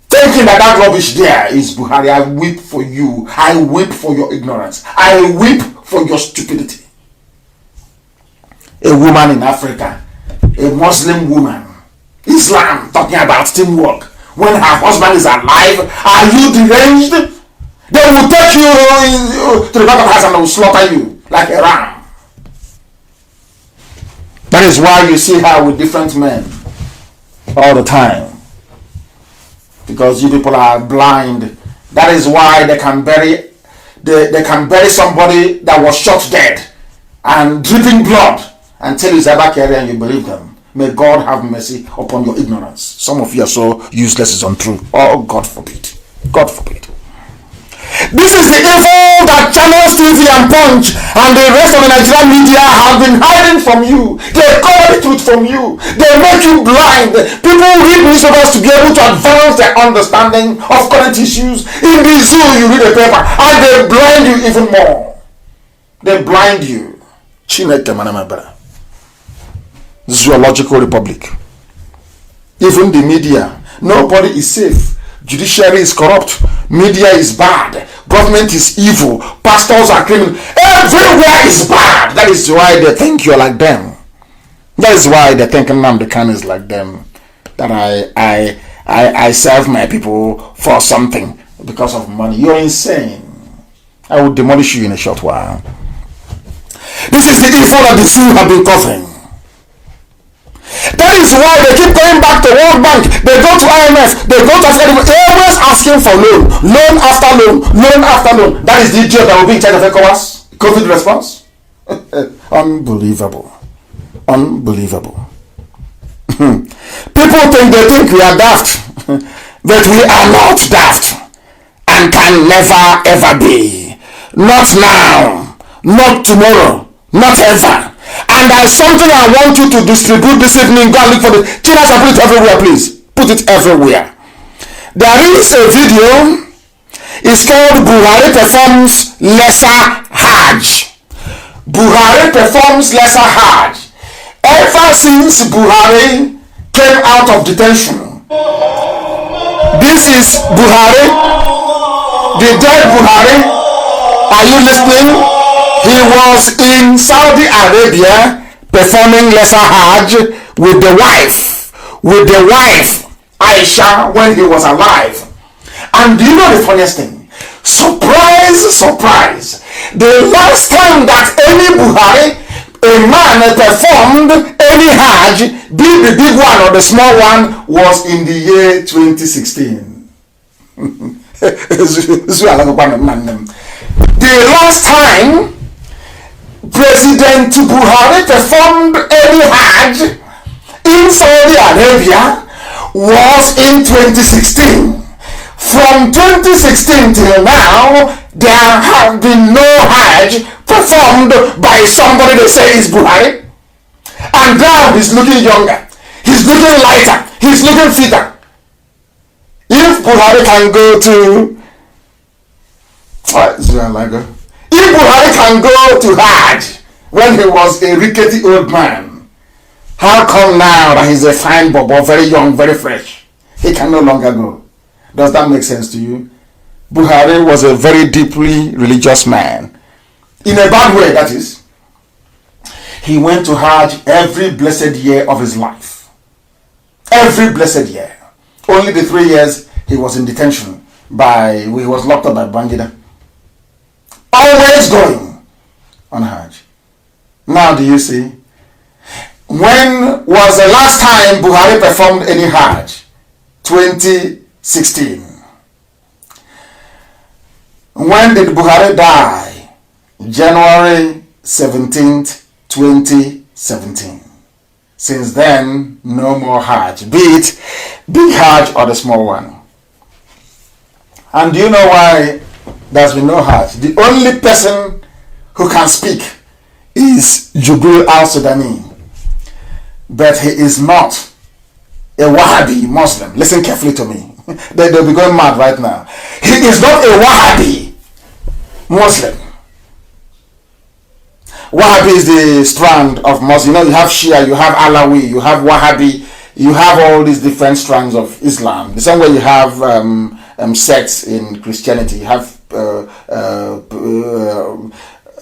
thinking that rubbish there is Buhari. I weep for you. I weep for your ignorance. I weep for your stupidity. A woman in Africa, a Muslim woman, Islam talking about teamwork when her husband is alive. Are you deranged? They will take you to the back of the house and they will slaughter you like a ram. That is why you see her with different men all the time. Because you people are blind. That is why they can bury somebody that was shot dead and dripping blood and tell you it's Abakari and you believe them. May God have mercy upon your ignorance. Some of you are so useless it's untrue. Oh, God forbid. God forbid. This is the evil that Channels TV and Punch and the rest of the Nigerian media have been hiding from you. They cover the truth from you. They make you blind. People read newspapers to be able to advance their understanding of current issues. In the zoo, you read a paper and they blind you even more. They blind you. Chineke manamabara. Zoological Republic. Even the media. Nobody is safe. Judiciary is corrupt. Media is bad. Government is evil. Pastors are criminals. Everywhere is bad. That is why they think you're like them. That is why they think Nnamdi Kanu'S like them. That I serve my people for something because of money. You're insane. I will demolish you in a short while. This is the evil that the few have been covering. That is why they keep going back to World Bank. They go to IMF. They go to always asking for loan. Loan after loan. Loan after loan. That is the idiot that will be in charge of ECOWAS. COVID response. Unbelievable. Unbelievable. People they think we are daft. But we are not daft. And can never ever be. Not now. Not tomorrow. Not ever. And there's something I want you to distribute this evening. Go and look for it. Chinas, put it everywhere, please. Put it everywhere. There is a video It's called Buhari performs lesser Hajj. Buhari performs lesser Hajj. Ever since Buhari came out of detention, this is Buhari, the dead Buhari. Are you listening? He was in Saudi Arabia performing lesser Hajj with the wife Aisha when he was alive. And do you know the funniest thing? Surprise, surprise. The last time that any Buhari, a man performed any Hajj, be the big one or the small one, was in the year 2016. The last time President Buhari performed any Hajj in Saudi Arabia was in 2016. From 2016 till now, there have been no Hajj performed by somebody they say is Buhari. And now he's looking younger, he's looking lighter, he's looking fitter. If Buhari can go to if Buhari can go to Hajj when he was a rickety old man, how come now that he's a fine bobo, very young, very fresh, he can no longer go? Does that make sense to you? Buhari was a very deeply religious man. In a bad way, that is. He went to Hajj every blessed year of his life. Every blessed year. Only the 3 years he was in detention he was locked up by Bangida. Always going on Hajj. Now do you see? When was the last time Buhari performed any Hajj? 2016. When did Buhari die? January 17th, 2017. Since then, no more Hajj, be it big Hajj or the small one. And do you know why there's been no Hajj? The only person who can speak is Jubril al-Sudani. But he is not a Wahhabi Muslim. Listen carefully to me. They'll be going mad right now. He is not a Wahhabi Muslim. Wahhabi is the strand of Muslim. You know, you have Shia, you have Alawi, you have Wahhabi, you have all these different strands of Islam. The same way you have sects in Christianity. You have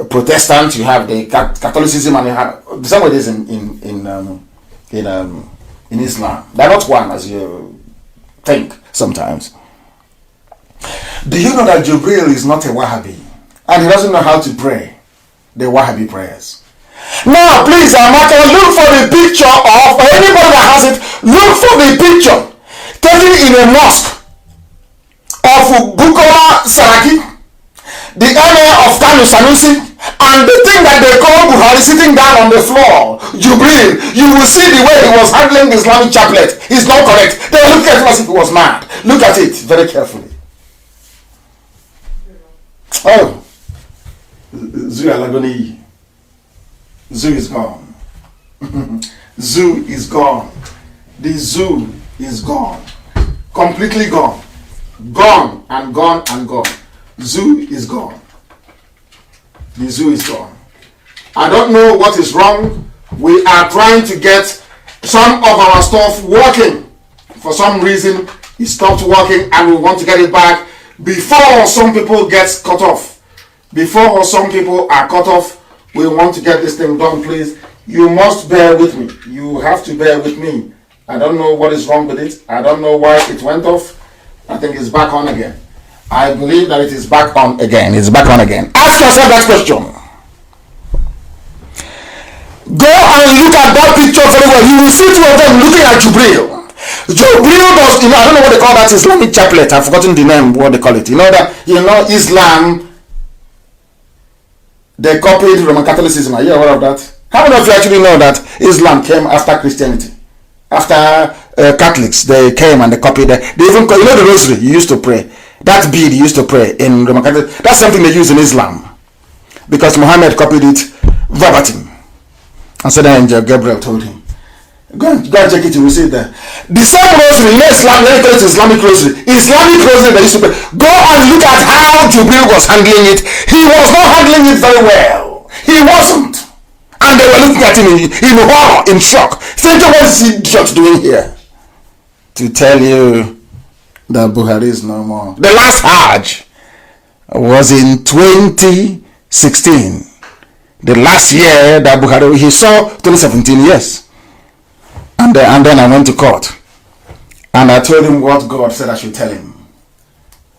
Protestant, you have the Catholicism, and you have the same way it is in Islam. They're not one as you think sometimes. Do you know that Jubril is not a Wahhabi, and he doesn't know how to pray the Wahhabi prayers? Now please, Amaka, look for the picture of, or anybody that has it, look for the picture taken in a mosque of Bukola Saraki, the emir of Kanu'S, and the thing that they call Buhari sitting down on the floor, Jubril. You will see the way he was handling the Islamic chaplet. It's not correct. They look at him as if he was mad. Look at it very carefully. Oh, Zoo Alagoni. Zoo is gone. Zoo is gone. The zoo is gone. Completely gone. Gone and gone and gone. Zoo is gone. The zoo is gone. I don't know what is wrong. We are trying to get some of our stuff working. For some reason, it stopped working and we want to get it back before some people get cut off. Before some people are cut off, we want to get this thing done, please. You must bear with me. You have to bear with me. I don't know what is wrong with it. I don't know why it went off. I think it's back on again. I believe that it is back on again. It's back on again. Ask yourself that question. Go and look at that picture very well. You will see two of them looking at Jubril. Jubril does, I don't know what they call that Islamic chaplet. I've forgotten the name, what they call it. Islam, they copied Roman Catholicism. Are you aware of that? How many of you actually know that Islam came after Christianity? After Catholics, they came and they copied. They even, the rosary you used to pray. That bead you used to pray in Roman Catholic, that's something they use in Islam. Because Muhammad copied it verbatim. And so then Angel Gabriel told him. Go and check it, you will see it there. The same rosary, yes, Islamic rosary. Islamic rosary they used to pray. Go and look at how Jubril was handling it. He was not handling it very well. He wasn't. And they were looking at him in horror, in shock. Thinking, what is he just doing here? To tell you that Buhari is no more. The last Hajj was in 2016. The last year that Buhari, he saw 2017, yes. And then I went to court. And I told him what God said I should tell him.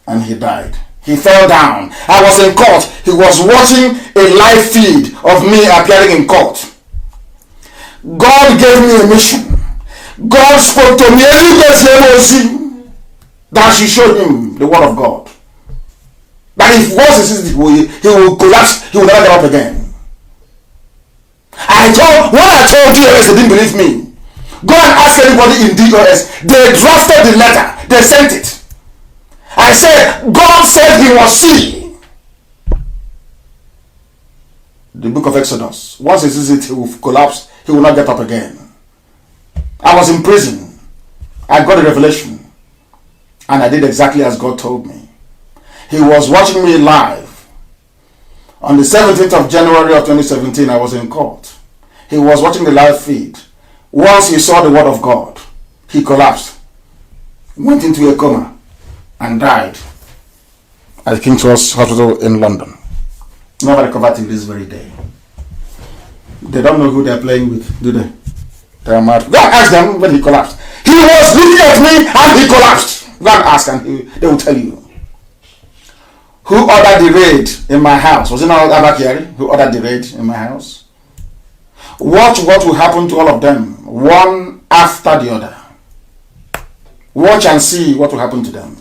And he died. He fell down. I was in court. He was watching a live feed of me appearing in court. God gave me a mission. God spoke to me. That she showed him the word of God. That if once he will collapse, he will never get up again. When I told DOS, they didn't believe me. Go and ask anybody in DOS. They drafted the letter. They sent it. I said, God said he must see. The book of Exodus. Once he sees it, he will collapse. He will not get up again. I was in prison. I got a revelation. And I did exactly as God told me. He was watching me live. On the 17th of January of 2017, I was in court. He was watching the live feed. Once he saw the word of God, he collapsed, went into a coma, and died at King's Hospital in London. Never recovered till this very day. They don't know who they're playing with, do they? They are mad. Go and ask them when he collapsed. He was looking at me and he collapsed. Go and ask and they will tell you. Who ordered the raid in my house? Was it not Abakari who ordered the raid in my house? Watch what will happen to all of them, one after the other. Watch and see what will happen to them.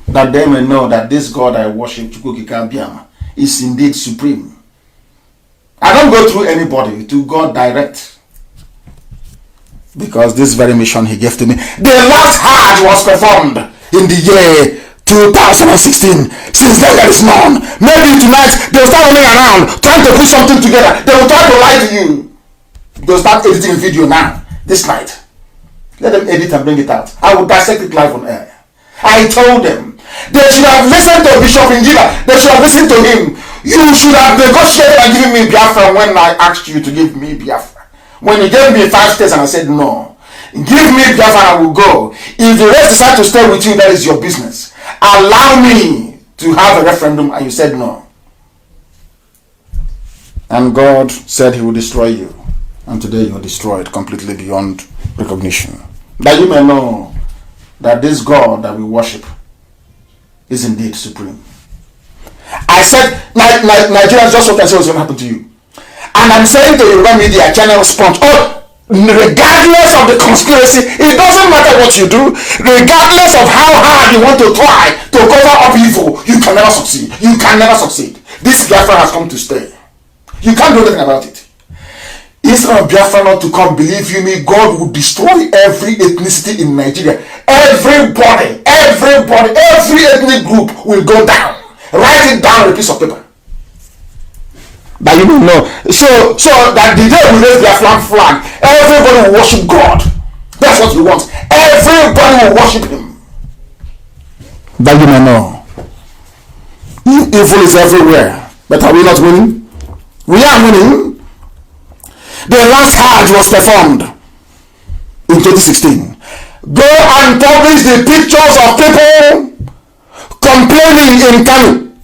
That they may know that this God I worship, Chukwukika Biama, is indeed supreme. I don't go through anybody, to God direct. Because this very mission he gave to me. The last Hajj was performed in the year 2016. Since then there is none. Maybe tonight they will start running around trying to put something together. They will try to lie to you. They'll start editing video now, this night. Let them edit and bring it out. I will dissect it live on air. I told them they should have listened to Bishop Injila. They should have listened to him. You should have negotiated and given me Biafra when I asked you to give me Biafra. When you gave me 5 states and I said no. Give me Biafra and I will go. If the rest decide to stay with you, that is your business. Allow me to have a referendum and you said no. And God said he will destroy you. And today you are destroyed completely beyond recognition. That you may know that this God that we worship is indeed supreme. I said, Nigerians, just what I said was going to happen to you. And I'm saying to Yoruba media, channel sponge, regardless of the conspiracy, it doesn't matter what you do, regardless of how hard you want to try to cover up evil, you can never succeed. You can never succeed. This Biafra has come to stay. You can't do anything about it. Instead of Biafra not to come, believe you me, God will destroy every ethnicity in Nigeria. Everybody, every ethnic group will go down. Write it down on a piece of paper. That you don't know. So that the day we raise their flag, everybody will worship God. That's what we want. Everybody will worship him. That you may know. Evil is everywhere. But are we not winning? We are winning. The last Hajj was performed in 2016. Go and publish the pictures of people complaining in Kanu.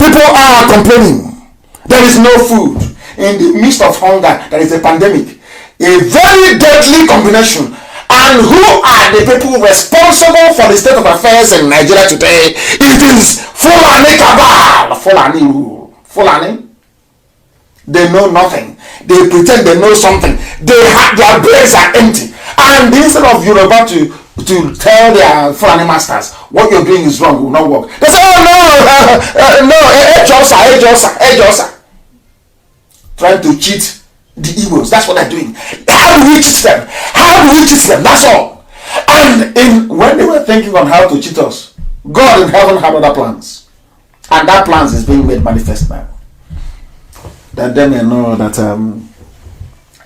People are complaining. There is no food. In the midst of hunger, there is a pandemic. A very deadly combination. And who are the people responsible for the state of affairs in Nigeria today? It is Fulani Cabal. Fulani rule. Fulani. They know nothing. They pretend they know something. Their brains are empty. And instead of Yoruba to tell their Fulani masters what you're doing is wrong, will not work, they say, Ejosa. Trying to cheat the Igbos. That's what they're doing. How do we cheat them? That's all. And when they were thinking on how to cheat us, God in heaven had other plans. And that plans is being made manifest now. That they may know that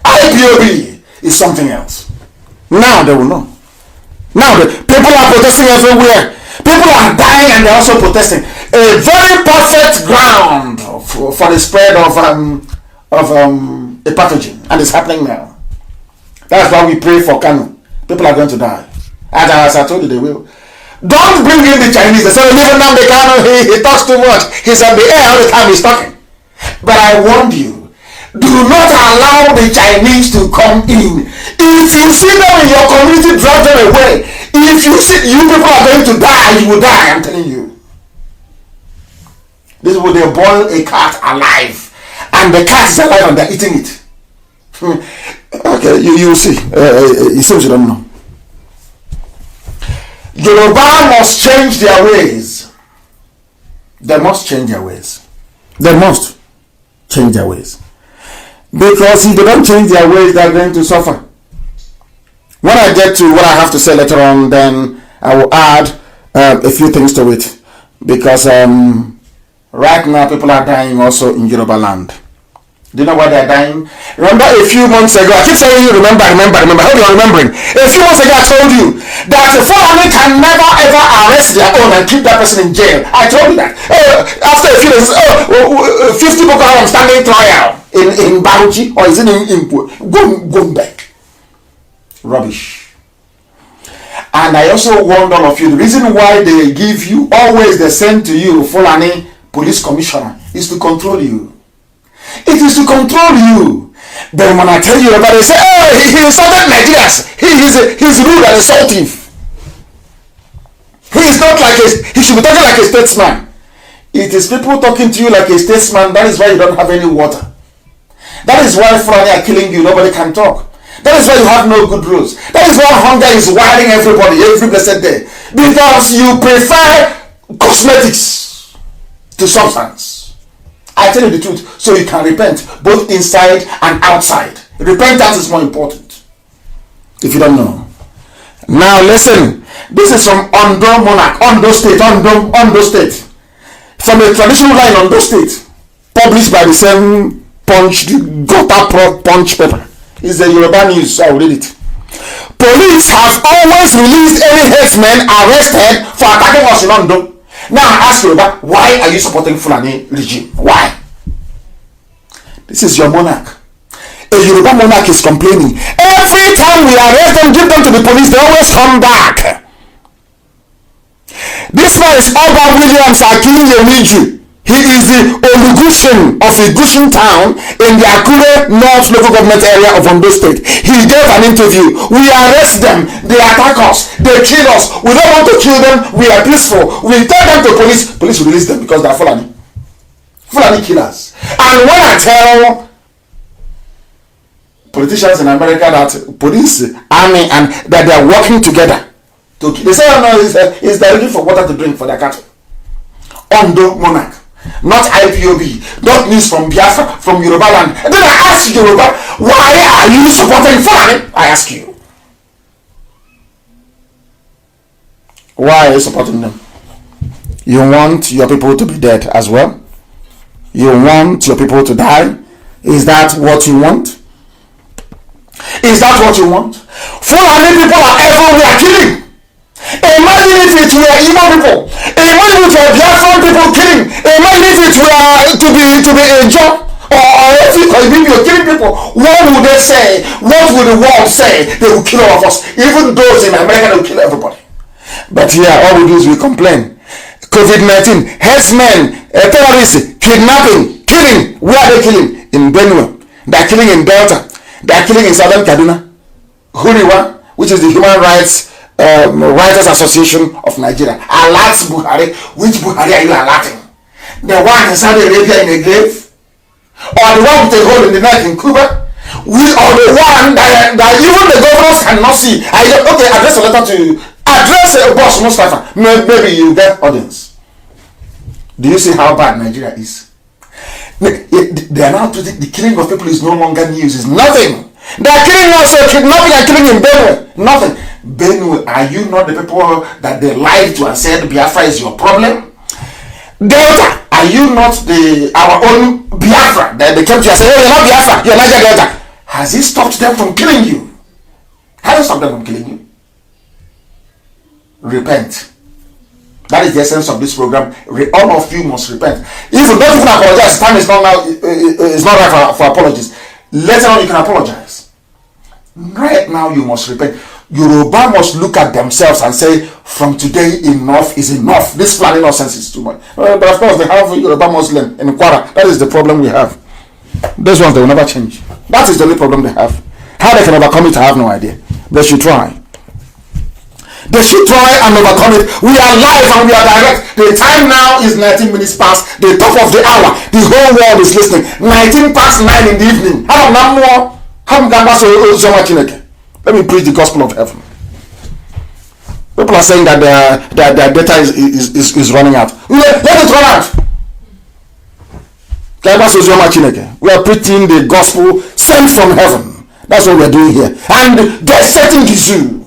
IPOB is something else. Now they will know. Now the people are protesting everywhere. People are dying and they're also protesting. A very perfect ground for the spread of a pathogen, and it's happening now. That's why we pray for Kanu. People are going to die, and as I told you, they will. Don't bring in the Chinese. They say, even Nnamdi Kanu, he talks too much. He's on the air all the time. He's talking. But I warned you, do not allow the Chinese to come in. If you see them in your community, drive them away. If you see you people are going to die, you will die. I'm telling you. This is where they boil a cat alive, and the cat is alive and they're eating it. Okay, you will see. It seems you don't know. Yoruba must change their ways. They must change their ways. They must change their ways. Because if they don't change their ways, they're going to suffer. When I get to what I have to say later on, then I will add a few things to it. Because right now people are dying also in Yoruba land. Do you know why they're dying? Remember a few months ago, I keep saying you remember. How are you remembering? A few months ago I told you that the foreigner can never ever arrest their own and keep that person in jail. I told you that. After a few days, 50 Boko Haram standing trial in Bauchi, or is it in Gombe? Rubbish. And I also warned all of you, the reason why they give you, always they send to you Fulani police commissioner, is to control you. It is to control you. Then when I tell you about it, they say, oh, he insulted Nigerians. He's rude and insulting. He is not like he should be talking like a statesman. It is people talking to you like a statesman. That is why you don't have any water. That is why Fulani are killing you. Nobody can talk. That is why you have no good roads. That is why hunger is wiring everybody every blessed day. Because you prefer cosmetics to substance. I tell you the truth, so you can repent both inside and outside. Repentance is more important. If you don't know. Now listen, this is from Ondo Monarch, Ondo State, Ondo State. From a traditional line Ondo State, published by the same Punch, the Gota Punch paper. It's the Yoruba news, so I will read it. Police have always released any headsmen arrested for attacking us in Ondo. Now I ask you, why are you supporting Fulani regime? Why? This is your monarch. A Yoruba monarch is complaining. Every time we arrest them, give them to the police, they always come back. This man is Oba Williams Akin Yemiju. He is the Olugushin of a Gushin town in the Akure North local government area of Ondo State. He gave an interview. We arrest them, they attack us, they kill us. We don't want to kill them, we are peaceful. We tell them to police, police will release them because they are Fulani. Fulani killers. And when I tell politicians in America that police, army, and that they are working together to kill, they say, oh no, it's they're looking for water to drink for their cattle. Ondo Monarch. Not IPOB, not news from Biafra, from Yoruba land. And then I ask Yoruba, why are you supporting Fulani? I ask you. Why are you supporting them? You want your people to be dead as well? You want your people to die? Is that what you want? Is that what you want? Fulani people are everywhere killing. Imagine if it were Igbo people. Imagine if it were Biafran people killing. Imagine if it were to be a job. Or if you're killing people. What would they say? What would the world say? They will kill all of us. Even those in America, they will kill everybody. But here, all we do is we complain. COVID-19, herdsmen, terrorists, kidnapping, killing. Where are they killing? In Benue. They are killing in Delta. They are killing in Southern Kaduna. Huriwa, which is the Human Rights Writers Association of Nigeria, alerts Buhari. Which Buhari are you alerting? The one in Saudi Arabia in a grave? Or the one with a hole in the neck in Cuba? Or the one that even the governors cannot see? Okay, address a letter to address a boss Mustafa. Maybe you get audience. Do you see how bad Nigeria is? They are now putting the killing of people is no longer news. It's nothing. They are killing also, kidnapping and killing in Benue. Nothing. Benue, are you not the people that they lied to and said Biafra is your problem? Delta, are you not our own Biafra that they came to you and said, oh, you're not Biafra, you're Niger Delta? Has he stopped them from killing you? Has he stopped them from killing you? Repent. That is the essence of this program. All of you must repent. Even don't even apologize. Time is not now. It's not right for apologies. Later on, you can apologize. Right now, you must repent. Yoruba must look at themselves and say, from today, enough is enough. This Fulani nonsense is too much. But of course, they have Yoruba Muslim in Kwara. That is the problem we have. Those ones, they will never change. That is the only problem they have. How they can overcome it, I have no idea. They should try. They should try and overcome it. We are live and we are direct. The time now is 19 minutes past the top of the hour. The whole world is listening. 19 past 9 in the evening. Let me preach the gospel of heaven. People are saying that their data is running out. Let it run out. We are preaching the gospel sent from heaven. That's what we are doing here. And they're setting the zoo.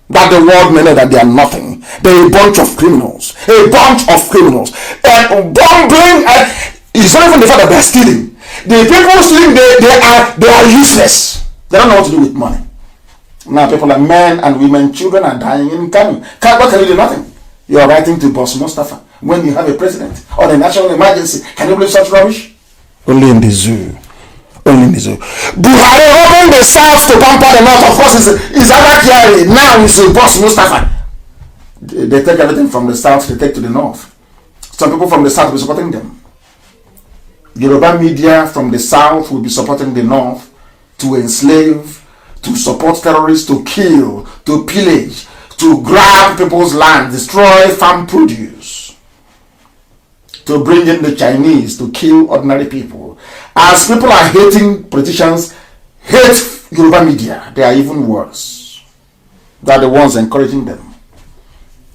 That the world may know that they are nothing. They're a bunch of criminals. A bunch of criminals. Bumbling. It's not even the fact that they're stealing. The people stealing, they are useless. They don't know what to do with money. Now people like men and women, children are dying in Kanu. What can you do? Nothing. You are writing to Boss Mustafa when you have a president or a national emergency. Can you believe such rubbish? Only in the zoo. Only in the zoo. Buhari opened the south to pamper the north. Of course, it's Abakari. Now it's Boss Mustafa. They take everything from the south, they take to the north. Some people from the south will be supporting them. Yoruba media from the south will be supporting the north to enslave, to support terrorists, to kill, to pillage, to grab people's land, destroy farm produce, to bring in the Chinese to kill ordinary people. As people are hating politicians, hate Yoruba media, they are even worse. They are the ones encouraging them.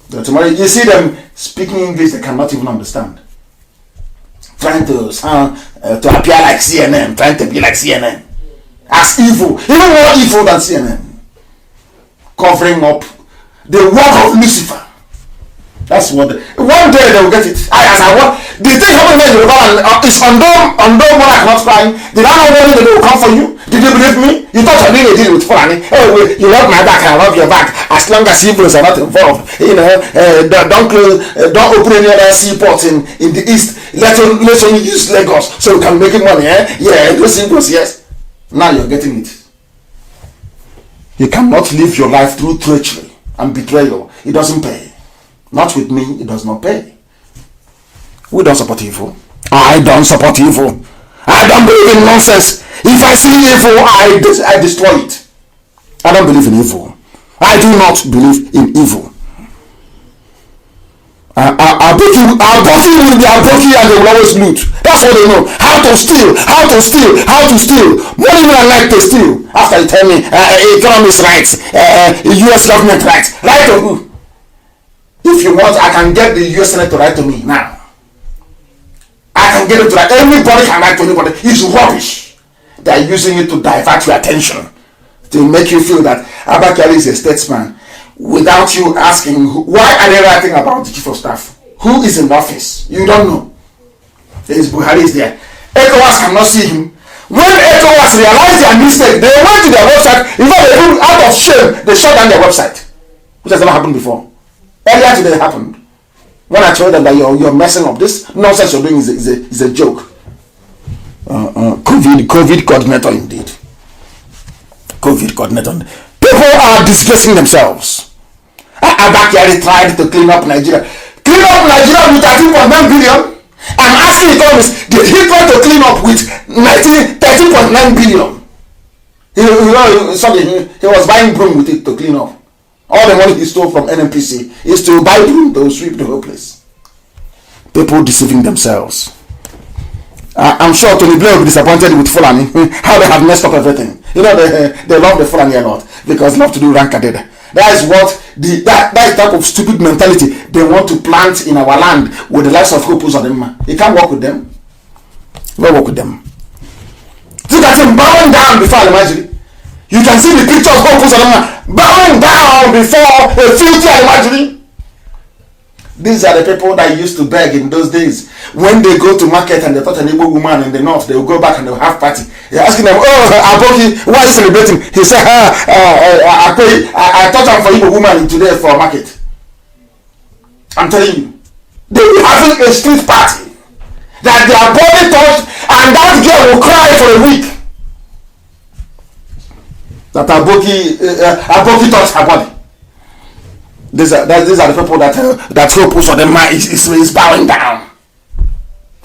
Tomorrow you see them speaking English they cannot even understand. Trying to appear like CNN, trying to be like CNN. As evil, even more evil than CNN. Covering up the work of Lucifer. That's what one day they will get it. The thing happened in Yoruba is undone monarch not crying. Did I know when they will come for you? Did you believe me? You thought I did a deal with Fulani. Oh, you love my back, I love your back. As long as Hebrews are not involved, don't open any other seaport in the east. Let's only use Lagos so we can make money. Yeah, those Hebrews, yes. Now you're getting it. You cannot live your life through treachery and betrayal. It doesn't pay. Not with me, it does not pay. We don't support evil. I don't support evil. I don't believe in nonsense. If I see evil, I destroy it. I don't believe in evil. I do not believe in evil. Our bookie will be our bookie and they will always loot. That's what they know. How to steal. More even I like to steal. After you tell me economics rights, US government rights. Right to who? If you want, I can get the US Senate to write to me now. I can get it to write. Everybody can write to anybody. It's rubbish. They are using it to divert your attention. To make you feel that Abakari is a statesman. Without you asking, why are they writing about the chief of staff? Who is in office? You don't know. Buhari is there. ECOWAS cannot see him. When ECOWAS realized their mistake, they went to their website. In fact, they out of shame, they shut down their website. Which has never happened before. Earlier today happened. When I told them that you're messing up, this nonsense you're doing is a joke. COVID coordinator indeed. COVID coordinator. People are disgracing themselves. Abakari tried to clean up Nigeria. Clean up Nigeria with 13.9 billion. I'm asking economists, did he try to clean up with 13.9 billion? He was buying broom with it to clean up. All the money he stole from NNPC is to buy broom to sweep the whole place. People deceiving themselves. I'm sure Tony Blair will be disappointed with Fulani, how they have messed up everything. They love the Fulani a lot because they love to do rankadeda. That is what that type of stupid mentality they want to plant in our land with the likes of Hopus or them. You can't work with them. You can't work with them. Look at him bowing down before Al-Majri. You can see the picture of Hopus or them bowing down before a filthy Al-Majri. These are the people that used to beg in those days. When they go to market and they touch an Igbo woman in the north, they will go back and they will have party. They're asking them, oh, Aboki, why are you celebrating? He said, I touched him for Igbo woman today for market. I'm telling you. They will having a street party that their body touched, and that girl will cry for a week. That Aboki touched her body. These are the people that hope for the man is bowing down.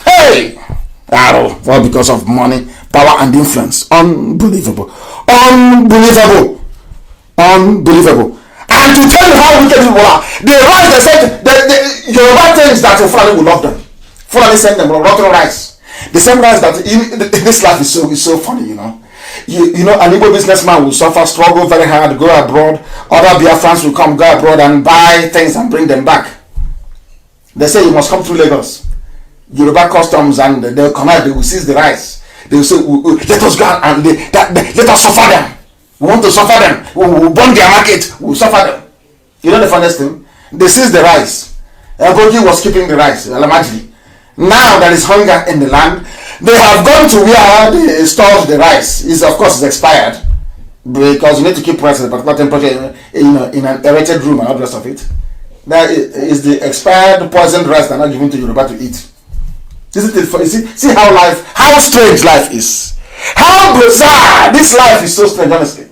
Hey! Well, because of money, power, and influence. Unbelievable. Unbelievable. Unbelievable. And to tell you how wicked people are, they said Yoruba things that Fulani will love them. Fulani send them rotten rice. The same rice that this life is so funny, you know. You know, an Igbo businessman will suffer, struggle very hard, go abroad. Other Biafrans will come, go abroad and buy things and bring them back. They say you must come through Lagos. Yoruba customs, and they'll come out, they will seize the rice. They will say, let us go and let us suffer them. We want to suffer them. We will burn their market. We will suffer them. You know the funniest thing? They seized the rice. Aboki was keeping the rice. Now there is hunger in the land. They have gone to where they stored the rice. Of course, it's expired, because you need to keep rice at a particular temperature in an aerated room and all the rest of it. That is the expired poisoned rice they're not giving to Yoruba to eat. See how strange life is. How bizarre this life is. So strange, honestly.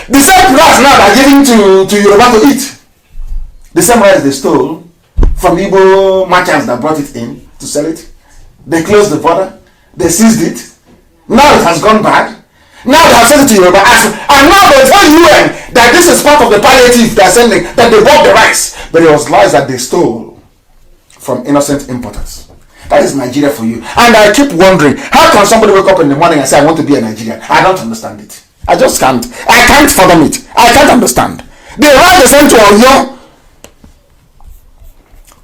The same rice now they're giving to Yoruba to eat. The same rice they stole from Igbo merchants that brought it in to sell it. They closed the border. They seized it. Now it has gone bad. Now they have sent it to Yoruba. And now they tell UN that this is part of the palliative they are sending, that they bought the rice. But it was lies that they stole from innocent importers. That is Nigeria for you. And I keep wondering, how can somebody wake up in the morning and say, I want to be a Nigerian? I don't understand it. I just can't. I can't fathom it. I can't understand. The rice they sent to Oyo,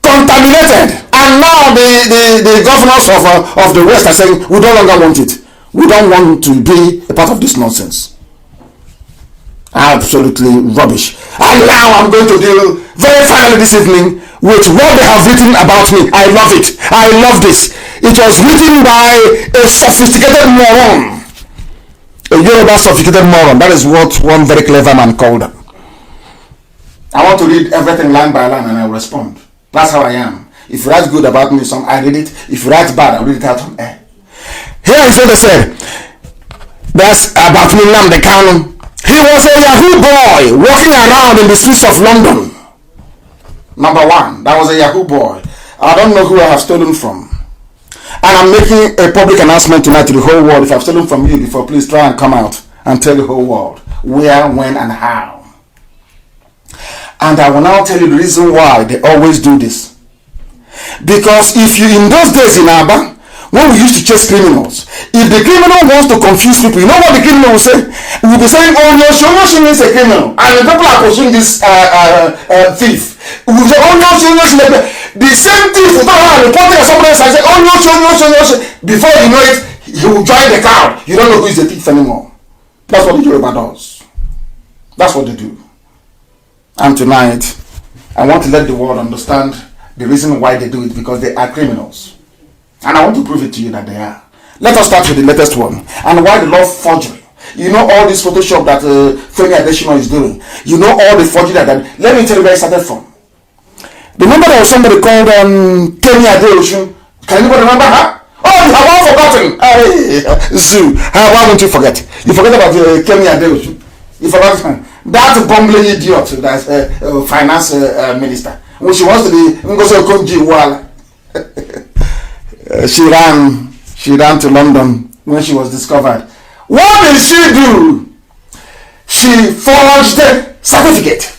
contaminated, and now the governors of the West are saying, we no longer want it. We don't want to be a part of this nonsense. Absolutely rubbish. And now I'm going to deal very finally this evening with what they have written about me. I love it. I love this. It was written by a sophisticated moron. A Yoruba sophisticated moron. That is what one very clever man called them. I want to read everything line by line and I will respond. That's how I am. If you write good about me, I read it. If you write bad, I read it out on air. Here is what they said. That's about me, Nnamdi Kanu. He was a Yahoo boy walking around in the streets of London. Number one, that was a Yahoo boy. I don't know who I have stolen from. And I'm making a public announcement tonight to the whole world. If I've stolen from you before, please try and come out and tell the whole world where, when, and how. And I will now tell you the reason why they always do this. Because if you, in those days in Aba, when we used to chase criminals, if the criminal wants to confuse people, you know what the criminal will say? He will be saying, oh, no, she is a criminal. And the people are pursuing this thief. We will say, oh, no, she. The same thief will turn around and report it to somebody else and say, oh, no, she. Before you know it, he will join the crowd. You don't know who is the thief anymore. That's what the Yoruba does. That's what they do. And tonight, I want to let the world understand the reason why they do it, because they are criminals. And I want to prove it to you that they are. Let us start with the latest one. And why the law forgery. You know all this Photoshop that Femi Adesina is doing. You know all the forgery that. Let me tell you where it started from. Remember there was somebody called Kemi Adeosun. Can anybody remember her? Oh, you have all forgotten. Hey, Zoo. Why won't you forget? You forget about Kemi Adeosun. You forgot her. That bumbling idiot, that's a finance minister. When she wants to be Ngozi Okonjo-Iweala. She ran to London when she was discovered. What did she do? She forged a certificate.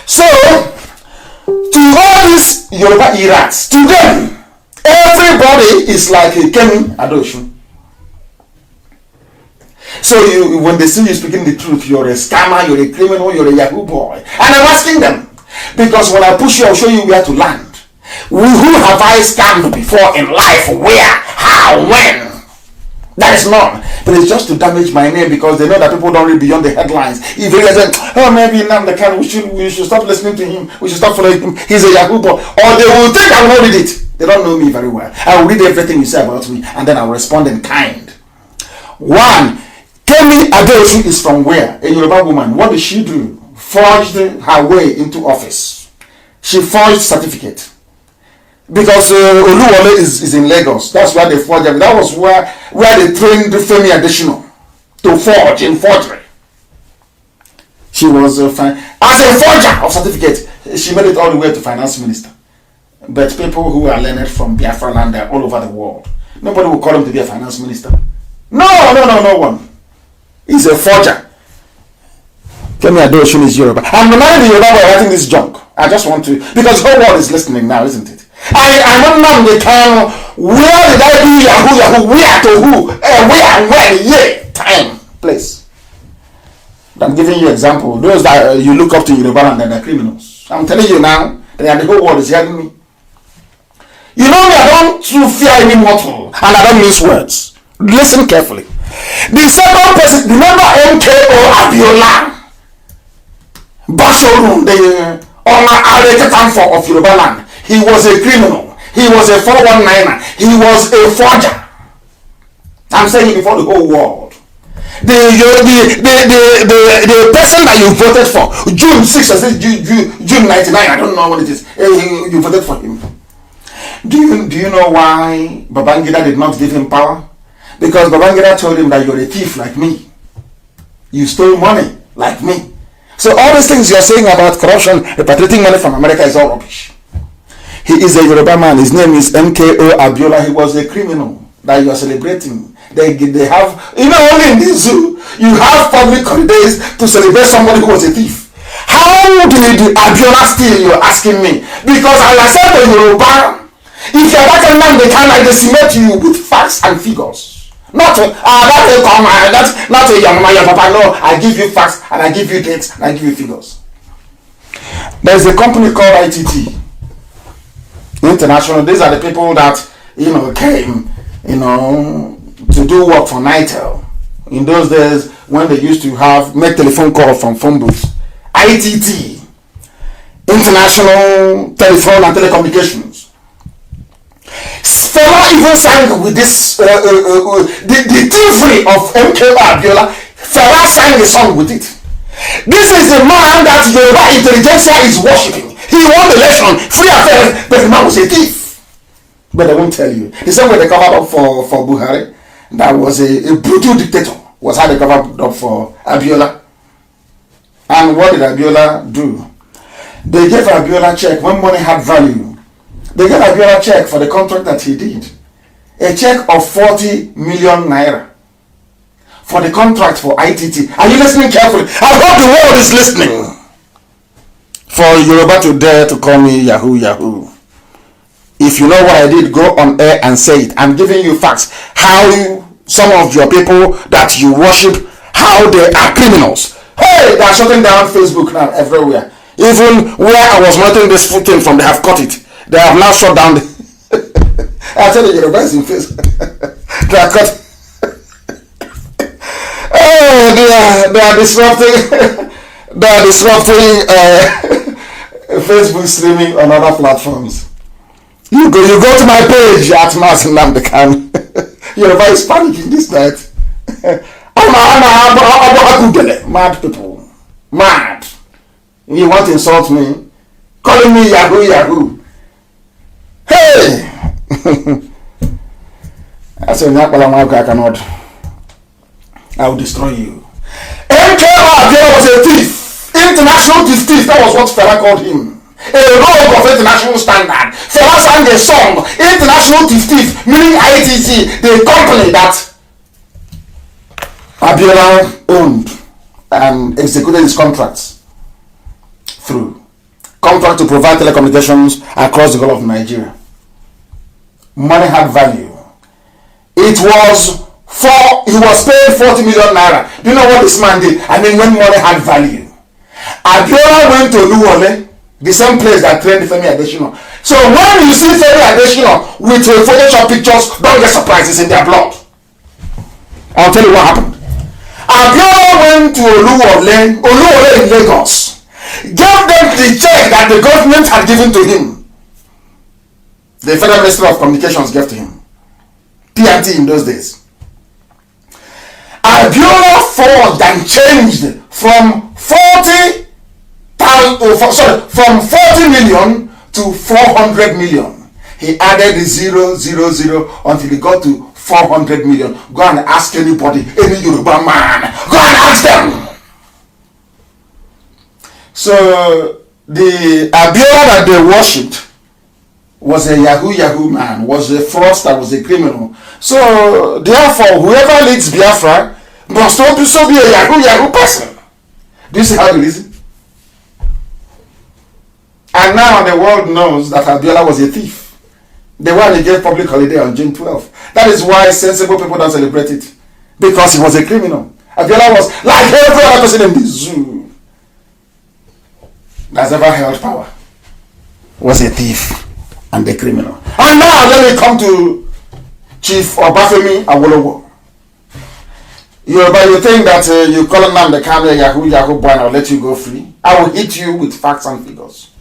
So, to all these Yoruba Irats, to them, everybody is like a Kemi Adeosun. So when they see you speaking the truth, you're a scammer, you're a criminal, you're a Yahoo boy. And I'm asking them, because when I push you, I'll show you where to land. Who have I scammed before in life? Where? How? When? That is none. but it's just to damage my name because they know that people don't read beyond the headlines. If they say, oh, maybe Nnamdi, we should stop listening to him, we should stop following him, he's a Yahoo boy, or they will think I will not read it. They don't know me very well. I will read everything you say about me, and then I will respond in kind. One, Kemi Adeosun is from where? A Yoruba woman. What did she do? Forged her way into office. She forged certificate. Because Oluwole is in Lagos. That's where they forged them. That was where they trained Femi Adesina to forge in forgery. She was as a forger of certificate. She made it all the way to finance minister. But people who are learned from Biafra land, they're all over the world. Nobody will call him to be a finance minister. No one. He's a forger. Kemi Adeosun is Yoruba. I'm reminding the Yoruba by writing this junk. I just want to, because the whole world is listening now, isn't it? I want Nnamdi Kanu. Where did I do Yahoo? Where to who? Where and when? Yeah, time, place. I'm giving you example. Those that you look up to Yoruba land, they're criminals. I'm telling you now, the whole world is hearing me. You know me, I don't fear any mortal, and I don't mince words. Listen carefully. The second person, remember MKO Abiola Bashorum, the honor of Yoruba land. He was a criminal. He was a 419er. He was a forger. I'm saying it before the whole world. The person that you voted for, June 6th or June 99, I don't know what it is. You voted for him. Do you know why Babangida did not give him power? Because Babangida told him that you're a thief like me. You stole money like me. So all these things you're saying about corruption, repatriating money from America is all rubbish. He is a Yoruba man. His name is MKO Abiola. He was a criminal that you are celebrating. They have, only in this zoo, you have public holidays to celebrate somebody who was a thief. How did Abiola steal, you're asking me? Because as I said to Yoruba, if you're that man, they can decimate you with facts and figures. Not a young man, your papa. No, I give you facts and I give you dates and I give you figures. There's a company called ITT International. These are the people that came to do work for Nitel in those days when they used to make telephone calls from phone booths. ITT International Telephone and Telecommunications. Fela even sang with this the thievery of MKO Abiola. Fela sang a song with it. This is the man that Yoruba intelligentsia is worshipping. He won the election, free affairs, but the man was a thief. But they won't tell you. The same way they covered up for Buhari, that was a brutal dictator, was how they covered up for Abiola. And what did Abiola do? They gave Abiola a check when money had value. They gave Abiola a check for the contract that he did. A check of 40 million naira for the contract for ITT. Are you listening carefully? I hope the world is listening. For Yoruba to dare to call me Yahoo. If you know what I did, go on air and say it. I'm giving you facts. How some of your people that you worship, how they are criminals. Hey, they are shutting down Facebook now everywhere. Even where I was monitoring this thing from, they have cut it. They have now shut down the I tell you, Yoruba is in Facebook. They are cut. Oh, they are disrupting. They are disrupting Facebook streaming on other platforms. You go to my page at Mazi Nnamdi Kanu. Yoruba is panicking this night. Mad people. Mad. You want to insult me? Calling me Yahoo. Hey! I said, I cannot. I will destroy you. MKO Abiola was a thief. International thief. That was what Fela called him. A rogue of international standard. Fela sang a song. International thief, meaning ITT, the company that Abiola owned and executed his contracts through. Contract to provide telecommunications across the whole of Nigeria. Money had value. He was paid 40 million naira. Do you know what this man did? I mean, when money had value. Abiola went to Oluwole, the same place that trained Femi Adesina. So when you see Femi Adesina with Photoshop pictures, don't get surprised, it's in their blood. I'll tell you what happened. Abiola went to Oluwole in Lagos, gave them the check that the government had given to him. The Federal Ministry of Communications gave to him. P&T in those days. Abiola forged and changed from 40 million to 400 million. He added the 000 until he got to 400 million. Go and ask anybody, any Yoruba man. Go and ask them. So the Abiola that they worshipped was a Yahoo man, was a fraudster, was a criminal. So therefore, whoever leads Biafra must also be a Yahoo person. Do you see how it is? And now the world knows that Abiola was a thief. The one he gave public holiday on June 12th. That is why sensible people don't celebrate it. Because he was a criminal. Abiola was like every other person in the zoo that's ever held power. Was a thief and a criminal. And now let me come to Chief Obafemi Awolowo. You think that you call Nnamdi Kanu a Yahoo boy and I'll let you go free? I will hit you with facts and figures.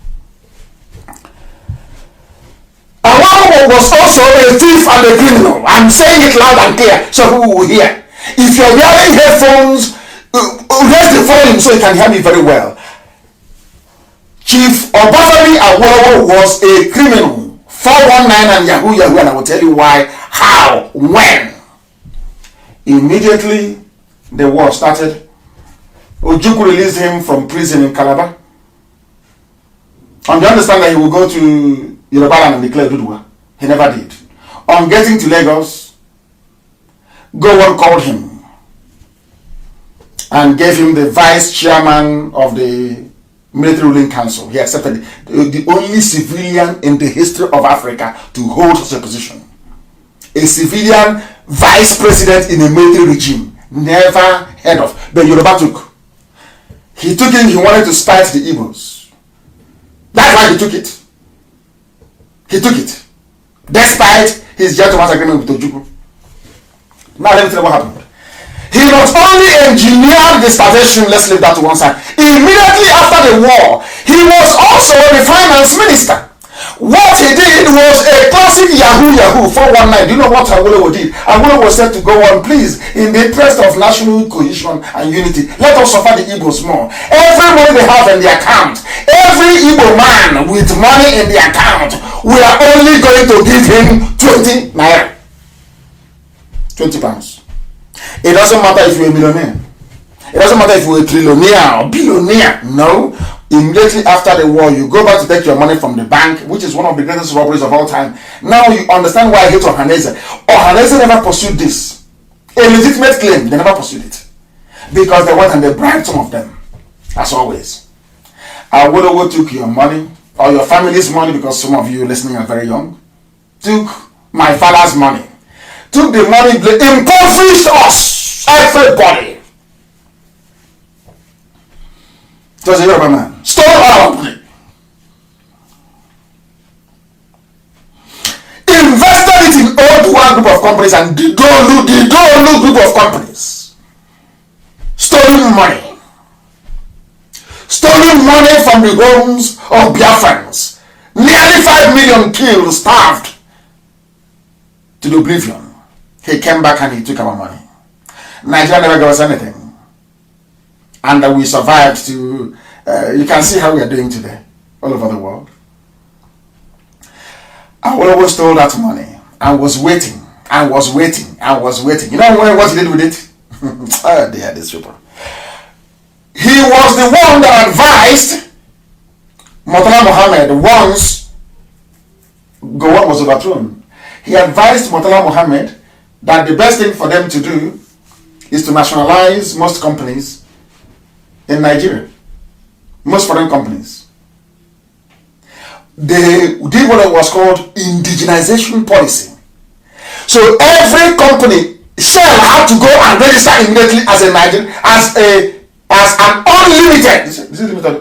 Awolowo was also a thief and a criminal. I'm saying it loud and clear so who will hear. If you're wearing headphones, raise the volume so you can hear me very well. Chief Obafemi Awolowo was a criminal, 419 and Yahoo, and I will tell you why, how, when. Immediately the war started, Ojukwu released him from prison in Calabar. And you understand that he will go to Yorubaland and declare Dudua. He never did. On getting to Lagos, Gowon called him and gave him the vice chairman of the military ruling council. He accepted it. The only civilian in the history of Africa to hold such a position. A civilian vice president in a military regime. Never heard of. But Yoruba took. He took it, he wanted to spite the Igbos. That's why he took it. He took it. Despite his gentleman's agreement with Ojukwu. Now let me tell you what happened. He not only engineered the starvation, let's leave that to one side. Immediately after the war, he was also the finance minister. What he did was a classic Yahoo 419. Do you know what Awolowo did? Awolowo said to go on, please, in the interest of national cohesion and unity, let us suffer the Igbos more. Every money they have in the account, every Igbo man with money in the account, we are only going to give him 20 naira. 20 pounds. It doesn't matter if you're a millionaire. It doesn't matter if you're a trillionaire or billionaire. No. Immediately after the war, you go back to take your money from the bank, which is one of the greatest robberies of all time. Now you understand why I hate Ohaneze. Ohaneze never pursued this. A legitimate claim, they never pursued it. Because they went and they bribed some of them. As always. Awolowo took your money, or your family's money, because some of you listening are very young. Took my father's money. Took the money, impoverished us, everybody. It was a Yoruba man. Stole our money. Invested it in Odua group of companies and the Dolu group of companies. Stolen money. Stolen money from the homes of Biafrans. Nearly 5 million killed, starved to the oblivion. He came back and he took our money. Nigeria never gave us anything. And we survived to, you can see how we are doing today, all over the world. I always stole that money and was waiting. You know what he did with it? Oh dear, this people. He was the one that advised Murtala Muhammad once Gowon was overthrown. He advised Murtala Muhammad that the best thing for them to do is to nationalize most companies in Nigeria. Most foreign companies. They did what was called indigenization policy. So every company, Shell had to go and register immediately as a Nigerian, as an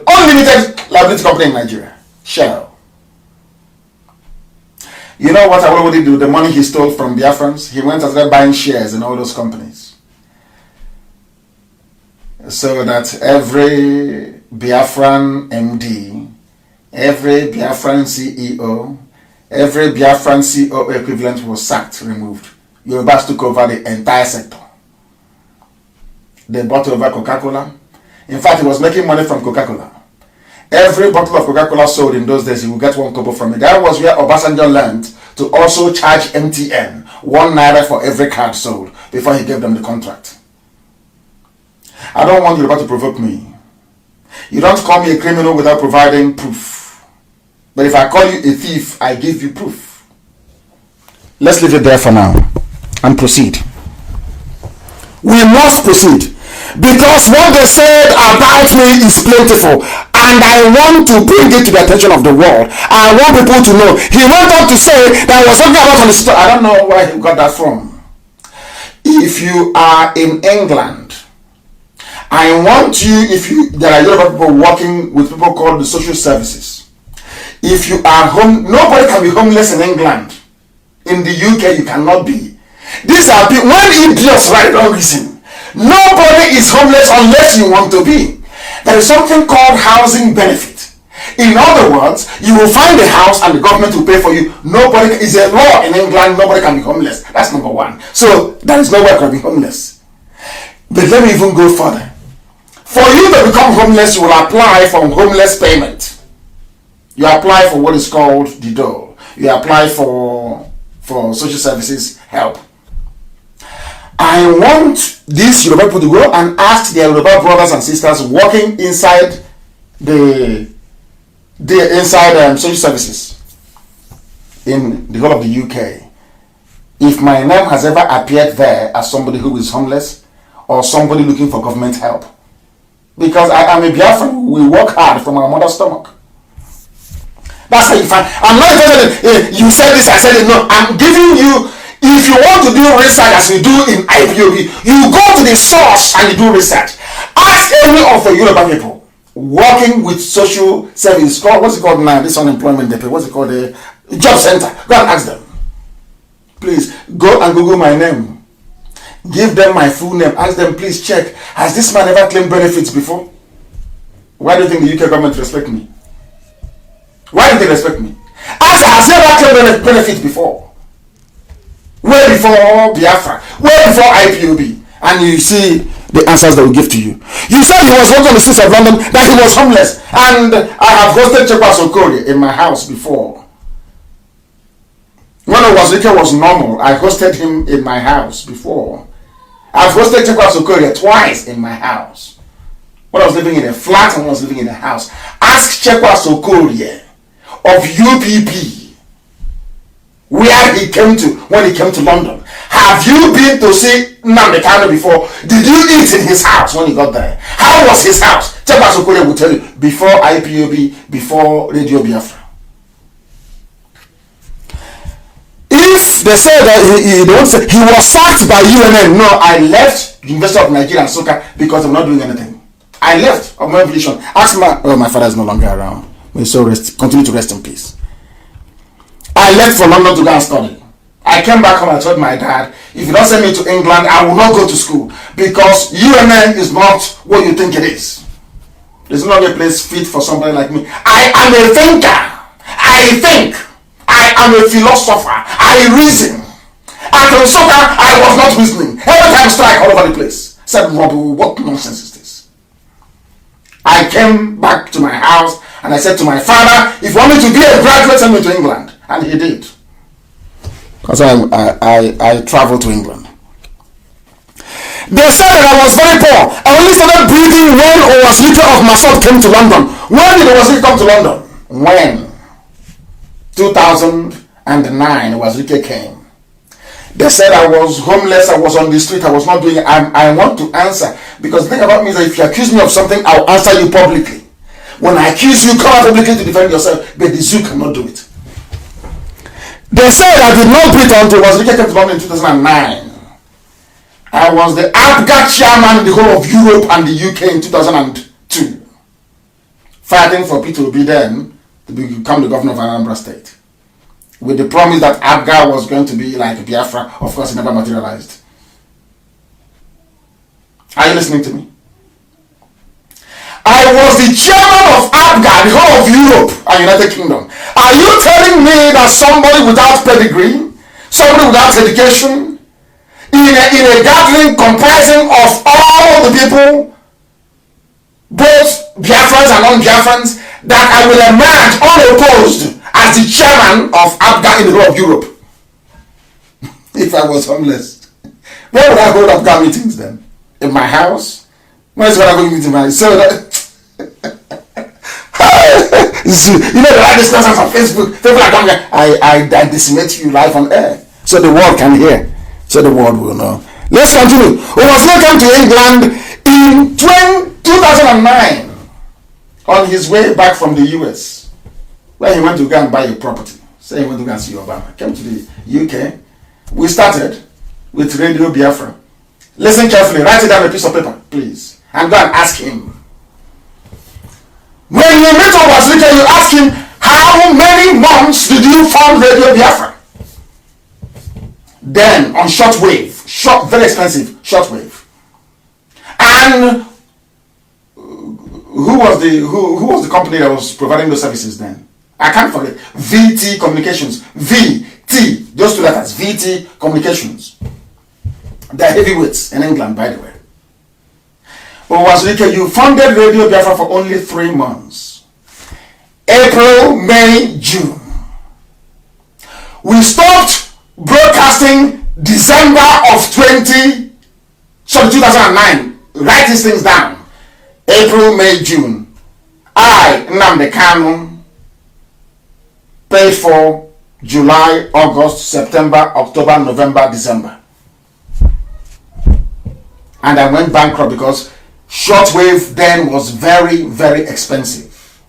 unlimited liability company in Nigeria. Shell. You know what Awolowo did with the money he stole from Biafrans? He went and started buying shares in all those companies. so that every Biafran MD, every Biafran CEO, every Biafran CEO equivalent was sacked, removed. Yorubas took over the entire sector. They bought over Coca-Cola. In fact, he was making money from Coca-Cola. Every bottle of Coca-Cola sold in those days, he would get 1 kobo from it. That was where Obasanjo learned to also charge MTN 1 naira for every card sold before he gave them the contract. I don't want Yoruba to provoke me. You don't call me a criminal without providing proof. But if I call you a thief, I give you proof. Let's leave it there for now and proceed. We must proceed. Because what they said about me is plentiful, and I want to bring it to the attention of the world. I want people to know. He went on to say that I was talking about on the story. I don't know where he got that from. If you are in England, I want you, there are a lot of people working with people called the social services. If you are home, nobody can be homeless in England. In the UK, you cannot be. These are people, when idiots write on reason, nobody is homeless unless you want to be. There is something called housing benefit. In other words, you will find a house and the government will pay for you. Nobody is a law in England. Nobody can be homeless. That's number one. So there is nowhere to be homeless. But let me even go further. For you to become homeless, you will apply for homeless payment. You apply for what is called the dole. You apply for social services help. I want these Yoruba people to go and ask their Yoruba brothers and sisters working inside inside social services in the whole of the UK, if my name has ever appeared there as somebody who is homeless or somebody looking for government help. Because I am a Biafran, we work hard from our mother's stomach. That's how you find. I'm not telling you said this, I said it. No, I'm giving you. If you want to do research as we do in IPOB, you go to the source and you do research. Ask any of the Yoruba people working with social service. What's it called now? This unemployment depot. What's it called? The job center. Go and ask them. Please go and Google my name. Give them my full name. Ask them, please check. Has this man ever claimed benefits before? Why do you think the UK government respect me? Why do they respect me? Ask, has he ever claimed benefits before? Way before Biafra, way before IPOB, and you see the answers that we give to you. You said he was working on the streets of London, that he was homeless, and I have hosted Chekwas Okorie in my house before. When Wazirike was normal, I hosted him in my house before. I've hosted Chekwas Okorie twice in my house. When I was living in a flat and when I was living in a house. Ask Chekwas Okorie of UPP where he came to when he came to London. Have you been to see Nnamdi before? Did you eat in his house when he got there? How was his house? Chekwas Okorie will tell you before IPOB, before Radio Biafra. If they say that he was sacked by UNN, no, I left University of Nigeria and Soka because I'm not doing anything. I left of my evolution. Ask my father is no longer around. May so continue to rest in peace. I left for London to go and study. I came back home and I told my dad, if you don't send me to England, I will not go to school because UNN is not what you think it is. It's not a place fit for somebody like me. I am a thinker. I think. I am a philosopher. I reason. At Soka, I was not reasoning. Every time strike all over the place. I said, Robbie, what nonsense is this? I came back to my house and I said to my father, if you want me to be a graduate, send me to England. And he did. Because I traveled to England. They said that I was very poor. I only started breathing when Owasrika of myself came to London. When did Owasrika come to London? When? 2009, Owasrika came. They said I was homeless, I was on the street, I was not doing it. I want to answer. Because the thing about me is that if you accuse me of something, I'll answer you publicly. When I accuse you, come out publicly to defend yourself. But the zoo cannot do it. They said I did not breathe until Owasrika came to London in 2009. I was the APGA chairman in the whole of Europe and the UK in 2002. Fighting for Peter Obi then to become the governor of Anambra State. With the promise that APGA was going to be like Biafra. Of course, it never materialized. Are you listening to me? I was the chairman of ABGA, the whole of Europe and United Kingdom. Are you telling me that somebody without pedigree, somebody without education, in a gathering comprising of all the people, both Biafrans and non-Biafrans, that I will emerge unopposed as the chairman of ABGA in the whole of Europe? If I was homeless, where would I hold ABGA meetings then? In my house? Where is I going to my so that you know the right discussions on Facebook. People are coming. I decimate you live on air, so the world can hear, so the world will know. Let's continue. Owasile came to England in 2009 on his way back from the US, where he went to go and buy a property. Say he went to go and see Obama. Came to the UK. We started with Radio Biafra. Listen carefully. Write it down on a piece of paper, please, and go and ask him. When you meet Owasile, you ask him, how many months did you form Radio Biafra? Then on shortwave, very expensive shortwave. And who was the company that was providing those services then? I can't forget. VT Communications. VT. Just two letters. VT Communications. They're heavyweights in England, by the way. Owasile, you funded Radio Biafra for only 3 months. April, May, June. We stopped broadcasting December of 2009. Write these things down. April, May, June. I, Nnamdi Kanu, paid for July, August, September, October, November, December. And I went bankrupt because shortwave then was very, very expensive.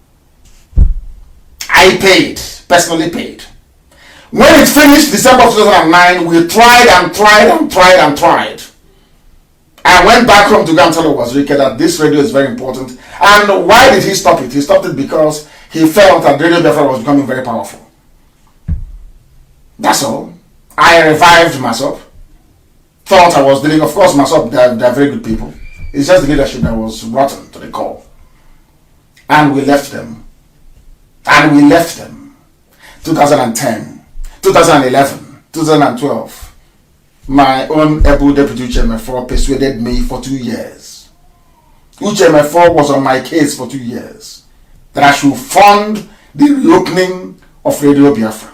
I paid, personally paid. When it finished December of 2009, we tried and tried and tried and tried. I went back home to go and tell Owasile that this radio is very important. And why did he stop it? He stopped it because he felt that Radio Biafra was becoming very powerful. That's all. I revived Masop. Thought I was dealing, of course, Masop, they're very good people. It's just the leadership that was rotten to the core. And we left them. 2010, 2011, 2012. My own able deputy chairman persuaded me for 2 years. Chairman was on my case for 2 years that I should fund the reopening of Radio Biafra.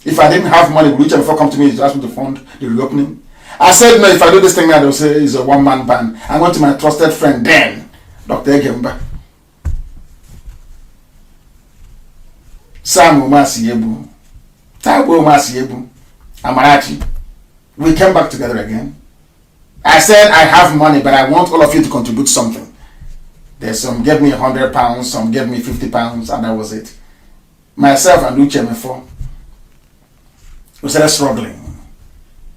If I didn't have money, would Chairman come to me to ask me to fund the reopening? I said, no, if I do this thing now, they'll say it's a one-man band. I went to my trusted friend then, Dr. Egemba. Sam Umasiebu, Taiwo Umasiebu, Amarachi. We came back together again. I said, I have money, but I want all of you to contribute something. There's some gave me £100, some gave me £50, and that was it. Myself and Uche Mefo, we started struggling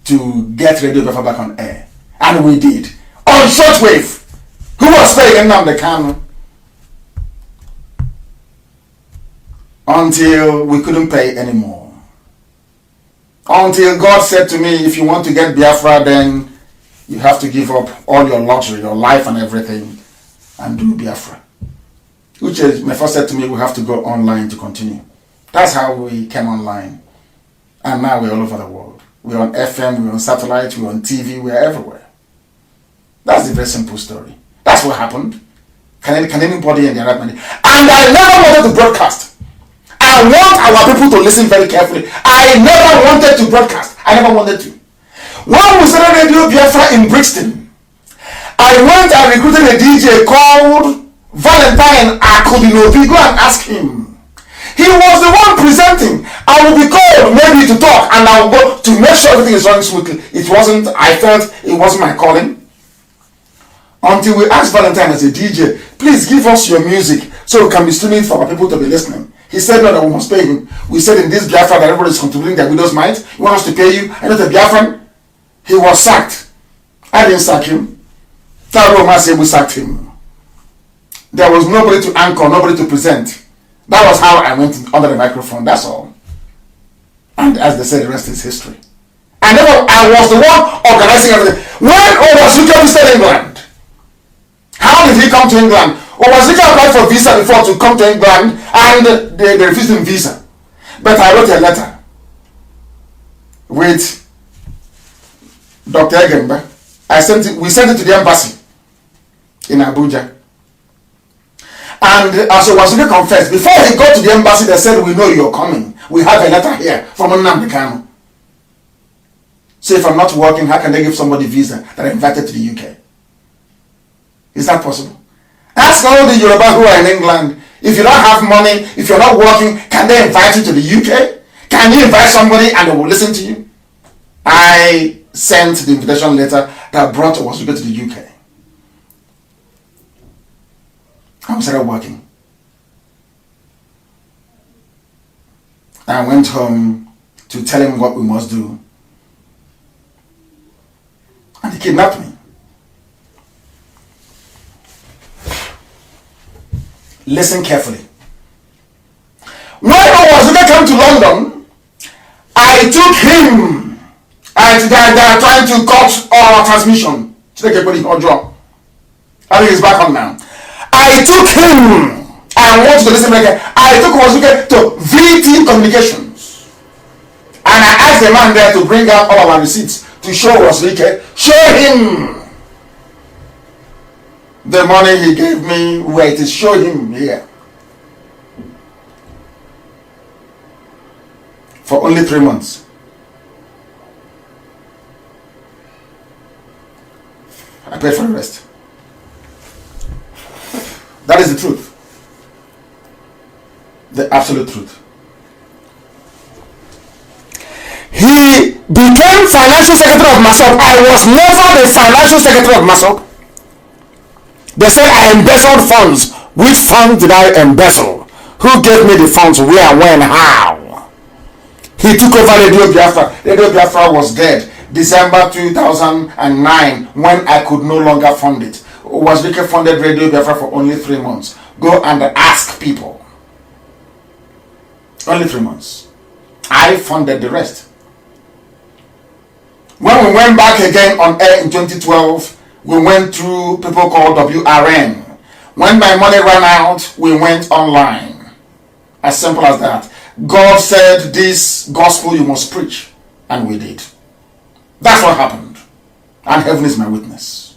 to get Radio Biafra back on air. And we did. On shortwave. Who was paying Nnamdi Kanu? Until we couldn't pay anymore. Until God said to me, if you want to get Biafra, then you have to give up all your luxury, your life and everything, and do Biafra. Which is, my first said to me, we have to go online to continue. That's how we came online. And now we're all over the world. We're on FM, we're on satellite, we're on TV, we're everywhere. That's the very simple story. That's what happened. Can anybody in their right mind? And I never wanted to broadcast. I want our people to listen very carefully. I never wanted to broadcast. I never wanted to. When we started Radio Biafra in Brixton, I went and recruited a DJ called Valentine Akudinobi. Go and ask him. He was the one presenting. I will be called maybe to talk, and I will go to make sure everything is running smoothly. I felt it wasn't my calling. Until we asked Valentine as a DJ, please give us your music so we can be streaming for our people to be listening. He said no, that we must pay him. We said in this Biafra that everybody is contributing their widow's mite. You want us to pay you? I know the Biafran. He was sacked. I didn't sack him. Taro Mazi sacked him. There was nobody to anchor, nobody to present. That was how I went under the microphone, that's all. And as they said, the rest is history. I was the one organizing everything. When Owasile visited England, how did he come to England? Owazika applied for visa before to come to England, and they refused him visa. But I wrote a letter with Dr. Egemba. We sent it to the embassy in Abuja. And as Owazika confessed, before he got to the embassy, they said, "We know you're coming. We have a letter here from Nnamdi." So if I'm not working, how can they give somebody visa that I'm invited to the UK? Is that possible? Ask all the Yoruba who are in England, if you don't have money, if you're not working, can they invite you to the UK? Can you invite somebody and they will listen to you? I sent the invitation letter that brought us to go to the UK. I started working. I went home to tell him what we must do. And he kidnapped me. Listen carefully. When Owazika came to London, I took him. They are trying to cut our transmission. I think he's back on now. I took him. I want you to listen again. I took Owazika to VT Communications. And I asked the man there to bring out all of our receipts to show Owazika. Show him the money he gave me, where it is. Show him here. For only 3 months. I paid for the rest. That is the truth. The absolute truth. He became financial secretary of MASOP. I was never the financial secretary of MASOP. They said I embezzled funds. Which fund did I embezzle? Who gave me the funds? Where, when, how? He took over Radio Biafra. Radio Biafra was dead December 2009 when I could no longer fund it. Owazika funded Radio Biafra for only 3 months. Go and ask people. Only 3 months. I funded the rest. When we went back again on air in 2012, we went through people called WRN. When my money ran out, we went online. As simple as that. God said, this gospel you must preach. And we did. That's what happened. And heaven is my witness.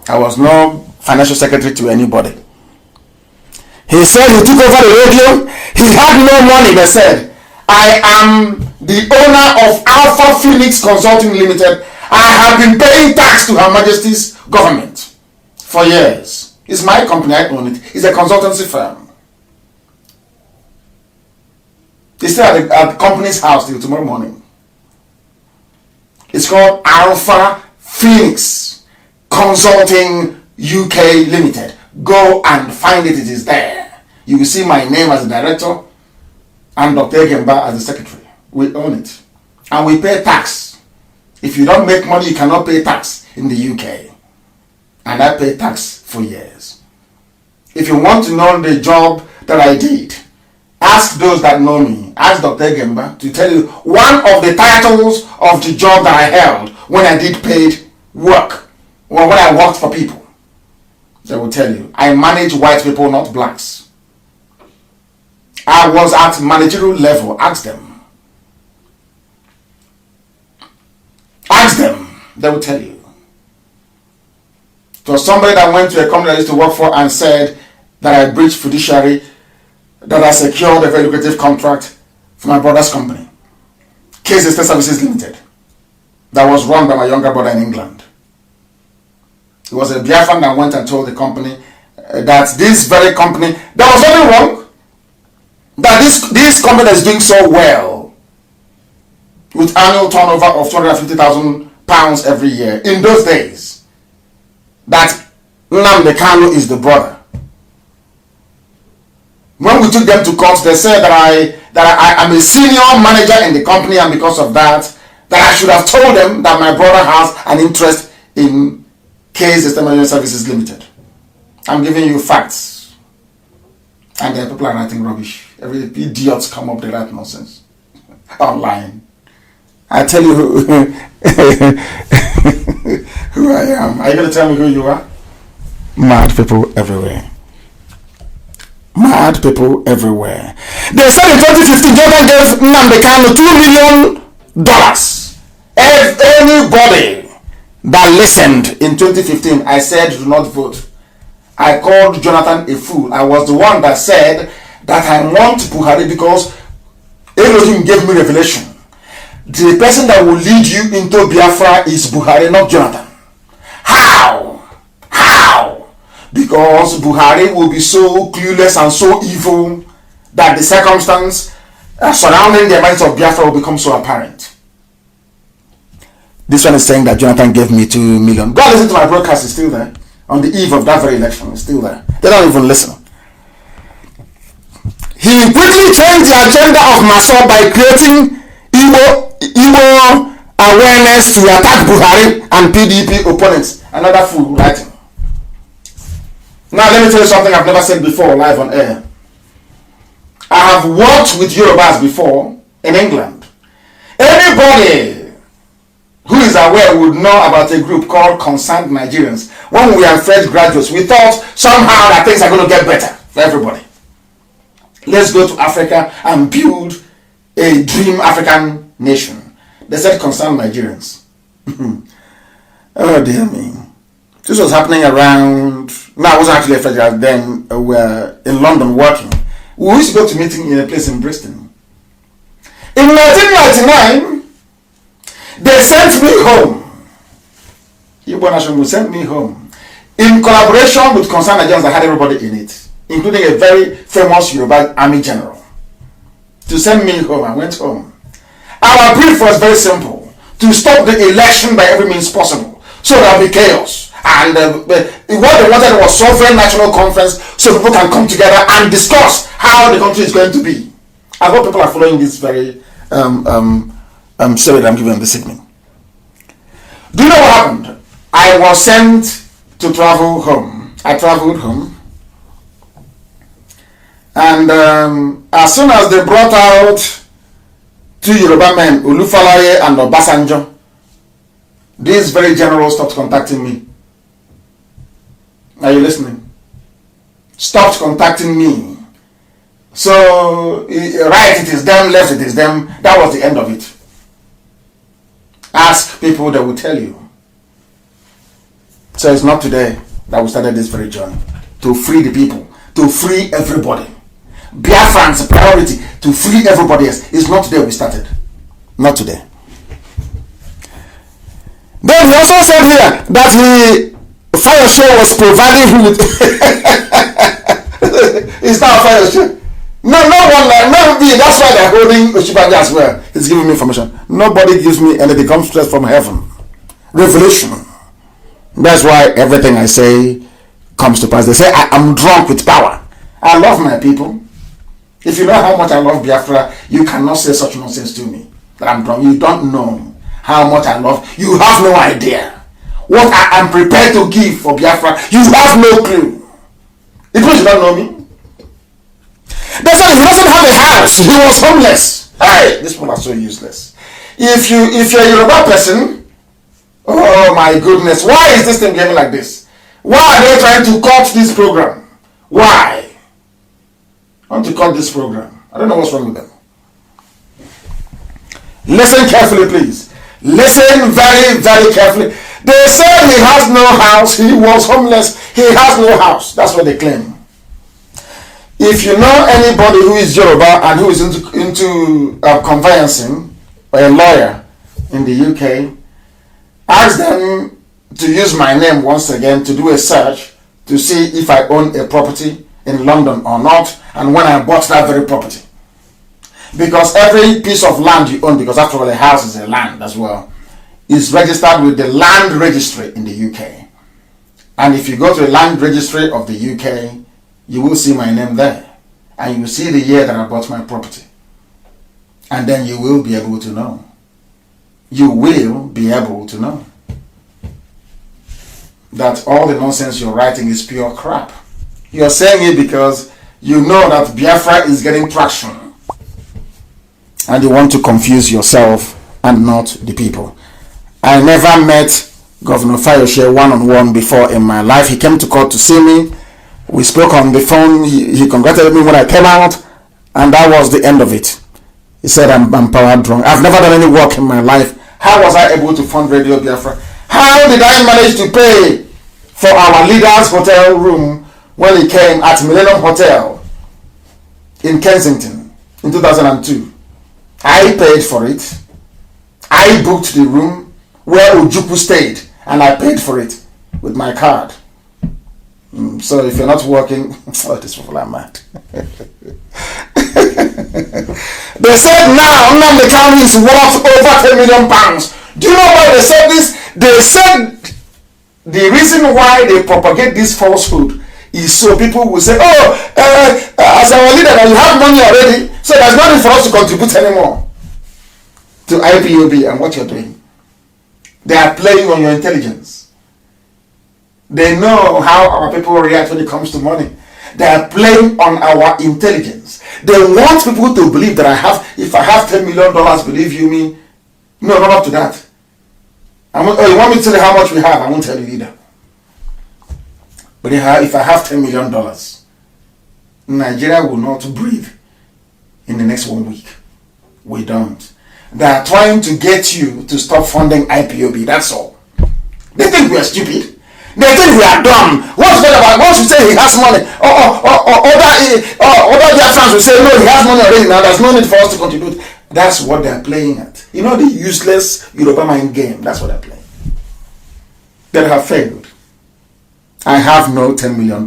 I was no financial secretary to anybody. He said he took over the radio. He had no money. They said, I am the owner of Alpha Phoenix Consulting Limited. I have been paying tax to Her Majesty's government for years. It's my company, I own it. It's a consultancy firm. It's still at the company's house till tomorrow morning. It's called Alpha Phoenix Consulting UK Limited. Go and find it, it is there. You will see my name as the director and Dr. Egemba as the secretary. We own it. And we pay tax. If you don't make money, you cannot pay tax in the UK. And I paid tax for years. If you want to know the job that I did, ask those that know me. Ask Dr. Egemba to tell you one of the titles of the job that I held when I did paid work, or when I worked for people. They will tell you, I manage white people, not blacks. I was at managerial level. Ask them. Ask them. They will tell you. It was somebody that went to a company I used to work for and said that I breached fiduciary, that I secured a very lucrative contract for my brother's company, Case Estate Services Limited, that was run by my younger brother in England. It was a Biafran that went and told the company that this very company, there was nothing wrong, that this company is doing so well, with annual turnover of £250,000 every year, in those days, that Nnamdi is the brother. When we took them to court, they said that I am a senior manager in the company, and because of that I should have told them that my brother has an interest in Case Estate Services Limited. I'm giving you facts. And then people are writing rubbish. Every idiots come up, they write nonsense online. I tell you who I am. Are you going to tell me who you are? Mad people everywhere. Mad people everywhere. They said in 2015, Jonathan gave Nnamdi $2 million. If anybody that listened in 2015, I said do not vote. I called Jonathan a fool. I was the one that said that I want Buhari because Elohim gave me revelation. The person that will lead you into Biafra is Buhari, not Jonathan. How? How? Because Buhari will be so clueless and so evil that the circumstance surrounding the events of Biafra will become so apparent. This one is saying that Jonathan gave me 2 million. Go listen to my broadcast, it's still there. On the eve of that very election, it's still there. They don't even listen. He quickly changed the agenda of Maso by creating Igbo awareness to attack Buhari and PDP opponents. Another fool writing. Now let me tell you something I've never said before live on air. I have worked with Yorubas before in England. Anybody who is aware would know about a group called Concerned Nigerians. When we are fresh graduates, we thought somehow that things are going to get better for everybody. Let's go to Africa and build a dream African nation. They said Concerned Nigerians. Oh dear me. This was happening around... No, I wasn't actually a federal then. We were in London working. We used to go to meeting in a place in Bristol. In 1999, they sent me home. Igbo Nation will send me home in collaboration with Concerned Nigerians that had everybody in it, including a very famous Yoruba army general. To send me home, I went home. Our brief was very simple: to stop the election by every means possible, so there will be chaos. And what they wanted was sovereign national conference, so people can come together and discuss how the country is going to be. I hope people are following this very story that I'm giving this evening. Do you know what happened? I was sent to travel home. I traveled home. And as soon as they brought out 2 Yoruba men, Olufalaye and Obasanjo, these very generals stopped contacting me. Are you listening? Stopped contacting me. So, right, it is them, left, it is them. That was the end of it. Ask people, they will tell you. So it's not today that we started this very journey. To free the people. To free everybody. Biafran's priority to free everybody else. It's not today we started. Not today. Then he also said here that the fire show was providing him with... It's not a fire show. No one, that's why they're holding Oshibanja as well. He's giving me information. Nobody gives me anything. It comes straight from heaven. Revelation. That's why everything I say comes to pass. They say I'm drunk with power. I love my people. If you know how much I love Biafra, you cannot say such nonsense to me. That I'm drunk. You don't know how much I love. You have no idea what I am prepared to give for Biafra. You have no clue. It means you don't know me. They said he doesn't have a house. He was homeless. Hey, these people are so useless. If you're a Yoruba person, oh my goodness, why is this thing getting like this? Why are they trying to cut this program? Why? I want to cut this program. I don't know what's wrong with them. Listen carefully, please. Listen very, very carefully. They said he has no house. He was homeless. He has no house. That's what they claim. If you know anybody who is Yoruba and who is into conveyancing, or a lawyer in the UK, ask them to use my name once again to do a search to see if I own a property in London or not, and when I bought that very property. Because every piece of land you own, because after all a house is a land as well, is registered with the land registry in the UK. And if you go to the land registry of the UK, you will see my name there. And you will see the year that I bought my property. And then you will be able to know. You will be able to know that all the nonsense you're writing is pure crap. You're saying it because you know that Biafra is getting traction. And you want to confuse yourself and not the people. I never met Governor Fayoshe one-on-one before in my life. He came to court to see me. We spoke on the phone. He congratulated me when I came out, and that was the end of it. He said, I'm power drunk. I've never done any work in my life. How was I able to fund Radio Biafra? How did I manage to pay for our leader's hotel room when he came at Millennium Hotel in Kensington in 2002? I paid for it. I booked the room where Ojukwu stayed, and I paid for it with my card. So if you're not working, oh, these people are mad. They said now Nnamdi Kanu is worth over £10 million. Do you know why they said this? They said the reason why they propagate this falsehood is so people will say, oh, as our leader, you have money already, so there's nothing for us to contribute anymore to IPOB and what you're doing. They are playing on your intelligence. They know how our people react when it comes to money. They are playing on our intelligence. They want people to believe that if I have $10 million, believe you me? No, not up to that. You want me to tell you how much we have? I won't tell you either. But if I have $10 million, Nigeria will not breathe in the next 1 week. We don't. They are trying to get you to stop funding IPOB, that's all. They think we are stupid. They think we are dumb. What's that about? Once you say he has money, other Biafrans will say, no, he has money already now, there's no need for us to contribute. That's what they're playing at. You know the useless Yoruba mind game, that's what they're playing. They have failed. I have no $10 million.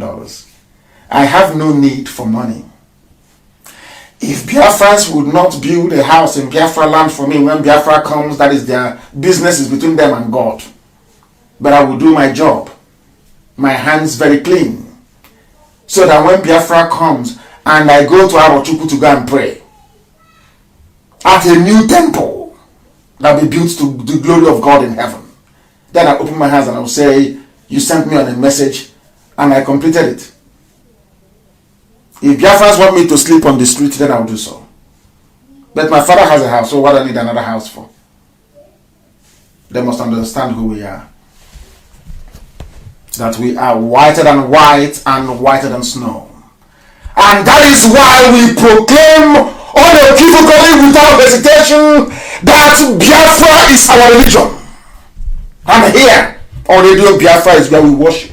I have no need for money. If Biafrans would not build a house in Biafra land for me when Biafra comes, that is their business, is between them and God. But I will do my job. My hands very clean. So that when Biafra comes and I go to Arochukwu to go and pray at a new temple that will be built to the glory of God in heaven, then I open my hands and I will say, you sent me on a message and I completed it. If Biafrans want me to sleep on the street, then I will do so. But my father has a house, so what do I need another house for? They must understand who we are. That we are whiter than white and whiter than snow. And that is why we proclaim unequivocally without hesitation that Biafra is our religion. And here on Radio Biafra is where we worship.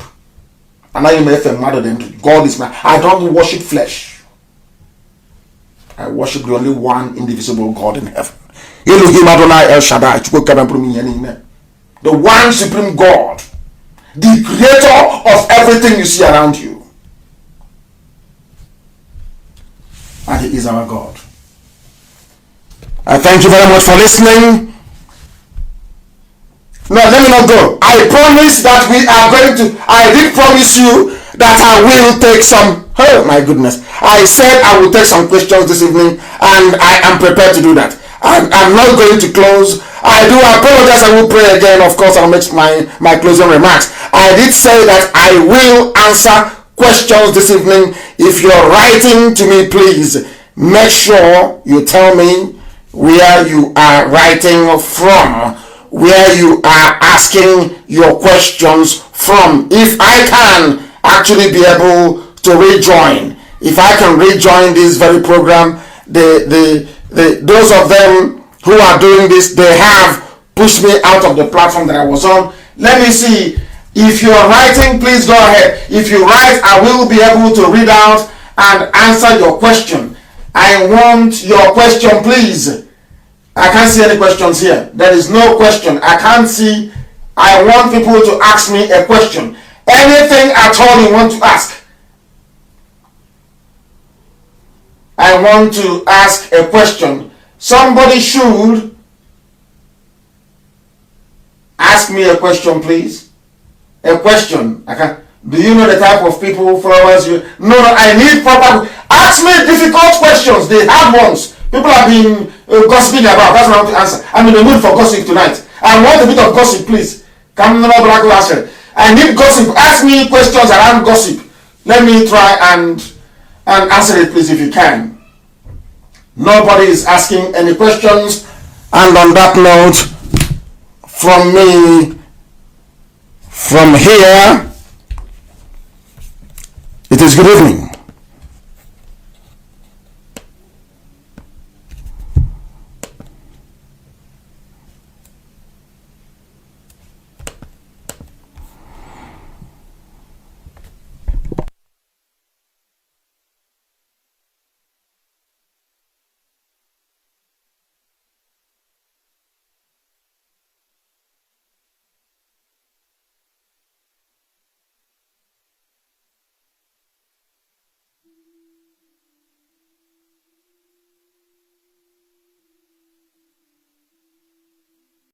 And I am a God is my. I don't worship flesh. I worship the only one indivisible God in heaven. Elohim Adonai El Shaddai. The one supreme God. The creator of everything you see around you. And he is our God. I thank you very much for listening. No, let me not go. I promise that I did promise you that I will take some, oh my goodness. I said I will take some questions this evening and I am prepared to do that. I'm not going to close. I do apologize. I will pray again. Of course, I'll make my closing remarks. I did say that I will answer questions this evening. If you're writing to me, please make sure you tell me where you are writing from, where you are asking your questions from. If I can actually be able to rejoin, if I can rejoin this very program, those of them who are doing this, they have pushed me out of the platform that I was on. Let me see. If you are writing, please go ahead. If you write, I will be able to read out and answer your question. I want your question, please. I can't see any questions here. There is no question. I can't see. I want people to ask me a question. Anything at all you want to ask. I want to ask a question. Somebody should ask me a question, please. A question. Do you know the type of people, followers you? No, I need proper. Ask me difficult questions. The hard ones. People have been gossiping about. That's what I want to answer. I'm in the mood for gossip tonight. I want a bit of gossip, please. I need gossip. Ask me questions around gossip. Let me try and answer it, please, if you can. Nobody is asking any questions. And on that note, from me, From here, it is good evening.